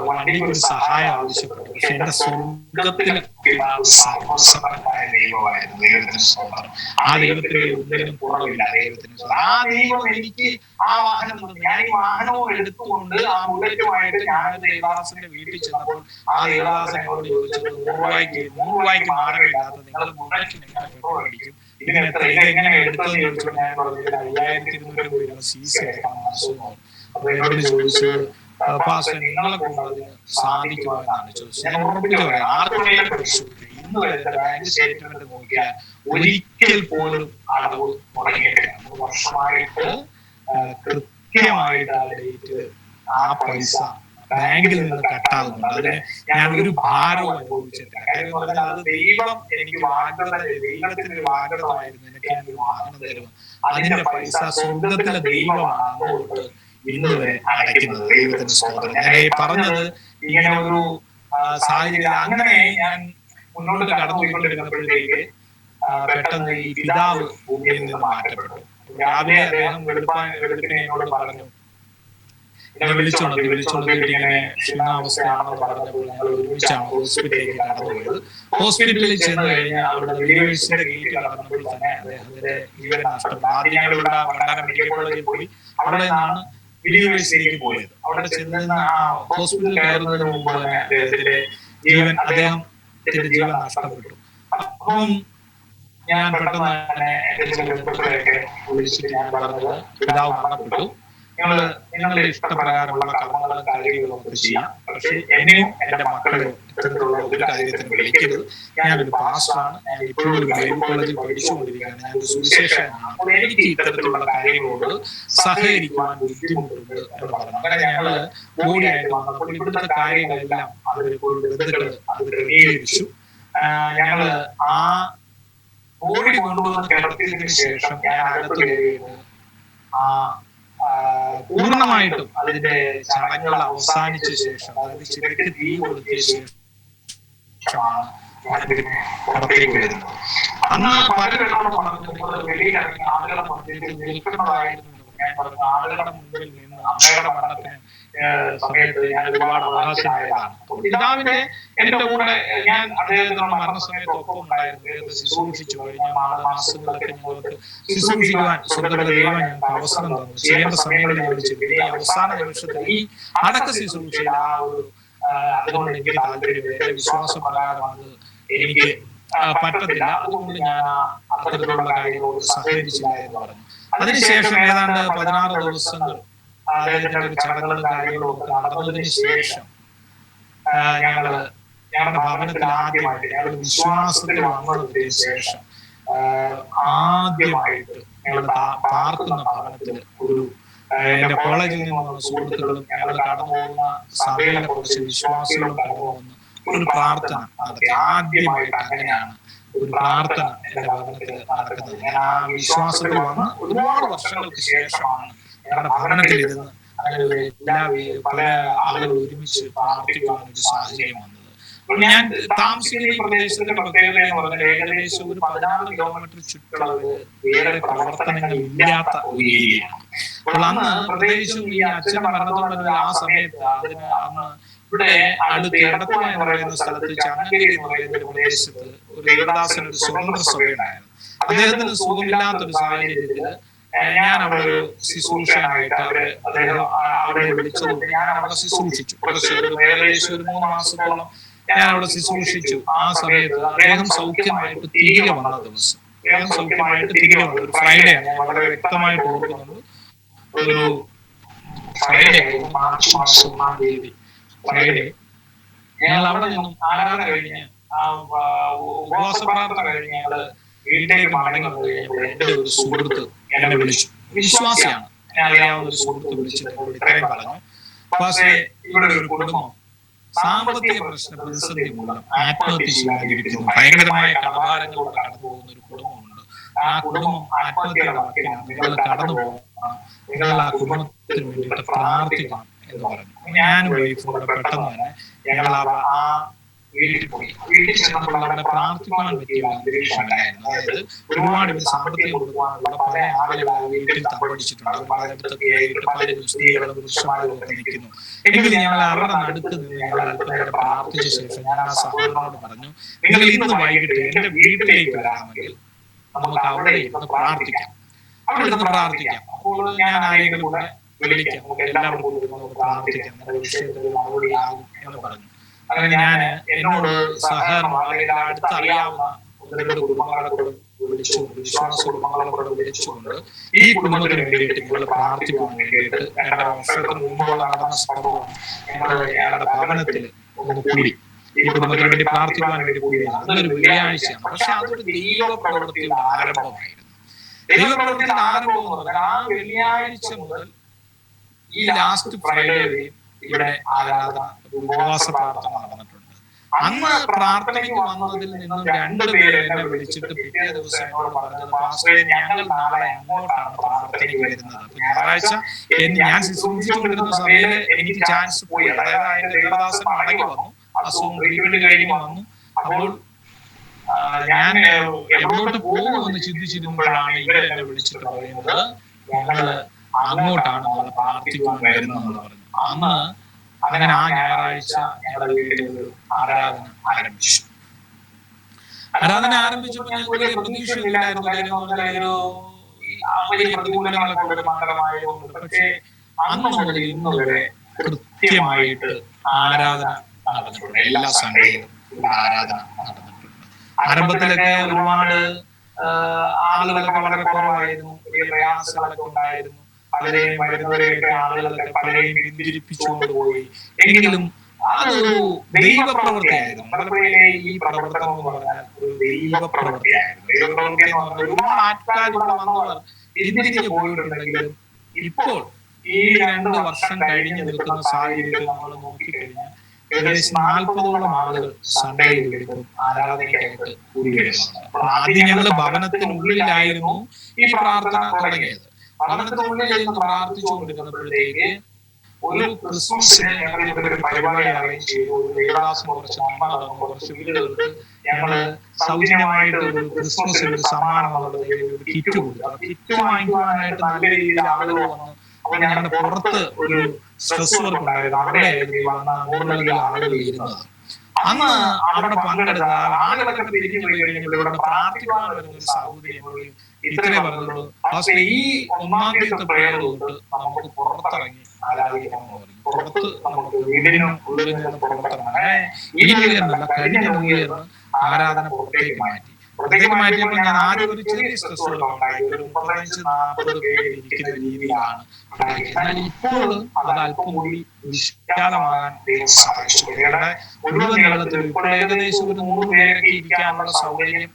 വണ്ടിക്ക് ഒരു സഹായം ആവശ്യപ്പെട്ടു. പക്ഷെ എന്റെ സ്വർഗത്തിന് സർവസമ്പന്നനായ ദൈവമായിരുന്നു. ദൈവത്തിന് സ്വന്തം. ആ ദൈവത്തിന് ഒന്നിനും കുറവില്ല. ദൈവത്തിന് ആ ദൈവം എനിക്ക് ആ വാഹനം തന്നു. ഞാൻ ഈ വാഹനവും എടുത്തുകൊണ്ട് ആ ബുള്ളറ്റുമായിട്ട് ഞാൻ ദേവദാസന്റെ വീട്ടിൽ ചെന്നപ്പോൾ ആ ദേവദാസൻ എന്നോട് ചോദിച്ചത്, 100 രൂപയ്ക്ക് മാർഗമില്ലാത്ത നിങ്ങൾ ബുള്ളറ്റിന് എങ്ങനെ പെട്രോൾ അടിക്കും, ഇതെങ്ങനെ എടുത്തതെന്ന് ചോദിച്ചപ്പോൾ ഞാൻ പറഞ്ഞത് 5250 രൂപ CC അടക്കണം മാസവും. അപ്പൊ എന്നോട് ചോദിച്ചത്, പാസ്റ്റർ നിങ്ങളെ കൊണ്ട് അതിന് സാധിക്കുമോ എന്നാണ് ചോദിച്ചത്. ഞാൻ ഉറപ്പിച്ച് പറയാം, ആർക്കും പരിശോധിക്കും. ഇന്ന് വരെ എന്റെ ബാങ്ക് സ്റ്റേറ്റ്മെന്റ് നോക്കിയാൽ ഒരിക്കൽ പോലും അളവ് മുടങ്ങിയിട്ടില്ല. 3 വർഷമായിട്ട് കൃത്യമായിട്ട് ആ ഡേറ്റ് ആ പൈസ ബാങ്കിൽ നിന്ന് കട്ടാകുന്നുണ്ട്. അതിന് ഞാൻ ഒരു ഭാരവും അനുഭവിച്ചിട്ടില്ല. കാര്യം പറഞ്ഞാൽ അത് ദൈവം എനിക്ക് ദൈവത്തിന്റെ ഒരു വാഗ്ദത്തമായിരുന്നു, എനിക്ക് ഞാൻ ഒരു വാഹനം തരും, അതിന്റെ പൈസ സ്വർഗത്തിലെ ദൈവമാണ് അങ്ങോട്ട് ഇന്ന് വരെ അടയ്ക്കുന്നത്. ദൈവത്തിന്റെ സ്തോത്രം. ഞാൻ ഈ പറഞ്ഞത് ഇങ്ങനെ ഒരു സാഹചര്യം, അങ്ങനെ ഞാൻ മുന്നോട്ട് കടന്നുപോയിക്കൊണ്ടിരുന്നപ്പോഴത്തേക്ക് പെട്ടെന്ന് ഈ പിതാവ് ഭൂമിയിൽ നിന്ന് മാറ്റപ്പെട്ടു. രാവിലെ അദ്ദേഹം വെളുപ്പിനെ എന്നോട് പറഞ്ഞു, എന്നെ വിളിച്ചുകൊണ്ടിട്ട് ഇങ്ങനെ ക്ഷീണാവസ്ഥയാണെന്ന് പറഞ്ഞപ്പോൾ ഞങ്ങൾ ഒരുമിച്ചാണ് ഹോസ്പിറ്റലിലേക്ക് കടന്നുപോയത്. ഹോസ്പിറ്റലിൽ ചെന്ന് കഴിഞ്ഞാൽ അവിടെ യൂണിവേഴ്സിറ്റിയുടെ ഗേറ്റ് കടന്നപ്പോൾ തന്നെ അദ്ദേഹത്തിന്റെ ജീവൻ നഷ്ടപ്പെട്ടു. ആദ്യം ഞങ്ങൾ ഇവിടെ വണ്ടാനം മെഡിക്കൽ കോളേജിൽ പോയി, അവിടെ നിന്നാണ് യൂണിവേഴ്സിറ്റിയിലേക്ക് പോയത്. അവിടെ ചെന്ന് ഹോസ്പിറ്റലിൽ കയറുന്നതിന് മുമ്പ് തന്നെ അദ്ദേഹത്തിന്റെ ജീവൻ നഷ്ടപ്പെട്ടു. അപ്പം ഞാൻ പെട്ടെന്ന് തന്നെ എന്റെ ചില ബന്ധുക്കളെയൊക്കെ വിളിച്ചിട്ട് ഞാൻ പറഞ്ഞത്, പിതാവ് മരണപ്പെട്ടു, നിങ്ങളുടെ ഇഷ്ടപ്രകാരമുള്ള കർമ്മങ്ങളും കാര്യങ്ങളും ഒക്കെ ചെയ്യാം. പക്ഷെ എന്നെയും എന്റെ മക്കളെയും ഇത്തരത്തിലുള്ള ഒരു കാര്യത്തിന് വിളിക്കരുത്. ഞാനൊരു പാസ്റ്ററാണ്, ഞാൻ ഇപ്പോഴും ഒരു ബൈബിൾ കോളേജിൽ പഠിച്ചുകൊണ്ടിരിക്കുകയാണ്, ഞാനൊരു സുവിശേഷകനാണ്, അപ്പോൾ എനിക്ക് ഇത്തരത്തിലുള്ള കാര്യങ്ങളോട് സഹകരിക്കുവാൻ ബുദ്ധിമുട്ടുണ്ട് എന്ന് പറഞ്ഞു. അങ്ങനെ ഞങ്ങള് ബോഡിയായിട്ട് വന്നപ്പോൾ ഇവിടുത്തെ കാര്യങ്ങളെല്ലാം ബന്ധുക്കള് അത് ക്രമീകരിച്ചു. ഞങ്ങള് ആ ബോഡി കൊണ്ടുവന്ന് കിടത്തിയതിനു ശേഷം ഞാൻ അകത്ത് കയറിയിട്ട് പൂർണ്ണമായിട്ടും അതിന്റെ ചടങ്ങുകൾ അവസാനിച്ച ശേഷം, അതായത് ചിലക്ക് തീ കൊടുത്തിയ ശേഷമാണ് പുറത്തേക്ക് വരുന്നത്. അന്ന് പല വെളിയിലിറങ്ങി ആളുകളെ മധ്യത്തിൽ നിൽക്കുന്നതായിരുന്നു. ഞാൻ പറഞ്ഞു, ആളുകളുടെ മുമ്പിൽ നിന്ന് അമ്മയുടെ മരണത്തിന് സമയത്ത് ഞാൻ ഒരുപാട് അവകാശമായതാണ്. പിതാവിന്റെ എന്റെ കൂടെ ഞാൻ അദ്ദേഹത്തിന്റെ മരണസമയത്ത് ഒപ്പം ഉണ്ടായിരുന്നു. അദ്ദേഹത്തെ ശുശ്രൂഷിച്ചു. കഴിഞ്ഞ 4 മാസങ്ങളിലൊക്കെ ഞങ്ങൾക്ക് ശുശ്രൂഷിക്കുവാൻ സ്വർഗ്ഗത്തിലെ ദൈവം ഞങ്ങൾക്ക് അവസരം തന്നു. ചെയ്യേണ്ട സമയങ്ങളിൽ ഞങ്ങൾ ചെയ്തു. ഈ അവസാന നിമിഷത്തിൽ ഈ അടക്ക ശുശ്രൂഷയിൽ അതുകൊണ്ട് എനിക്ക് താല്പര്യമില്ല, എന്റെ വിശ്വാസപ്രകാരം അത് എനിക്ക് പറ്റത്തില്ല, അതുകൊണ്ട് ഞാൻ അത്തരത്തിലുള്ള കാര്യങ്ങളോട് സഹകരിച്ചില്ല എന്ന് പറഞ്ഞു. അതിനുശേഷം ഏതാണ്ട് 16 ദിവസങ്ങൾ അദ്ദേഹത്തിന്റെ ഒരു ചടങ്ങുകളും കാര്യങ്ങളും ഒക്കെ നടന്നതിന് ശേഷം ഞങ്ങളുടെ ഭവനത്തിൽ ആദ്യമായിട്ട് ഞങ്ങൾ വിശ്വാസത്തിൽ വന്നതിന് ശേഷം ആദ്യമായിട്ട് ഞങ്ങൾ പാർക്കുന്ന ഭവനത്തിൽ ഒരു എന്റെ കോളേജിൽ നിന്ന് വന്ന സുഹൃത്തുക്കളും ഞങ്ങൾ കടന്നു പോകുന്ന സഭയിലെ കുറച്ച് വിശ്വാസികളും കടന്നു വന്ന് ഒരു പ്രാർത്ഥന നടത്തി. ആദ്യമായിട്ട് അങ്ങനെയാണ് ഒരു പ്രാർത്ഥന എന്റെ ഭവനത്തിൽ നടക്കുന്നത്. ഞാൻ ആ വിശ്വാസത്തിൽ വന്ന് ഒരുപാട് വർഷങ്ങൾക്ക് ശേഷമാണ് ഞങ്ങളുടെ ഭവനത്തിൽ ഇരുന്ന് അങ്ങനെ പല ആളുകൾ ഒരുമിച്ച് പ്രാർത്ഥിക്കാൻ ഒരു സാഹചര്യം വന്നത്. ഞാൻ താമസിക്കുന്ന ഈ പ്രദേശത്തിന്റെ പ്രത്യേകത എന്ന് പറഞ്ഞാൽ ഏകദേശം ഒരു 16 കിലോമീറ്റർ ചുറ്റളവിൽ വേറെ പ്രവർത്തനങ്ങൾ ഇല്ലാത്ത ഒരു ഏരിയയാണ്. അപ്പോൾ അന്ന് പ്രത്യേകിച്ചും ഈ അച്ഛന്റെ മരണത്തോടെ ആ സമയത്ത് അന്ന് ഇവിടെ അടുത്ത് എടത്തുവ എന്ന് പറയുന്ന സ്ഥലത്ത് ചങ്ങങ്കിരി എന്ന് പറയുന്ന ഒരു പ്രദേശത്ത് ഒരു ദേവദാസൻ ഒരു സ്വതന്ത്ര സഭയുണ്ടായിരുന്നു. അദ്ദേഹത്തിന് സുഖമില്ലാത്തൊരു സാഹചര്യത്തില് ഞാൻ അവിടെ ഒരു ശുശ്രൂഷനായിട്ട് അദ്ദേഹം അവിടെ വിളിച്ചതുകൊണ്ട് ഞാൻ അവിടെ ശുശ്രൂഷിച്ചു. ഏകദേശം ഒരു 3 മാസത്തോളം ഞാൻ അവിടെ ശുശ്രൂഷിച്ചു. ആ സമയത്ത് അദ്ദേഹം സൗഖ്യമായിട്ട് തിരികെ വന്ന ദിവസം, ഒരു ഫ്രൈഡേ ആണ്, ഞാൻ വളരെ വ്യക്തമായിട്ട് ഓർക്കുന്നുണ്ട്. ഒരു ഫ്രൈഡേ, മാർച്ച് മാസം 1-ാം തീയതി ഫ്രൈഡേ, ഞങ്ങൾ അവിടെ നിന്നും ആരാധന കഴിഞ്ഞ് ഉപവാസ പ്രാർത്ഥന കഴിഞ്ഞ് ഞങ്ങള് വീട്ടിലേക്ക് മടങ്ങി വന്നു കഴിഞ്ഞപ്പോൾ എന്റെ ഒരു സുഹൃത്ത് എന്നെ വിളിച്ചു. വിശ്വാസിയാണ്, ഞാൻ അറിയാവുന്ന ഒരു സുഹൃത്ത് വിളിച്ചിട്ട് ഇത്രയും പറഞ്ഞു, പക്ഷേ ഇവിടെ ഒരു കുടുംബം സാമ്പത്തിക പ്രതിസന്ധി മൂലം ആത്മഹത്യ ചെയ്യാതിരിക്കുന്നു, ഭയങ്കരമായ കടഭാരങ്ങളിലൂടെ കടന്നു പോകുന്ന ഒരു കുടുംബമുണ്ട്. ആ കുടുംബം ആത്മഹത്യയുടെ വക്കിലാണ്, നിങ്ങൾ കടന്നു പോകണം, നിങ്ങൾ ആ കുടുംബത്തിന് വേണ്ടിയിട്ട് പ്രാർത്ഥിക്കണം എന്ന് പറഞ്ഞു. ഞാനും വൈഫും കൂടെ പെട്ടെന്ന് തന്നെ ഞങ്ങൾ ആ വീട്ടിൽ പോയി. വീട്ടിൽ ചെന്നപ്പോൾ അവിടെ പ്രാർത്ഥിക്കാൻ പറ്റിയ അന്തരീക്ഷമല്ലായിരുന്നു. അതായത് ഒരുപാട് പേര് സാമ്പത്തികം കൊടുക്കാനുള്ള പല ആളുകൾ ആ വീട്ടിൽ തമ്പടിച്ചിട്ടുണ്ട്. അവർ പലയിടത്തൊക്കെ ആയിട്ട് പല സ്ത്രീകളും പുരുഷന്മാരും ഒക്കെ നിൽക്കുന്നു. എങ്കിലും ഞങ്ങൾ അവരുടെ നടുക്ക് നിന്ന് ഞങ്ങൾ അല്പം നേരം പ്രാർത്ഥിച്ച ശേഷം ഞാൻ ആ സഹോദരനോട് പറഞ്ഞു, നിങ്ങൾ ഇന്ന് വൈകിട്ട് എന്റെ വീട്ടിലേക്ക് വരാമെങ്കിൽ നമുക്ക് അവിടെ ഇരുന്ന് പ്രാർത്ഥിക്കാം. അപ്പോൾ ഞാൻ ആരെങ്കിലും കൂടെ വിളിക്കാം, നമുക്ക് എല്ലാവർക്കും നമുക്ക് പ്രാർത്ഥിക്കാം, നമ്മുടെ വിഷയത്തിൽ മറുപടിയാകും എന്ന് പറഞ്ഞു. അങ്ങനെ ഞാൻ എന്നോട് സഹകരണം അല്ലെങ്കിൽ അടുത്തറിയാവുന്ന 1-2 കുടുംബങ്ങളെ കൂടെ വിളിച്ചുകൊണ്ട്, വിശ്വാസ കുടുംബങ്ങളെ കൂടെ വിളിച്ചുകൊണ്ട് ഈ കുടുംബത്തിന് വേണ്ടിയിട്ട് നിങ്ങൾ പ്രാർത്ഥിക്കാൻ വേണ്ടിയിട്ട് 2 വർഷത്തിന് മുമ്പുള്ള നടന്ന സംഭവം ഞങ്ങളുടെ ഭവനത്തിൽ ഒന്ന് കൂടി ഈ കുടുംബത്തിന് വേണ്ടി പ്രാർത്ഥിക്കാൻ വേണ്ടി കൂടിയാണ്. അതൊരു വെള്ളിയാഴ്ചയാണ്. പക്ഷെ അതൊരു ദൈവപ്രവൃത്തിയുടെ ആരംഭമായിരുന്നു. ദൈവപ്രവൃത്തിയുടെ ആരംഭം എന്ന് പറഞ്ഞാൽ ആ വെള്ളിയാഴ്ച മുതൽ ഈ ലാസ്റ്റ് ഫ്രൈഡേ വരെയും ഇവിടെ ആരാധന, ഉപവാസ പ്രാർത്ഥന നടന്നിട്ടുണ്ട്. അന്ന് പ്രാർത്ഥനയ്ക്ക് വന്നതിൽ നിന്നും 2 പേര് എന്നെ വിളിച്ചിട്ട് പിറ്റേ ദിവസം എന്നോട് പറഞ്ഞത്, പാസ്റ്ററെ ഞങ്ങൾ നാളെ അങ്ങോട്ടാണ് പ്രാർത്ഥനയ്ക്ക് വരുന്നത്. അപ്പൊ ഞായറാഴ്ച ഞാൻ ശുശ്രൂഷിച്ചുകൊണ്ടിരുന്ന സമയത്ത് എനിക്ക് ചാൻസ് പോയി. അതായത് അതിന്റെ ദേവദാസൻ മടങ്ങി വന്നു, അസുഖം ട്രീറ്റ്മെന്റ് കഴിഞ്ഞ് വന്നു. അപ്പോൾ ഞാൻ എവിടോട്ട് പോകുമെന്ന് ചിന്തിച്ചിരുന്നപ്പോഴാണ് ഇവരെന്നെ വിളിച്ചിട്ട് പറയുന്നത്, ഞങ്ങള് അങ്ങോട്ടാണ് നാളെ പ്രാർത്ഥിക്കാൻ വരുന്നതെന്ന് പറഞ്ഞു. അന്ന് അങ്ങനെ ആ ഞായറാഴ്ച ഞങ്ങളുടെ വീട്ടിൽ ഒരു ആരാധന ആരംഭിച്ചു. ആരംഭിച്ചപ്പോൾ ഞങ്ങൾക്ക് വലിയ പ്രതീക്ഷയില്ലായിരുന്നു. വലിയ പ്രതികൂലങ്ങളൊക്കെ ഒരു മണ്ഡലമായതുകൊണ്ട്. പക്ഷേ അന്ന് മുതൽ ഇന്ന് വരെ കൃത്യമായിട്ട് ആരാധന നടന്നിട്ടുണ്ട്. എല്ലാ സൺഡേയിലും ആരാധന നടന്നിട്ടുണ്ട്. ആരംഭത്തിലൊക്കെ ഒരുപാട് ആളുകളൊക്കെ വളരെ കുറവായിരുന്നു, വലിയ പ്രയാസങ്ങളൊക്കെ ഉണ്ടായിരുന്നു. പലരെയും വരുന്നവരെയൊക്കെ ആളുകളൊക്കെ പലരെയും പിന്തിരിപ്പിച്ചുകൊണ്ട് പോയി. എങ്കിലും അതൊരു ദൈവപ്രവൃത്തിയായിരുന്നു. അമ്പലപ്പുഴയിലെ ഈ പ്രവർത്തനം എന്ന് പറഞ്ഞാൽ ഒരു ദൈവപ്രവൃത്തിയായിരുന്നു. ദൈവപ്രവൃത്തി എന്ന് പറഞ്ഞാൽ ഒരുപാട് ആൾക്കാർ ഇവിടെ വന്നവർ പിന്തിരിഞ്ഞു പോയിട്ടുണ്ടെങ്കിലും ഇപ്പോൾ ഈ 2 വർഷം കഴിഞ്ഞു നിൽക്കുന്ന സാഹചര്യത്തിൽ നമ്മൾ നോക്കിക്കഴിഞ്ഞാൽ ഏകദേശം 40ഓളം ആളുകൾ സൺഡേയിൽ ഇപ്പം ആരാധനയ്ക്കായിട്ട് കൂടി വരുന്നുണ്ട്. അപ്പോൾ ആദ്യം ഞങ്ങൾ ഭവനത്തിനുള്ളിലായിരുന്നു ഈ പ്രാർത്ഥന തുടങ്ങിയത്. ഭവനത്തിനുള്ളിൽ നിന്ന് പ്രാർത്ഥിച്ചുകൊണ്ടിരുന്നപ്പോഴത്തേക്ക് ഒരു ക്രിസ്മസിന് ഞങ്ങൾ ഇവിടെ ഒരു പരിപാടി അറേഞ്ച് ചെയ്തു. ഒരു ദേവദാസം കുറച്ച് നന്മ തന്നു. കുറച്ച് വീടുകൾക്ക് ഞങ്ങള് സൗജന്യമായിട്ട് ഒരു ക്രിസ്മസിന് ഒരു സമ്മാനം എന്നുള്ള രീതിയിൽ ഒരു കിറ്റ് കൊടുത്തു. ആ കിറ്റ് വാങ്ങിക്കുവാനായിട്ട് നല്ല രീതിയിൽ ആളുകൾ വന്നു. അപ്പൊ ഞങ്ങളുടെ പുറത്ത് ഒരു സ്ട്രെസ് വർക്ക് ഉണ്ടായിരുന്നു. അവിടെയായിരുന്നു ഈ വന്ന 100 ആളുകൾ ഇരുന്നത്. അന്ന് അവിടെ പങ്കെടുത്ത ആളുകളൊക്കെ പിരിഞ്ഞു പോയി കഴിഞ്ഞപ്പോൾ ഇവിടെ പ്രാർത്ഥിക്കാൻ വരുന്ന ഒരു സഹോദരി എന്നോട് ഇത്രേ പറഞ്ഞുള്ളൂ, ഈ 1-ാം തീയതി പ്രേയർ തൊട്ട് നമുക്ക് പുറത്തിറങ്ങി ആരാധിക്കണം എന്ന് പറഞ്ഞു. പുറത്ത് നമുക്ക് വീടിനും ഉള്ളിൽ നിന്ന് പുറത്തിറങ്ങാം. ഈ ന്യൂ ഇയറിനല്ല, കഴിഞ്ഞ ന്യൂ ഇയറിന് ആരാധന പുറത്തേക്ക് മാറ്റി. പുറത്തേക്ക് മാറ്റിയപ്പോൾ ഞാൻ ആദ്യം ഒരു ചെറിയ സ്ട്രെസ് ഉണ്ടായി. ഒരു 35-40 പേര് ഇരിക്കുന്ന രീതിയിലാണ് ഉണ്ടാക്കിയത്. എന്നാൽ ഇപ്പോൾ അത് അല്പം കൂടി വിശാലമാകാൻ ദൈവം സഹായിച്ചു. ഇവിടെ മുഴുവൻ നീളത്തിൽ ഇപ്പോൾ ഏകദേശം ഒരു 100 പേരൊക്കെ ഇരിക്കാനുള്ള സൗകര്യം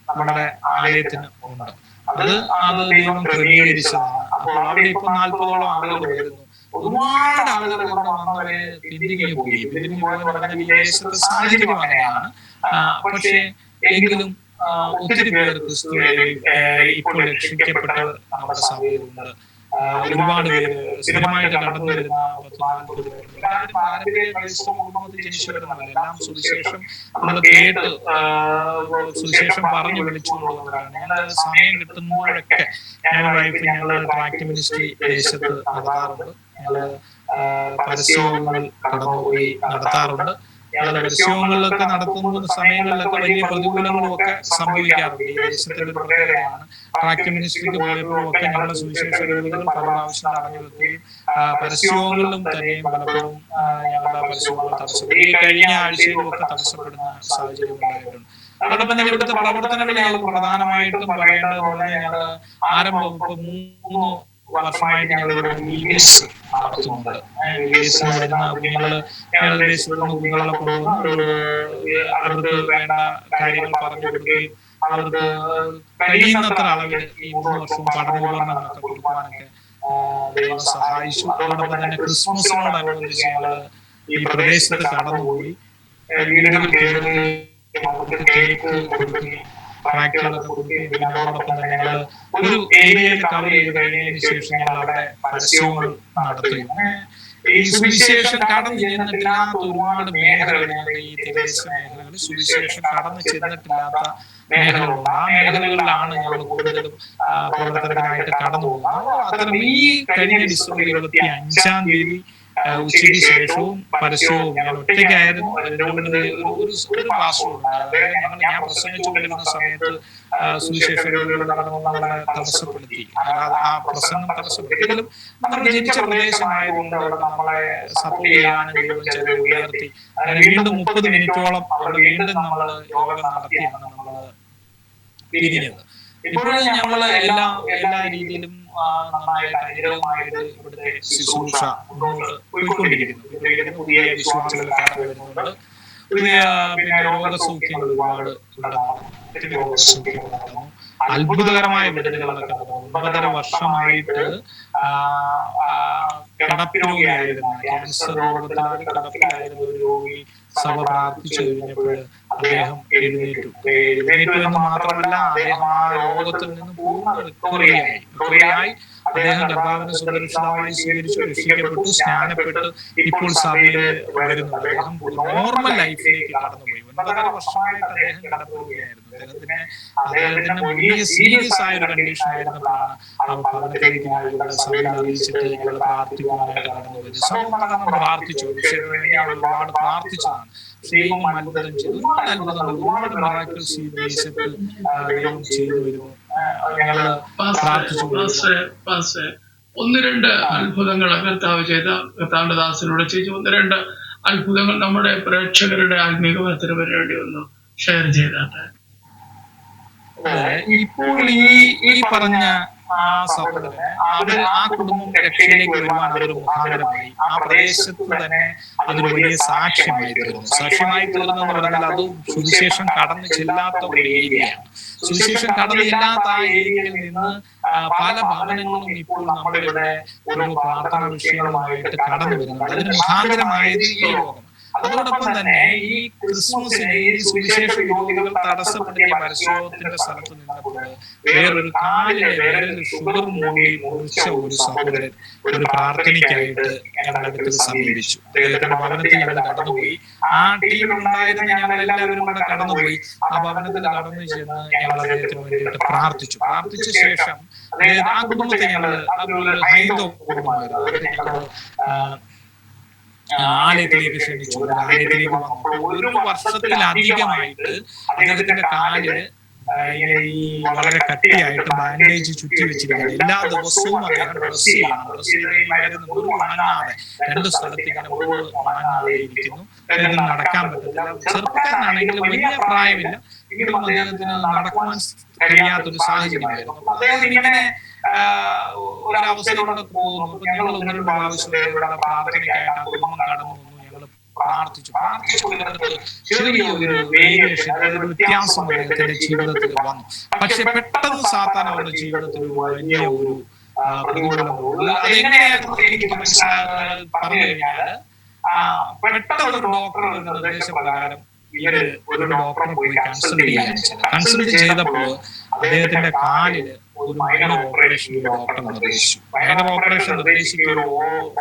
നമ്മുടെ ആലയത്തിന് ഉണ്ട്. അത് ദൈവം ക്രമീകരിച്ചതാണ്. അപ്പോൾ അവിടെ ഇപ്പൊ 40ഓളം ആളുകൾ വരുന്നു. ഒരുപാട് ആളുകൾ ഇവിടെ വന്നവരെ പിന്തിരിഞ്ഞു പോയി. പിന്തിരിഞ്ഞു പോയെന്ന് പറഞ്ഞാൽ വിദേശത്തെ സാഹചര്യം അങ്ങനെയാണ്. പക്ഷേ എങ്കിലും ഒത്തിരി പേർ ക്രിസ്തു ഇപ്പോൾ രക്ഷിക്കപ്പെട്ടവർ നമ്മുടെ സഭയിലുണ്ട്. ഒരുപാട് പേര് സ്ഥിരമായിട്ട് കടന്നു വരുന്ന 40-40 പേര്. എല്ലാവരും പാരമ്പര്യ ക്രൈസ്തവ കുടുംബത്തിൽ ജനിച്ചു വരുന്നവർ. എല്ലാം സുവിശേഷം നമ്മൾ കേട്ട് സുവിശേഷം പറഞ്ഞു വിളിച്ചുകൊണ്ടുവന്നവരാണ്. ഞങ്ങൾ സമയം കിട്ടുമ്പോഴൊക്കെ ഞാൻ വൈഫ് ഞങ്ങൾ ട്രാക്ട് മിനിസ്ട്രി ദേശത്ത് നടത്താറുണ്ട്. ഞങ്ങള് പരസ്യങ്ങൾ കടന്നുപോയി നടത്താറുണ്ട്. ഞങ്ങൾ പരസ്യങ്ങളിലൊക്കെ നടത്തുന്ന സമയങ്ങളിലൊക്കെ വലിയ പ്രതികൂലങ്ങളും ഒക്കെ സംഭവിക്കാറുണ്ട്. ഈ ദേശത്തിന്റെ ഒരു പ്രത്യേകതയാണ്. ട്രാക്ട് മിനിസ്ട്രിക്ക് പോയപ്പോഴൊക്കെ ഞങ്ങളുടെ സുവിശേഷ ഗതികൾ പല പ്രാവശ്യം നടന്നു വെക്കുകയും പരസ്യങ്ങളിലും തന്നെയും പലപ്പോഴും ഞങ്ങളുടെ പരസ്യങ്ങൾ തടസ്സപ്പെടും. ഈ കഴിഞ്ഞ ആഴ്ചയിലും ഒക്കെ തടസ്സപ്പെടുന്ന സാഹചര്യം ഉണ്ടായിട്ടുണ്ട്. അതോടൊപ്പം തന്നെ ഇവിടുത്തെ പ്രവർത്തനങ്ങൾ ഞങ്ങൾ പ്രധാനമായിട്ടും പറയേണ്ടതെന്ന് പറഞ്ഞാൽ ഞങ്ങൾ ആരംഭം ഇപ്പൊ 3 വർഷമായിട്ട് ഞങ്ങൾ ഇവിടെ VBS നടത്തുന്നുണ്ട്. VBS വരുന്ന കുഞ്ഞുങ്ങള് ഏകദേശം കുഞ്ഞുങ്ങളെ കൊണ്ടുവന്ന് അവർക്ക് വേണ്ട കാര്യങ്ങൾ പറഞ്ഞു കൊടുക്കുകയും അവർക്ക് കഴിയുന്നത്ര അളവിൽ ഈ 3 വർഷവും പഠനോപകരണങ്ങളൊക്കെ കൊടുക്കുവാനൊക്കെ ദൈവം സഹായിച്ചു. അതോടൊപ്പം തന്നെ ക്രിസ്മസിനോടനുബന്ധിച്ച് ഞങ്ങള് ഈ പ്രദേശത്ത് കടന്നുപോയി വീടുകളിൽ കയറുകയും അവർക്ക് കേക്ക് കൊടുക്കുകയും ട്രാക്ടറുകളൊക്കെ കൊടുക്കുകയും പിന്നെ അതോടൊപ്പം തന്നെ ഞങ്ങൾ ഒരു ഏരിയയിൽ കവർ ചെയ്ത് കഴിഞ്ഞതിന് ശേഷം ഞങ്ങൾ അവിടെ പരസ്യങ്ങൾ നടത്തുകയും ഈ സുവിശേഷം കടന്നു ചെന്നിട്ടില്ലാത്ത ഒരുപാട് മേഖലകൾ ഞങ്ങളുടെ ഈ തീരദേശ മേഖലകളിൽ സുവിശേഷം കടന്നു ചെന്നിട്ടില്ലാത്ത മേഖലകളുണ്ട്. ആ മേഖലകളിലാണ് ഞങ്ങൾ കൂടുതലും പ്രവർത്തനത്തിനായിട്ട് കടന്നു പോകുന്നത്. അത്തരം ഈ കഴിഞ്ഞ ഡിസംബർ 25-ാം തീയതി ഉച്ചയ്ക്ക് ശേഷവും പരസ്യവും ഞാൻ ഒറ്റയ്ക്കായിരുന്നു. ഒരു ക്ലാസ് റൂം ഞാൻ പ്രസംഗിച്ചുകൊണ്ടിരുന്ന സമയത്ത് സുവിശേഷകരുടെ നമ്മളെ തടസ്സപ്പെടുത്തി. ആ പ്രസംഗം തടസ്സപ്പെടുത്തിയെങ്കിലും നമ്മൾ ജനിച്ച പ്രദേശമായതുകൊണ്ട് അവിടെ നമ്മളെ സപ്പോർട്ട് ചെയ്യാനും ദൈവം ചില ഉയർത്തി. അങ്ങനെ വീണ്ടും 30 മിനിറ്റോളം അവിടെ വീണ്ടും നമ്മൾ യോഗം നടത്തിയാണ് നമ്മൾ പിരിഞ്ഞത്. ഇപ്പോഴും ഞങ്ങൾ എല്ലാ രീതിയിലും നന്നായിട്ട് അനുഗ്രഹമായിട്ട് ഇവിടുത്തെ ശുശ്രൂഷ മുന്നോട്ട് പോയിക്കൊണ്ടിരിക്കുന്നു. പുതിയ വിശ്വാസികൾ കടന്നു വരുന്നുണ്ട്. പുതിയ പിന്നെ രോഗസൗഖ്യങ്ങൾ ഒരുപാട് രോഗസൗഖ്യങ്ങൾ നടന്നു. അത്ഭുതകരമായ വിടുതലുകളൊക്കെ നടന്നു. 9.5 വർഷമായിട്ട് കിടപ്പിരോഗിയായിരുന്ന ക്യാൻസർ രോഗത്തിലാണ് കിടപ്പിലായിരുന്ന ഒരു രോഗി സഭ പ്രാർത്ഥിച്ചു കഴിഞ്ഞപ്പോൾ അദ്ദേഹം എഴുന്നേറ്റു എന്ന് മാത്രമല്ല അദ്ദേഹം ആ രോഗത്തിൽ നിന്ന് പൂർണ്ണ റിക്കവറിയായി അദ്ദേഹം കർത്താവിനെ സുരക്ഷിതമായി സ്വീകരിച്ചു, രക്ഷിക്കപ്പെട്ടു, സ്നാനപ്പെട്ട് ഇപ്പോൾ സഭയിൽ വരുന്നു. അദ്ദേഹം നോർമൽ ലൈഫിലേക്ക് കടന്നുപോയി. 9.5 വർഷമായിട്ട് അദ്ദേഹം കിടപ്പിരോഗിയായിരുന്നു. അദ്ദേഹത്തിന് വലിയ സീരിയസ് ആയ ഒരു കണ്ടീഷൻ ആയിരുന്നപ്പോഴാണ് ആ ഭവനത്തിലേക്ക് ഞങ്ങളുടെ സഭയിൽ അറിയിച്ചിട്ട് ഞങ്ങൾ പ്രാർത്ഥിക്കുവാനായിട്ട് കടന്നു പോയത്. സഭ നമ്മൾ പ്രാർത്ഥിച്ചു, ഒരുപാട് പ്രാർത്ഥിച്ചതാണ്. ദൈവം അത്ഭുതം ചെയ്തു. ഒരുപാട് അത്ഭുതങ്ങൾ, ഒരുപാട് മിറാക്കിൾസ് ഈ ദേശത്ത് ദൈവം ചെയ്തു വരുന്നു. ഞങ്ങള് പ്രാർത്ഥിച്ചു. 1-2 അത്ഭുതങ്ങൾ കർത്താവ് ചെയ്ത കർത്താവിന്റെ ദാസനോട് ചെയ്തു. 1-2 അത്ഭുതങ്ങൾ നമ്മുടെ പ്രേക്ഷകരുടെ ആത്മീകമത്തിന് വേണ്ടി ഒന്ന് ഷെയർ ചെയ്താട്ടെ. ഇപ്പോൾ ഈ പറഞ്ഞ ആ സഹോദരന് ആ കുടുംബം രക്ഷയിലേക്ക് വരുവാൻ അതൊരു മുഖാന്തരമായി. ആ പ്രദേശത്ത് തന്നെ അതൊരു വലിയ സാക്ഷ്യമായി തീർന്നു. സാക്ഷ്യമായി തീർന്നു എന്ന് പറഞ്ഞാൽ അത് സുവിശേഷം കടന്നു ചെല്ലാത്ത ഒരു ഏരിയയാണ്. സുവിശേഷം കടന്നു ചെല്ലാത്ത ആ ഏരിയയിൽ നിന്ന് പല ഭവനങ്ങളും ഇപ്പോൾ നമ്മളിവിടെ ഓരോ പ്രാർത്ഥനാ വിഷയങ്ങളുമായിട്ട് കടന്നു വരുന്നുണ്ട്. അതിന് മുഖാന്തരമായത് ഈ യോഗം. അതോടൊപ്പം തന്നെ ഈ ക്രിസ്മസിന് ഈ സുവിശേഷ രോഗികൾ തടസ്സപ്പെടുത്തിയ പരസ്യത്തിന്റെ സ്ഥലത്ത് നിന്നപ്പോൾ വേറൊരു കാലിലെ വിരൽ ഷുഗർ മൂടി മുറിച്ച ഒരു സഹോദരൻ ഒരു പ്രാർത്ഥനയ്ക്കായിട്ട് ഞങ്ങളുടെ അടുത്ത് സമീപിച്ചു. അദ്ദേഹത്തിന്റെ ഭവനത്തിൽ ഞങ്ങൾ കടന്നുപോയി. ആ ടീമിലുണ്ടായിരുന്ന ഞങ്ങൾ എല്ലാവരും കൂടെ കടന്നുപോയി. ആ ഭവനത്തിൽ കടന്നു ചെന്ന് ഞങ്ങൾ അദ്ദേഹത്തിന് വേണ്ടിയിട്ട് പ്രാർത്ഥിച്ചു. പ്രാർത്ഥിച്ച ശേഷം ആ കുടുംബത്തെ ഞങ്ങൾ ഒരു ഹൈന്ദവ കുടുംബമായിരുന്നു. ഞങ്ങൾ ആലയത്തിലേക്ക് ക്ഷണിച്ചു. ആലയത്തിലേക്ക് വന്നപ്പോൾ ഒരു വർഷത്തിലധികമായിട്ട് അദ്ദേഹത്തിന്റെ കാലില് ഈ വളരെ കട്ടിയായിട്ട് ബാൻഡേജ് ചുറ്റി വെച്ചിരിക്കുകയാണ്. എല്ലാ ദിവസവും അദ്ദേഹം ഡ്രസ് ചെയ്യണം. ഡ്രസ് ചെയ്യുന്നതായിരുന്നു മുറിവ് ഉണങ്ങാതെ 2 സ്ഥലത്ത് ഇങ്ങനെ മുറിവ് ഉണങ്ങാതെ ഇരിക്കുന്നു. അദ്ദേഹത്തിന് നടക്കാൻ പറ്റത്തില്ല. ചെറുപ്പക്കാരനാണെങ്കിലും വലിയ പ്രായമില്ല, എങ്കിലും അദ്ദേഹത്തിന് നടക്കുവാൻ കഴിയാത്തൊരു സാഹചര്യമായിരുന്നു. അദ്ദേഹം ഇങ്ങനെ ഒരവസ്ഥയിലൂടെ പോകുന്നു. അപ്പൊ ഞങ്ങൾ 1-2 പ്രാവശ്യം പ്രാർത്ഥനയ്ക്കായിട്ട് ആ കുടുംബം കടന്നു വന്നു. ഞങ്ങൾ പ്രാർത്ഥിച്ചു. ചെറിയൊരു വേരിയേഷൻ, അതൊരു വ്യത്യാസം അദ്ദേഹത്തിന്റെ ജീവിതത്തിൽ വന്നു. പക്ഷെ പെട്ടെന്ന് സാത്താൻ അവരുടെ ജീവിതത്തിൽ വലിയ ഒരു പ്രതികൂലം. അതെങ്ങനെയായിരുന്നു എനിക്ക് പറഞ്ഞു കഴിഞ്ഞാല്, പെട്ടെന്ന് ഒരു ഡോക്ടറുടെ നിർദ്ദേശപ്രകാരം ഇവര് ഒരു ഡോക്ടറെ പോയി കൺസൾട്ട് ചെയ്യാൻ കൺസൾട്ട് ചെയ്തപ്പോൾ അദ്ദേഹത്തിന്റെ കാലില് ഒരു മൈനർ ഓപ്പറേഷൻ ഡോക്ടർ നിർദ്ദേശിച്ചു. മൈനർ ഓപ്പറേഷൻ നിർദ്ദേശിച്ച് ഒരു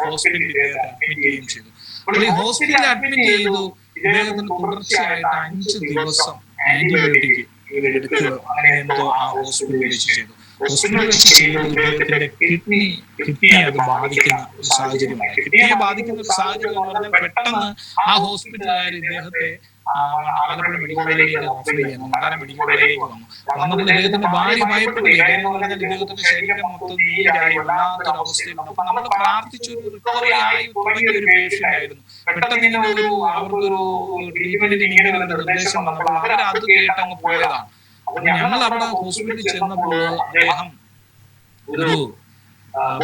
ഹോസ്പിറ്റലിൽ അഡ്മിറ്റ് ചെയ്യുകയും ചെയ്തു. അപ്പോൾ ഈ ഹോസ്പിറ്റലിൽ അഡ്മിറ്റ് ചെയ്തു. ഇദ്ദേഹത്തിന് തുടർച്ചയായിട്ട് 5 ദിവസം ആന്റിബയോട്ടിക് എടുക്കുക അങ്ങനെ എന്തോ ആ ഹോസ്പിറ്റലിൽ വെച്ച് ചെയ്തു. ഹോസ്പിറ്റലിൽ വെച്ച് ചെയ്ത് ഇദ്ദേഹത്തിന്റെ കിഡ്നി അത് ബാധിക്കുന്ന ഒരു സാഹചര്യമായി. കിഡ്നിയെ ബാധിക്കുന്ന ഒരു സാഹചര്യം എന്ന് പറഞ്ഞാൽ പെട്ടെന്ന് ആ ഹോസ്പിറ്റലുകാർ ഇദ്ദേഹത്തെ ആലപ്പുഴ മെഡിക്കൽ കോളേജിലേക്ക് റെഫർ ചെയ്യുന്നു. മണ്ടാന മെഡിക്കൽ കോളേജിലേക്ക് വന്നപ്പോൾ ഇദ്ദേഹത്തിന്റെ ഭാര്യ ഭയപ്പെടുകയാണ്. എന്ന് പറഞ്ഞാൽ ഇദ്ദേഹത്തിന്റെ ശരീരം മൊത്തം നീരായി വല്ലാത്തൊരവസ്ഥയിലുണ്ട്. അപ്പൊ നമ്മൾ പ്രാർത്ഥിച്ചൊരു റിക്കവറി ആയി തുടങ്ങിയ ഒരു പേഷ്യന്റ് ആയിരുന്നു. പെട്ടെന്ന് ഇങ്ങനെ അവർക്കൊരു ട്രീറ്റ്മെന്റിന് ഇങ്ങനെ ഒരു നിർദ്ദേശം വന്നപ്പോൾ അവരത് കേട്ടങ്ങ് പോയതാണ്. അപ്പൊ ഞങ്ങൾ അവിടെ ഹോസ്പിറ്റലിൽ ചെന്നപ്പോൾ അദ്ദേഹം ഒരു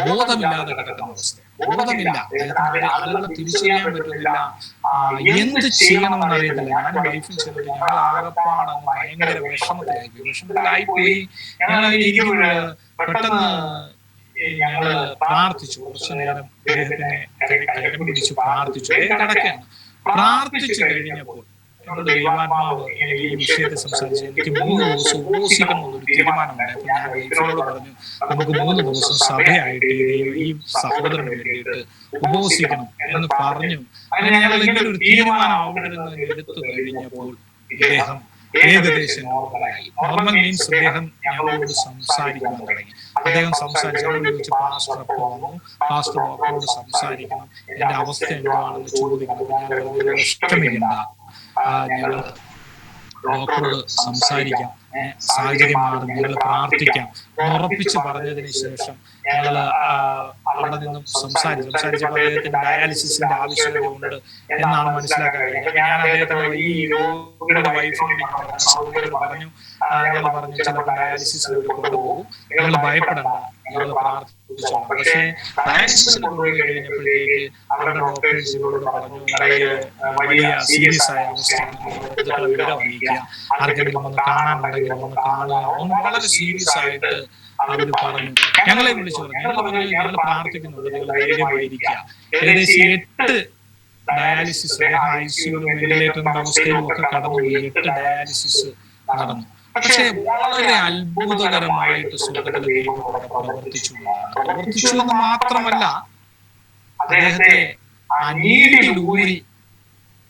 ബോധമില്ലാതെ കിടക്കുന്ന അവസ്ഥ. ബോധമില്ല, അദ്ദേഹത്തിന് ആളുകളെ തിരിച്ചറിയാൻ പറ്റുന്നില്ല, എന്ത് ചെയ്യണമെന്ന് അറിയത്തില്ല. ഞാൻ വൈഫും ചെന്നിട്ട് ഞങ്ങൾ ആകപ്പാടങ്ങ് ഭയങ്കര വിഷമത്തിലായിപ്പോയി. ഞങ്ങൾ അതിൽ ഇരിക്കുമ്പോൾ പെട്ടെന്ന് ഞങ്ങള് പ്രാർത്ഥിച്ചു. കുറച്ചു നേരം അദ്ദേഹത്തിനെ കരം പിടിച്ചു പ്രാർത്ഥിച്ചു. കിടക്കുകയാണ്. പ്രാർത്ഥിച്ചു കഴിഞ്ഞപ്പോൾ എന്നോട് ദൈവാത്മാവ് ഈ വിഷയത്തെ സംസാരിച്ച് എനിക്ക് 3 ദിവസം ഉപവസിക്കണമെന്നൊരു തീരുമാനമുണ്ട്. അപ്പൊ ഞാൻ വൈഫിനോട് പറഞ്ഞു, നമുക്ക് 3 ദിവസം സഭയായിട്ട് ഈ സഹോദരന് വേണ്ടിയിട്ട് ഉപവസിക്കണം എന്ന് പറഞ്ഞു. അങ്ങനെ ഞങ്ങൾ ഇങ്ങനെ ഒരു തീരുമാനം അവിടെ നിന്ന് എടുത്തു കഴിഞ്ഞപ്പോൾ ഇദ്ദേഹം ഏകദേശം നോർമലായി. നോർമൽ മീൻസ് അദ്ദേഹം ഞങ്ങളോട് സംസാരിക്കാൻ തുടങ്ങി. അദ്ദേഹം സംസാരിച്ചവരോട് ചോദിച്ചു, പാസ്റ്റർ എപ്പോ വന്നു, പാസ്റ്റർ ഡോക്ടറോട് സംസാരിക്കണം, എന്റെ അവസ്ഥ എന്താണെന്ന് ചോദിക്കണം. ഞാൻ വളരെ ഇഷ്ടമില്ല, ഞങ്ങൾ ഡോക്ടറോട് സംസാരിക്കാം, സാഹചര്യം മാറും, ഞങ്ങൾ പ്രാർത്ഥിക്കാം ഉറപ്പിച്ച് പറഞ്ഞതിന് ശേഷം ഞങ്ങൾ അവിടെ നിന്നും സംസാരിച്ചപ്പോൾ അദ്ദേഹത്തിന് ഡയാലിസിസിന്റെ ആവശ്യകത ഉണ്ട് എന്നാണ് മനസ്സിലാക്കാൻ കഴിഞ്ഞത്. ഞാൻ അദ്ദേഹത്തിന് ഈ രോഗിയുടെ വൈഫിനോട് പറഞ്ഞു, ഞങ്ങൾ പറഞ്ഞു ചിലപ്പോൾ ഡയാലിസിസിൽ കൊണ്ടുപോകും, ഞങ്ങൾ ഭയപ്പെടണ്ട, ഞങ്ങൾ പ്രാർത്ഥിച്ചോളാം. പക്ഷേ ഡയാലിസിസിന് കൊണ്ടുപോയി കഴിഞ്ഞപ്പോഴത്തേക്ക് അവരുടെ ഡോക്ടേഴ്സിനോട് പറഞ്ഞു, വലിയ സീരിയസ് ആയ അവസ്ഥയാണ്, വിവരം അറിയിക്കുക, ആർക്കെങ്കിലും ഒന്ന് കാണാനുണ്ടെങ്കിൽ ഒന്ന് കാണുക, ഒന്ന് വളരെ സീരിയസ് ആയിട്ട് അവര് പറഞ്ഞു. ഞങ്ങളെ വിളിച്ചു പറഞ്ഞു, ഞങ്ങൾ പ്രാർത്ഥിക്കുന്നുണ്ട്, നിങ്ങൾ ധൈര്യമായിരിക്കുക. ഏകദേശം 8 ഡയാലിസിസ്, ഐസിയുലും വെന്റിലേറ്ററിന്റെ അവസ്ഥയിലും ഒക്കെ കടന്നുപോയി. 8 ഡയാലിസിസ് നടന്നു. പക്ഷെ വളരെ അത്ഭുതകരമായിട്ട് സുഖത്തിലെ പ്രവർത്തിച്ചു എന്ന് മാത്രമല്ല, അദ്ദേഹത്തെ നീരിലൂരി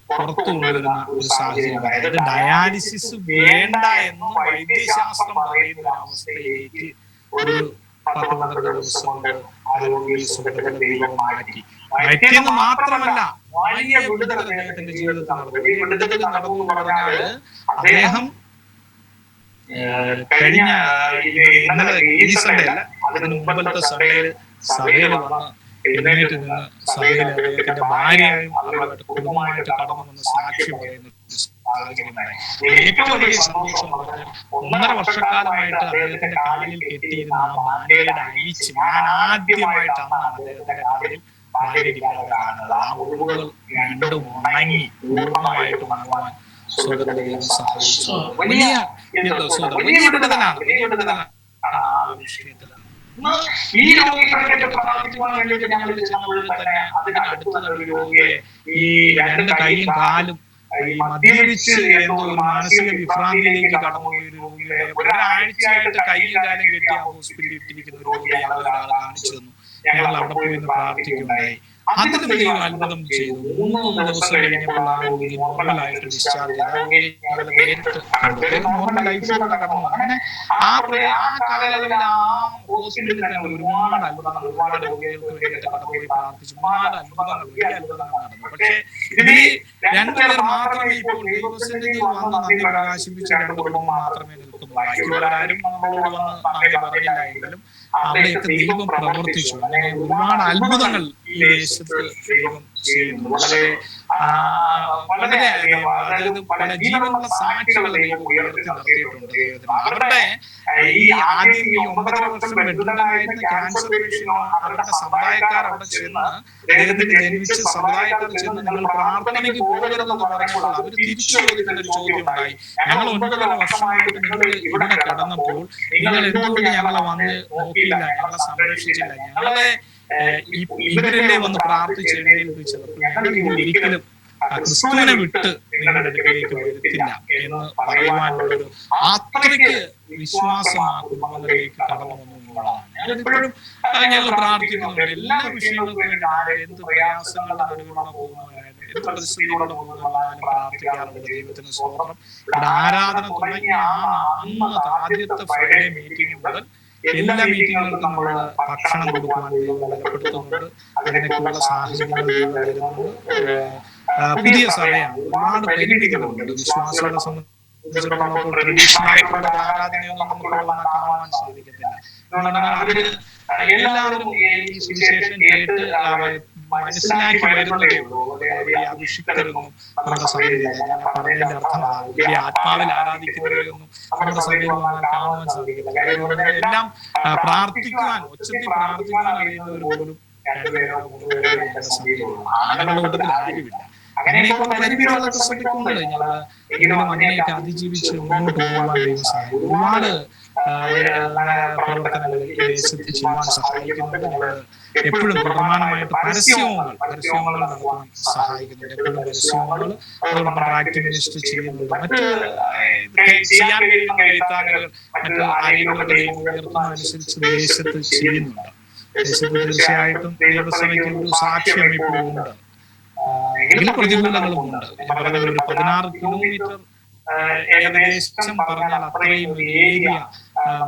പുറത്തു കൊണ്ടുവരുന്ന ഒരു സാഹചര്യം. അതായത് ഡയാലിസിസ് വേണ്ട എന്ന് വൈദ്യശാസ്ത്രം പറയുന്ന ഒരു അവസ്ഥയിലേക്ക് ഒരു 10-12 ദിവസം കൊണ്ട് ആരോഗ്യ സുഖത്തിലെ ദൈവം മാറ്റിയെന്ന് മാത്രമല്ല, വലിയ വിടുതൽ അദ്ദേഹത്തിന്റെ ജീവിതത്തിൽ നടന്നു. ഈ വിടുതൽ നടന്നു എന്ന് പറഞ്ഞാല് അദ്ദേഹം കഴിഞ്ഞ ഇന്നലെ ഈ സൺഡേ അല്ല, അതിന് മുമ്പത്തെ സൺഡേയിൽ സഭയിൽ വന്ന് എഴുന്നേറ്റ് നിന്ന് സഭയിൽ അദ്ദേഹത്തിന്റെ ഭാര്യയായും അവരുമായിട്ട് കുടുംബമായിട്ട് കടന്നു വന്ന് സാക്ഷി പറയുന്ന സാഹചര്യമുണ്ടായി. ഏറ്റവും വലിയ സന്തോഷം എന്ന് പറഞ്ഞാൽ 1.5 വർഷക്കാലമായിട്ട് അദ്ദേഹത്തിന്റെ കാലിൽ കെട്ടിയിരുന്ന ആ ബാൻഡേഡ് അഴിച്ച് ഞാൻ ആദ്യമായിട്ട് അന്നാണ് അദ്ദേഹത്തിന്റെ കാലിൽ ബാൻഡേഡ് ഇല്ലാതെ കാണുന്നത്. ആ മുറിവുകൾ വീണ്ടും ഉണങ്ങി പൂർണ്ണമായിട്ട് ഉണങ്ങുവാൻ സ്വതന്ത്രം സഹായിച്ചു. വലിയ വിടുതലാണ് ആ വിഷയത്തിൽ. ഈ രോഗികളെ പ്രാർത്ഥിക്കുവാൻ വേണ്ടിയിട്ട് ഞങ്ങൾ ചെന്നപ്പോൾ തന്നെ അതിനടുത്തുള്ള ഒരു രോഗിയെ ഈ 2 കൈയും കാലും ഈ മദ്യപിച്ച് എന്തോ ഒരു മാനസിക വിഭ്രാന്തിയിലേക്ക് കടന്നുപോയ ഒരു രോഗിയുടെ ഒരാഴ്ചയായിട്ട് കൈയും കാലും കെട്ടി ആ ഹോസ്പിറ്റലിൽ ഇട്ടിരിക്കുന്ന ഒരു രോഗിയെ ഞങ്ങൾ ഒരാൾ കാണിച്ചു തന്നു. ഞങ്ങൾ അവിടെ പോയി നിന്ന് പ്രാർത്ഥിക്കുകയുണ്ടായി. അതിന് ദൈവം അത്ഭുതം ചെയ്തു. 3 ദിവസം കഴിഞ്ഞപ്പോൾ ആ രോഗി നോർമലായിട്ട് ഡിസ്ചാർജ് ചെയ്തു. ആ രോഗി ഞങ്ങൾ നേരിട്ട് നോർമൽ ലൈഫിലൂടെ കടന്നു. അങ്ങനെ ആ കാലയളവിൽ ആ ഹോസ്പിറ്റലിൽ തന്നെ ഒരുപാട് അത്ഭുതങ്ങൾ, ഒരുപാട് രോഗികൾക്ക് വേണ്ടിയിട്ട് കടന്നുപോയി പ്രാർത്ഥിച്ചു. ഒരുപാട് അത്ഭുതങ്ങൾ, വലിയ അത്ഭുതങ്ങൾ നടന്നു. പക്ഷേ ഇതിൽ 2 പേർ മാത്രമേ ഇപ്പോൾ ദൈവസന്നിധിയിൽ വന്ന് നന്ദി പ്രകാശിപ്പിച്ച 2 കുടുംബം മാത്രമേ നിൽക്കുന്നു. ബാക്കിയുള്ളവരാരും നമ്മളോട് വന്ന് നന്ദി പറഞ്ഞില്ല എങ്കിലും അവിടെയൊക്കെ ദൈവം പ്രവർത്തിച്ചു. അങ്ങനെ ഒരുപാട് അത്ഭുതങ്ങൾ ഈ ദേശത്ത് ദൈവം ചെയ്യുന്നു. വളരെ അതായത് പല ജീവനുള്ള സാക്ഷികൾ ദൈവം ഉയർത്തി നിർത്തിയിട്ടുണ്ട് ദൈവത്തിന്. അവരുടെ ഈ ആദ്യം ഈ 9.5 വർഷം ബെഡ്രിഡനായിരുന്ന ക്യാൻസർ പേഷ്യന്റ് അവരുടെ സമുദായക്കാർ അവിടെ ചെന്ന് ദൈവത്തിന് ജന്മിച്ച് സമുദായക്കാർ ചെന്ന് നിങ്ങൾ പ്രാർത്ഥനയ്ക്ക് പോകരുതെന്ന് പറഞ്ഞപ്പോൾ അവർ തിരിച്ചു ചോദിക്കുന്ന ഒരു ചോദ്യം ഉണ്ടായി. ഞങ്ങൾ 9.5 വർഷമായിട്ട് നിങ്ങൾ ഇവിടെ കിടന്നപ്പോൾ നിങ്ങൾ എന്തുകൊണ്ട് ഞങ്ങളെ വന്ന് നോക്കിയില്ല, ഞങ്ങളെ സംരക്ഷിച്ചില്ല, ഞങ്ങളെ ഇവരല്ലേ വന്ന് പ്രാർത്ഥിച്ച് എഴുന്നേൽപ്പിച്ചപ്പോൾ ഞങ്ങൾ ഒരിക്കലും ക്രിസ്തുവിനെ വിട്ട് നിങ്ങളുടെ അടുക്കലേക്ക് വരുത്തില്ല എന്ന് പറയുവാനുള്ളൊരു അത്രയ്ക്ക് വിശ്വാസം ആ കുടുംബങ്ങളിലേക്ക് കടന്നു വന്നു എന്നുള്ളതാണ്. ഞാനിപ്പോഴും ഞങ്ങൾ പ്രാർത്ഥിക്കുന്നുണ്ട്. എല്ലാ വിഷയങ്ങൾക്കും വേണ്ടി എന്ത് പ്രയാസങ്ങളുടെ നടുവിലൂടെ പോകുന്നവരായാലും എന്ത് പ്രതിസന്ധിയിലൂടെ പോകുന്നവരായാലും പ്രാർത്ഥിക്കാറുണ്ട്. ദൈവത്തിന് സ്തോത്രം. ഇവിടെ ആരാധന തുടങ്ങിയ അന്നത്തെ ആദ്യത്തെ ഫ്രൈഡേ മീറ്റിംഗ് മുതൽ എല്ലാ മീറ്റിങ്ങുകൾക്കും നമ്മൾ ഭക്ഷണം കൊടുക്കുവാൻ ദൈവം ബലപ്പെടുത്തുന്നുണ്ട്. അതിനൊക്കെയുള്ള സാഹചര്യങ്ങൾ ദൈവം തരുന്നുണ്ട്. പുതിയ സഭയാണ്, ഒരുപാട് പരിമിതികളുണ്ട്. വിശ്വാസികളെ സംബന്ധിച്ചിടത്തോളം ട്രഡീഷണൽ ആയിട്ടുള്ള ആരാധനയൊന്നും നമുക്ക് കാണുവാൻ സാധിക്കത്തില്ല. അതിന് എല്ലാവരും ഈ സുവിശേഷം കേട്ട് മനസ്സിലാക്കി വരുന്നതേ ഉള്ളൂ. അഭിഷിക്തരൊന്നും നമ്മുടെ സഭയിലില്ല. ഞാൻ പറഞ്ഞതിന്റെ അർത്ഥം അതാണ്. വലിയ ആത്മാവിൽ ആരാധിക്കുന്നവരെയൊന്നും നമ്മുടെ സഭയിൽ വന്നാൽ കാണുവാൻ സാധിക്കില്ല. എല്ലാം പ്രാർത്ഥിക്കുവാൻ, ഒച്ചത്തിൽ പ്രാർത്ഥിക്കുവാൻ അറിയുന്നവർ പോലും 2 പേരോ 3 പേരോ ഞങ്ങളുടെ സഭയിലുള്ളൂ. ഞങ്ങളുടെ കൂട്ടത്തിൽ ആരുമില്ല. അങ്ങനെയൊക്കെയുള്ള പരിമിതികളൊക്കെ ശ്രദ്ധിക്കുന്നുണ്ട് ഞങ്ങൾ. എങ്കിലും അതിനെയൊക്കെ അതിജീവിച്ച് മുന്നോട്ട് പോകാൻ ദൈവം സഹായിക്കും. ഒരുപാട് പ്രവർത്തനങ്ങൾ ഈ ദേശത്ത് ചെയ്യുവാൻ സഹായിക്കുന്നുണ്ട്. ഞങ്ങൾ എപ്പോഴും പ്രധാനമായിട്ട് പരസ്യങ്ങൾ നടത്താൻ സഹായിക്കുന്നുണ്ട്. എപ്പോഴും പരസ്യങ്ങൾ, അതോടൊപ്പം ട്രാക്ട് മിനിസ്റ്റർ ചെയ്യുന്നുണ്ട്. മറ്റ് ചെയ്യാൻ കഴിയുന്ന എഴുത്താളുകൾ മറ്റ് ആരെങ്കിലുമൊക്കെ ദൈവം ഉയർത്തുന്നതനുസരിച്ച് ദേശത്ത് ചെയ്യുന്നുണ്ട്. ദേശത്ത് തീർച്ചയായിട്ടും ദൈവസഭയ്ക്ക് ഒരു സാക്ഷ്യം ഇപ്പോഴും ഉണ്ട്. എങ്കിലും പ്രതികൂലങ്ങളും ഉണ്ട്. ഞാൻ പറഞ്ഞ ഒരു 16 കിലോമീറ്റർ ഏകദേശം പറഞ്ഞാൽ അത്രയും ഒരു ഏരിയ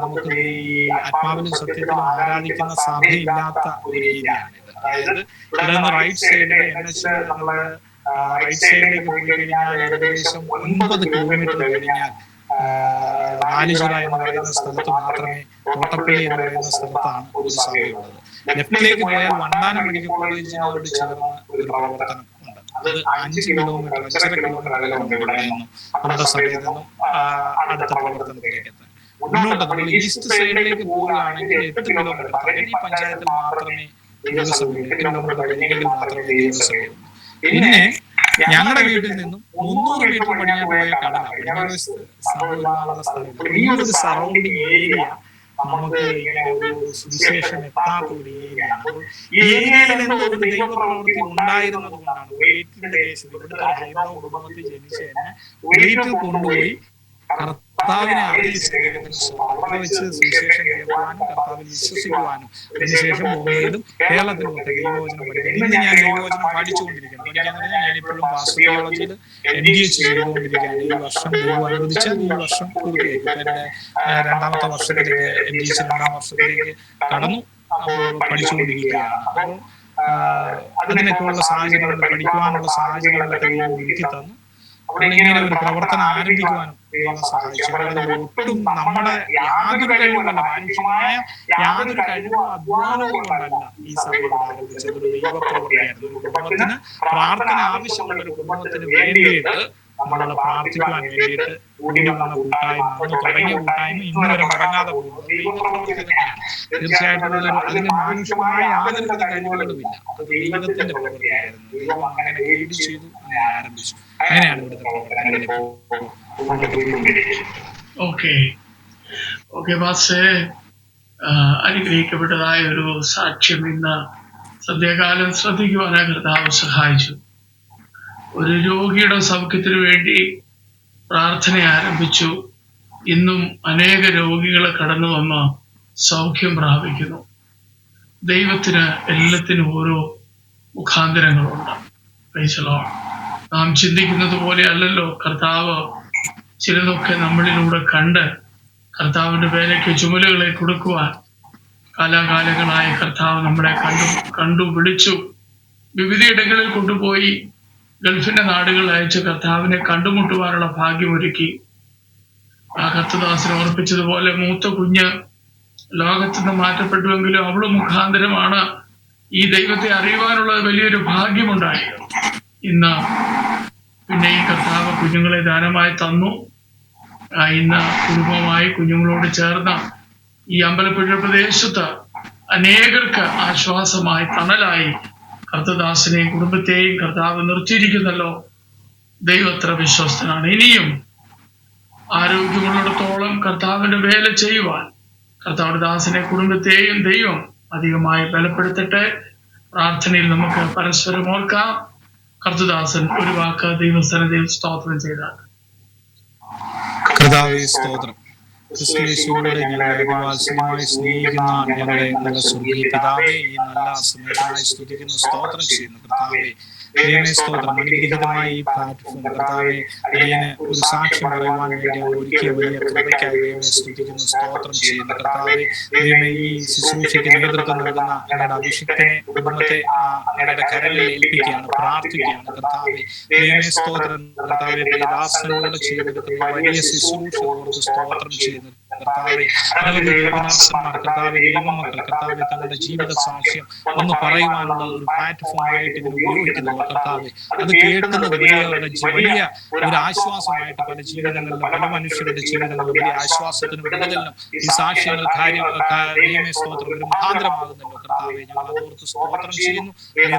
നമുക്ക് ഈ ആത്മാവിലും സത്യത്തിലും ആരാധിക്കുന്ന സഭയില്ലാത്ത ഒരു ഏരിയയാണിത്. അതായത് ഇവിടെ നിന്ന് റൈറ്റ് സൈഡിലെ NH നമ്മള് റൈറ്റ് സൈഡിലേക്ക് പോയി കഴിഞ്ഞാൽ ഏകദേശം 9 കിലോമീറ്റർ കഴിഞ്ഞാൽ നാലിചുര എന്ന് പറയുന്ന സ്ഥലത്ത് മാത്രമേ, കോട്ടപ്പള്ളി എന്ന് പറയുന്ന സ്ഥലത്താണ് ഒരു സഭയുള്ളത്. ലെഫ്റ്റിലേക്ക് പോയാൽ വണ്ടാനം മെഡിക്കൽ കോളേജിനോട് ചേർന്ന് ഒരു പ്രവർത്തനം ഉണ്ട്. അത് 5 കിലോമീറ്റർ 5.5 കിലോമീറ്റർ അകലമുണ്ട് ഇവിടെ നിന്നും, നമ്മുടെ സഭയിൽ നിന്നും അടുത്ത പ്രവർത്തനത്തിലേക്ക് എത്താൻ. മുന്നോട്ട് നമ്മൾ ഈസ്റ്റ് സൈഡിലേക്ക് പോവുകയാണെങ്കിൽ 8 കിലോമീറ്റർ തകഴി പഞ്ചായത്തിൽ മാത്രമേ ദൈവസഭയുള്ളൂ. 8 കിലോമീറ്റർ കഴിഞ്ഞെങ്കിൽ മാത്രമേ ദൈവസഭയുള്ളൂ. പിന്നെ ഞങ്ങളുടെ വീട്ടിൽ നിന്നും 300 മീറ്റർ പടിഞ്ഞാറ് പോയ കടലാണ് സംഭവമുള്ള സ്ഥലം. ഈ ഒരു സറൗണ്ടിങ് ഏരിയ നമുക്ക് ഇങ്ങനെ ഒരു സുവിശേഷം എത്താത്ത ഒരു ഏരിയയാണ്. ഈ ഏരിയയിൽ എന്തോ ഒരു ദൈവപ്രവൃത്തി ഉണ്ടായിരുന്നത് കൊണ്ടാണ് കുവൈറ്റിന്റെ ദേശത്ത്, ഇവിടുത്തെ ഹൈന്ദവ കുടുംബത്തിൽ ജനിച്ച് തന്നെ കുവൈറ്റിൽ കൊണ്ടുപോയി കർത്താവിനെ അറിയിച്ച് അവിടെ വെച്ച് സുവിശേഷം കേൾക്കുവാനും കർത്താവിൽ വിശ്വസിക്കുവാനും അതിനുശേഷം ബോംബെയിലും കേരളത്തിലും ഒക്കെ ദൈവവചനം പഠിക്കണം. ഇന്ന് ഞാൻ ദൈവവചനം പഠിച്ചുകൊണ്ടിരിക്കുകയാണ്. പഠിക്കാന്ന് പറഞ്ഞാൽ ഞാനിപ്പോഴും പാസ്റ്റർ തിയോളജിയിൽ MDH ചെയ്തുകൊണ്ടിരിക്കുകയാണ്. ഈ വർഷം ദൈവം അനുവദിച്ചാൽ ഈ വർഷം പൂർത്തിയാക്കും. എന്റെ 2ാമത്തെ വർഷത്തിലേക്ക് MDH 2ാം വർഷത്തിലേക്ക് കടന്നു പഠിച്ചുകൊണ്ടിരിക്കുകയാണ്. അപ്പോൾ അതിനൊക്കെയുള്ള സാഹചര്യങ്ങൾ, പഠിക്കുവാനുള്ള സാഹചര്യങ്ങളൊക്കെ ദൈവം ഒരുക്കി തന്നു. അവിടെ ഇങ്ങനെ ഒരു പ്രവർത്തനം ആരംഭിക്കുവാനും ദൈവം സഹായിച്ചു. ഒട്ടും നമ്മുടെ യാതൊരു കഴിവുമല്ല, മനുഷ്യമായ യാതൊരു കഴിവോ അധ്വാനവും കൊണ്ടല്ല ഈ സഭയോട് ആരംഭിച്ചത്. ഒരു ദൈവപ്രവൃത്തിയായിരുന്നു. ഒരു കുടുംബത്തിന് പ്രാർത്ഥന ആവശ്യമുള്ള ഒരു കുടുംബത്തിന് വേണ്ടിയിട്ട് നമ്മൾ പ്രാർത്ഥിക്കുവാൻ വേണ്ടിയിട്ട് കൂടി വന്ന കൂട്ടായ്മ, അന്ന് തുടങ്ങിയ കൂട്ടായ്മ ഇന്ന് വരെ മുടങ്ങാതെ പോകുന്നത് ദൈവപ്രവൃത്തി തന്നെയാണ്. തീർച്ചയായിട്ടും അതിന് മാനുഷികമായ യാതൊരു കഴിവുകളുമില്ല. അത് ദൈവത്തിന്റെ പ്രവൃത്തിയായിരുന്നു. ദൈവം അങ്ങനെ ഗൈഡ് ചെയ്തു, അങ്ങനെ ആരംഭിച്ചു. അങ്ങനെയാണ് ഇവിടുത്തെ പ്രവർത്തനങ്ങൾ ഓക്കെ പാസ്റ്റേ, അനുഗ്രഹിക്കപ്പെട്ടതായ ഒരു സാക്ഷ്യം ഇന്ന് സന്ധ്യാകാലം ശ്രദ്ധിക്കുവാനായി കർത്താവ് സഹായിച്ചു. ഒരു രോഗിയുടെ സൗഖ്യത്തിന് വേണ്ടി പ്രാർത്ഥന ആരംഭിച്ചു. ഇന്നും അനേക രോഗികൾ കടന്നു വന്ന് സൗഖ്യം പ്രാപിക്കുന്നു. ദൈവത്തിന് എല്ലാത്തിനും ഓരോ മുഖാന്തരങ്ങളുണ്ട്. Price the Lord. നാം ചിന്തിക്കുന്നത് പോലെ അല്ലല്ലോ കർത്താവ് ചിലതൊക്കെ നമ്മളിലൂടെ കണ്ട് കർത്താവിൻ്റെ വേലയ്ക്ക് ചുമലുകളെ കൊടുക്കുവാൻ കാലാകാലങ്ങളായി കർത്താവ് നമ്മളെ കണ്ടു വിളിച്ചു. വിവിധയിടങ്ങളിൽ കൊണ്ടുപോയി ഗൾഫിന്റെ നാടുകളിൽ അയച്ച് കർത്താവിനെ കണ്ടുമുട്ടുവാനുള്ള ഭാഗ്യമൊരുക്കി. ആ കർത്തദാസനെ ഓർപ്പിച്ചതുപോലെ മൂത്ത കുഞ്ഞ് ലോകത്തുനിന്ന് മാറ്റപ്പെട്ടുവെങ്കിലും അവള് മുഖാന്തരമാണ് ഈ ദൈവത്തെ അറിയുവാനുള്ള വലിയൊരു ഭാഗ്യമുണ്ടായത്. ഇന്ന് പിന്നെ ഈ കർത്താവ് കുഞ്ഞുങ്ങളെ ദാനമായി തന്നു. ഇന്ന് കുടുംബമായി കുഞ്ഞുങ്ങളോട് ചേർന്ന് ഈ അമ്പലപ്പുഴ പ്രദേശത്ത് അനേകർക്ക് ആശ്വാസമായി തണലായി കർത്തദാസനെയും കുടുംബത്തെയും കർത്താവ് നിർത്തിയിരിക്കുന്നല്ലോ. ദൈവം അത്ര വിശ്വസ്തനാണ്. ഇനിയും ആരോഗ്യമുള്ളിടത്തോളം കർത്താവിന്റെ വേല ചെയ്യുവാൻ കർത്താവിന്റെ ദാസനെ കുടുംബത്തെയും ദൈവം അധികമായി ബലപ്പെടുത്തട്ടെ. പ്രാർത്ഥനയിൽ നമുക്ക് പരസ്പരം ഓർക്കാം. കർത്തദാസൻ ഒരു വാക്ക് ദൈവസന്നിധിയിൽ സ്തോത്രം ചെയ്താൽ. കർത്താവേ സ്തോത്രം. ക്രിസ്തുയേശുവിലൂടെ ഞങ്ങളെ വാത്സല്യമായി സ്നേഹിക്കുന്ന ഞങ്ങളെ നല്ല സ്വർഗീയ പിതാവേ, ഈ നല്ല സമയത്തായി സ്തുതിക്കുന്നു, സ്തോത്രം ചെയ്യുന്നു. കർത്താവേ ദൈവമേ സ്തോത്രം. അനുഗ്രഹീതമായ ഈ പ്ലാറ്റ്ഫോം കർത്താവെ അതിന് ഒരു സാക്ഷ്യം പറയുവാൻ വേണ്ടി ഒരുക്കിയ വലിയ കൃപയ്ക്കായി ദൈവമേ സ്തുതിക്കുന്നു, സ്തോത്രം ചെയ്യുന്നു. കർത്താവെ ദൈവമേ ഈ ശുശ്രൂഷയ്ക്ക് നേതൃത്വം നൽകുന്ന ഞങ്ങളുടെ അഭിഷിക്തനെ കുടുംബത്തെ ഞങ്ങളുടെ കരങ്ങളിൽ ഏൽപ്പിക്കുകയാണ്, പ്രാർത്ഥിക്കുകയാണ്. കർത്താവെ ദൈവമേ സ്തോത്രം. കർത്താവെ ദാസനോട് ചെയ്തെടുക്കുന്ന വലിയ ശുശ്രൂഷ ഓർത്ത് സ്തോത്രം ചെയ്യുന്നു. കർത്താവെ അനവധി ദൈവദാസന്മാർ കർത്താവെ ദൈവമക്കൾ കർത്താവെ തങ്ങളുടെ ജീവിത സാക്ഷ്യം ഒന്ന് പറയുവാനുള്ള ഒരു പ്ലാറ്റ്ഫോം ആയിട്ട് ഇതിന് ഉപയോഗിക്കുന്നു. കർത്താവെ അത് കേൾക്കുന്നത് വലിയ ഒരു ആശ്വാസമായിട്ട് പല ജീവിതങ്ങളിലും പല മനുഷ്യരുടെ ജീവിതങ്ങളിലും വലിയ ആശ്വാസത്തിനും വിടുതലിനും ഈ സാക്ഷ്യങ്ങൾ ദൈവമേ സ്തോത്രം ഒരു മുഖാന്തരമാകുന്നല്ലോ. കർത്താവെ ഞങ്ങൾ അതോർത്ത് സ്തോത്രം ചെയ്യുന്നു.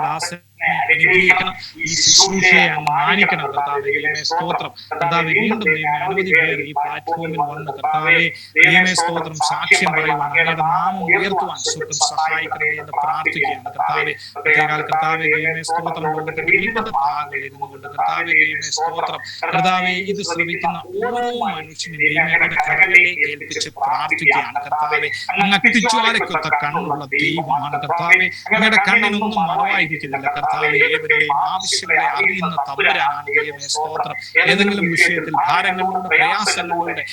ദാസനെ അനുഗ്രഹിക്കണം, ഈ ശുശ്രൂഷയെ മാനിക്കണം. കർത്താവെ ദൈവമേ സ്തോത്രം. കർത്താവെ വീണ്ടും ദൈവമേ അനവധി പേർ ഈ പ്ലാറ്റ്ഫോമിൽ വന്ന് കർത്താവെ ദൈവമേ സ്തോത്രം സാക്ഷ്യം പറയുവാൻ അങ്ങയുടെ നാമം ഉയർത്തുവാൻ സ്വന്തം സഹായിക്കണമേ എന്ന് പ്രാർത്ഥിക്കുകയാണ്. കർത്താവെ പ്രത്യേകാൽ കർത്താവെ ദൈവമേ സ്തോത്രം ലോകത്തിന്റെ വിവിധ ഭാഗങ്ങളിൽ ഇരുന്നു കൊണ്ട് കർത്താവെ ദൈവമേ സ്തോത്രം. കർത്താവെ ഇത് ശ്രമിക്കുന്ന ഓരോ മനുഷ്യനും ദൈവങ്ങളുടെ കരങ്ങളിലേക്ക് ഏൽപ്പിച്ച് പ്രാർത്ഥിക്കുകയാണ്. കർത്താവെ അങ്ങ് അത്തിജ്വാലയ്ക്കൊത്ത കണ്ണുള്ള ദൈവമാണ്. കർത്താവെ അങ്ങയുടെ കണ്ണിനൊന്നും മറവായിരിക്കുന്നില്ല. കർത്താവെ ഏവരുടെയും ആവശ്യങ്ങളെ അറിയുന്ന തമ്പുരാനാണ്. ദൈവമേ സ്തോത്രം. ഏതെങ്കിലും വിഷയത്തിൽ ഭാരങ്ങളിലൂടെ പ്രയാസങ്ങളിലൂടെ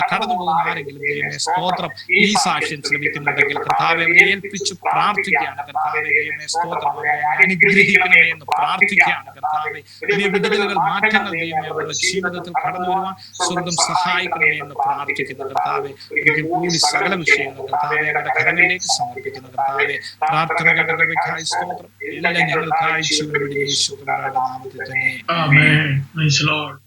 കടന്നു പോകുന്ന ആരെങ്കിലും ദൈവമേ സ്തോത്രം ഈ സാക്ഷ്യം ശ്രമിക്കുന്നുണ്ടെങ്കിൽ കർത്താവെ അവരെ ഏൽപ്പിച്ച് പ്രാർത്ഥിക്കുകയാണ്. കർത്താവെ ദൈവമേ സ്തോത്രം. അവരെ അനുഗ്രഹിക്കണമേ എന്ന് പ്രാർത്ഥിക്കുകയാണ്. കർത്താവെ വലിയ വിടുതലുകൾ മാറ്റങ്ങൾ ദൈവമേ അവരുടെ ജീവിതത്തിൽ കടന്നു വരുവാൻ സ്വർഗം സഹായിക്കണമേ എന്ന് പ്രാർത്ഥിക്കുന്നു. കർത്താവെ ഒരിക്കൽ കൂടി സകല വിഷയങ്ങൾ കർത്താവെ അവരുടെ കരങ്ങളിലേക്ക് സമർപ്പിക്കുന്നു. കർത്താവെ പ്രാർത്ഥനകളുടെ സ്തോത്രം എല്ലാം ഞങ്ങൾ കാഴ്ച യേശുവിന്റെ നാമത്തിൽ തന്നെ. ആമേൻ. Praise the Lord.